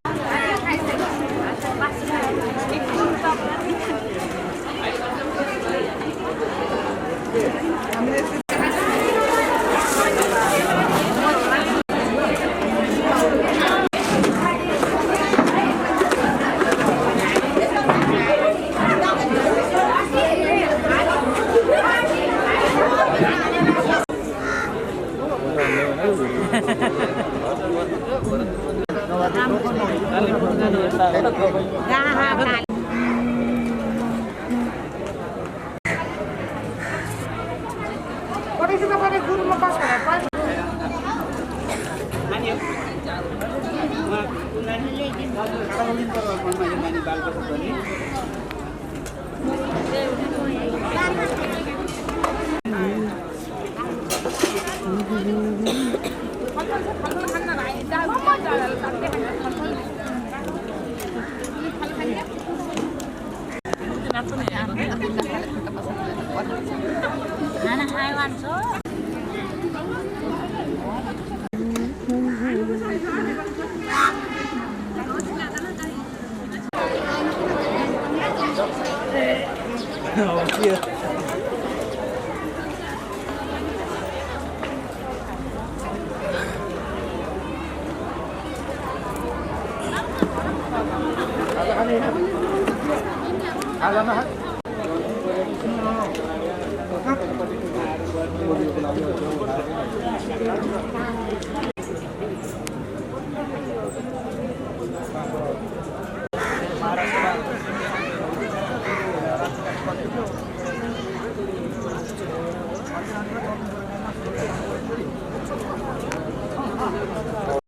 S19: महाराष्ट्र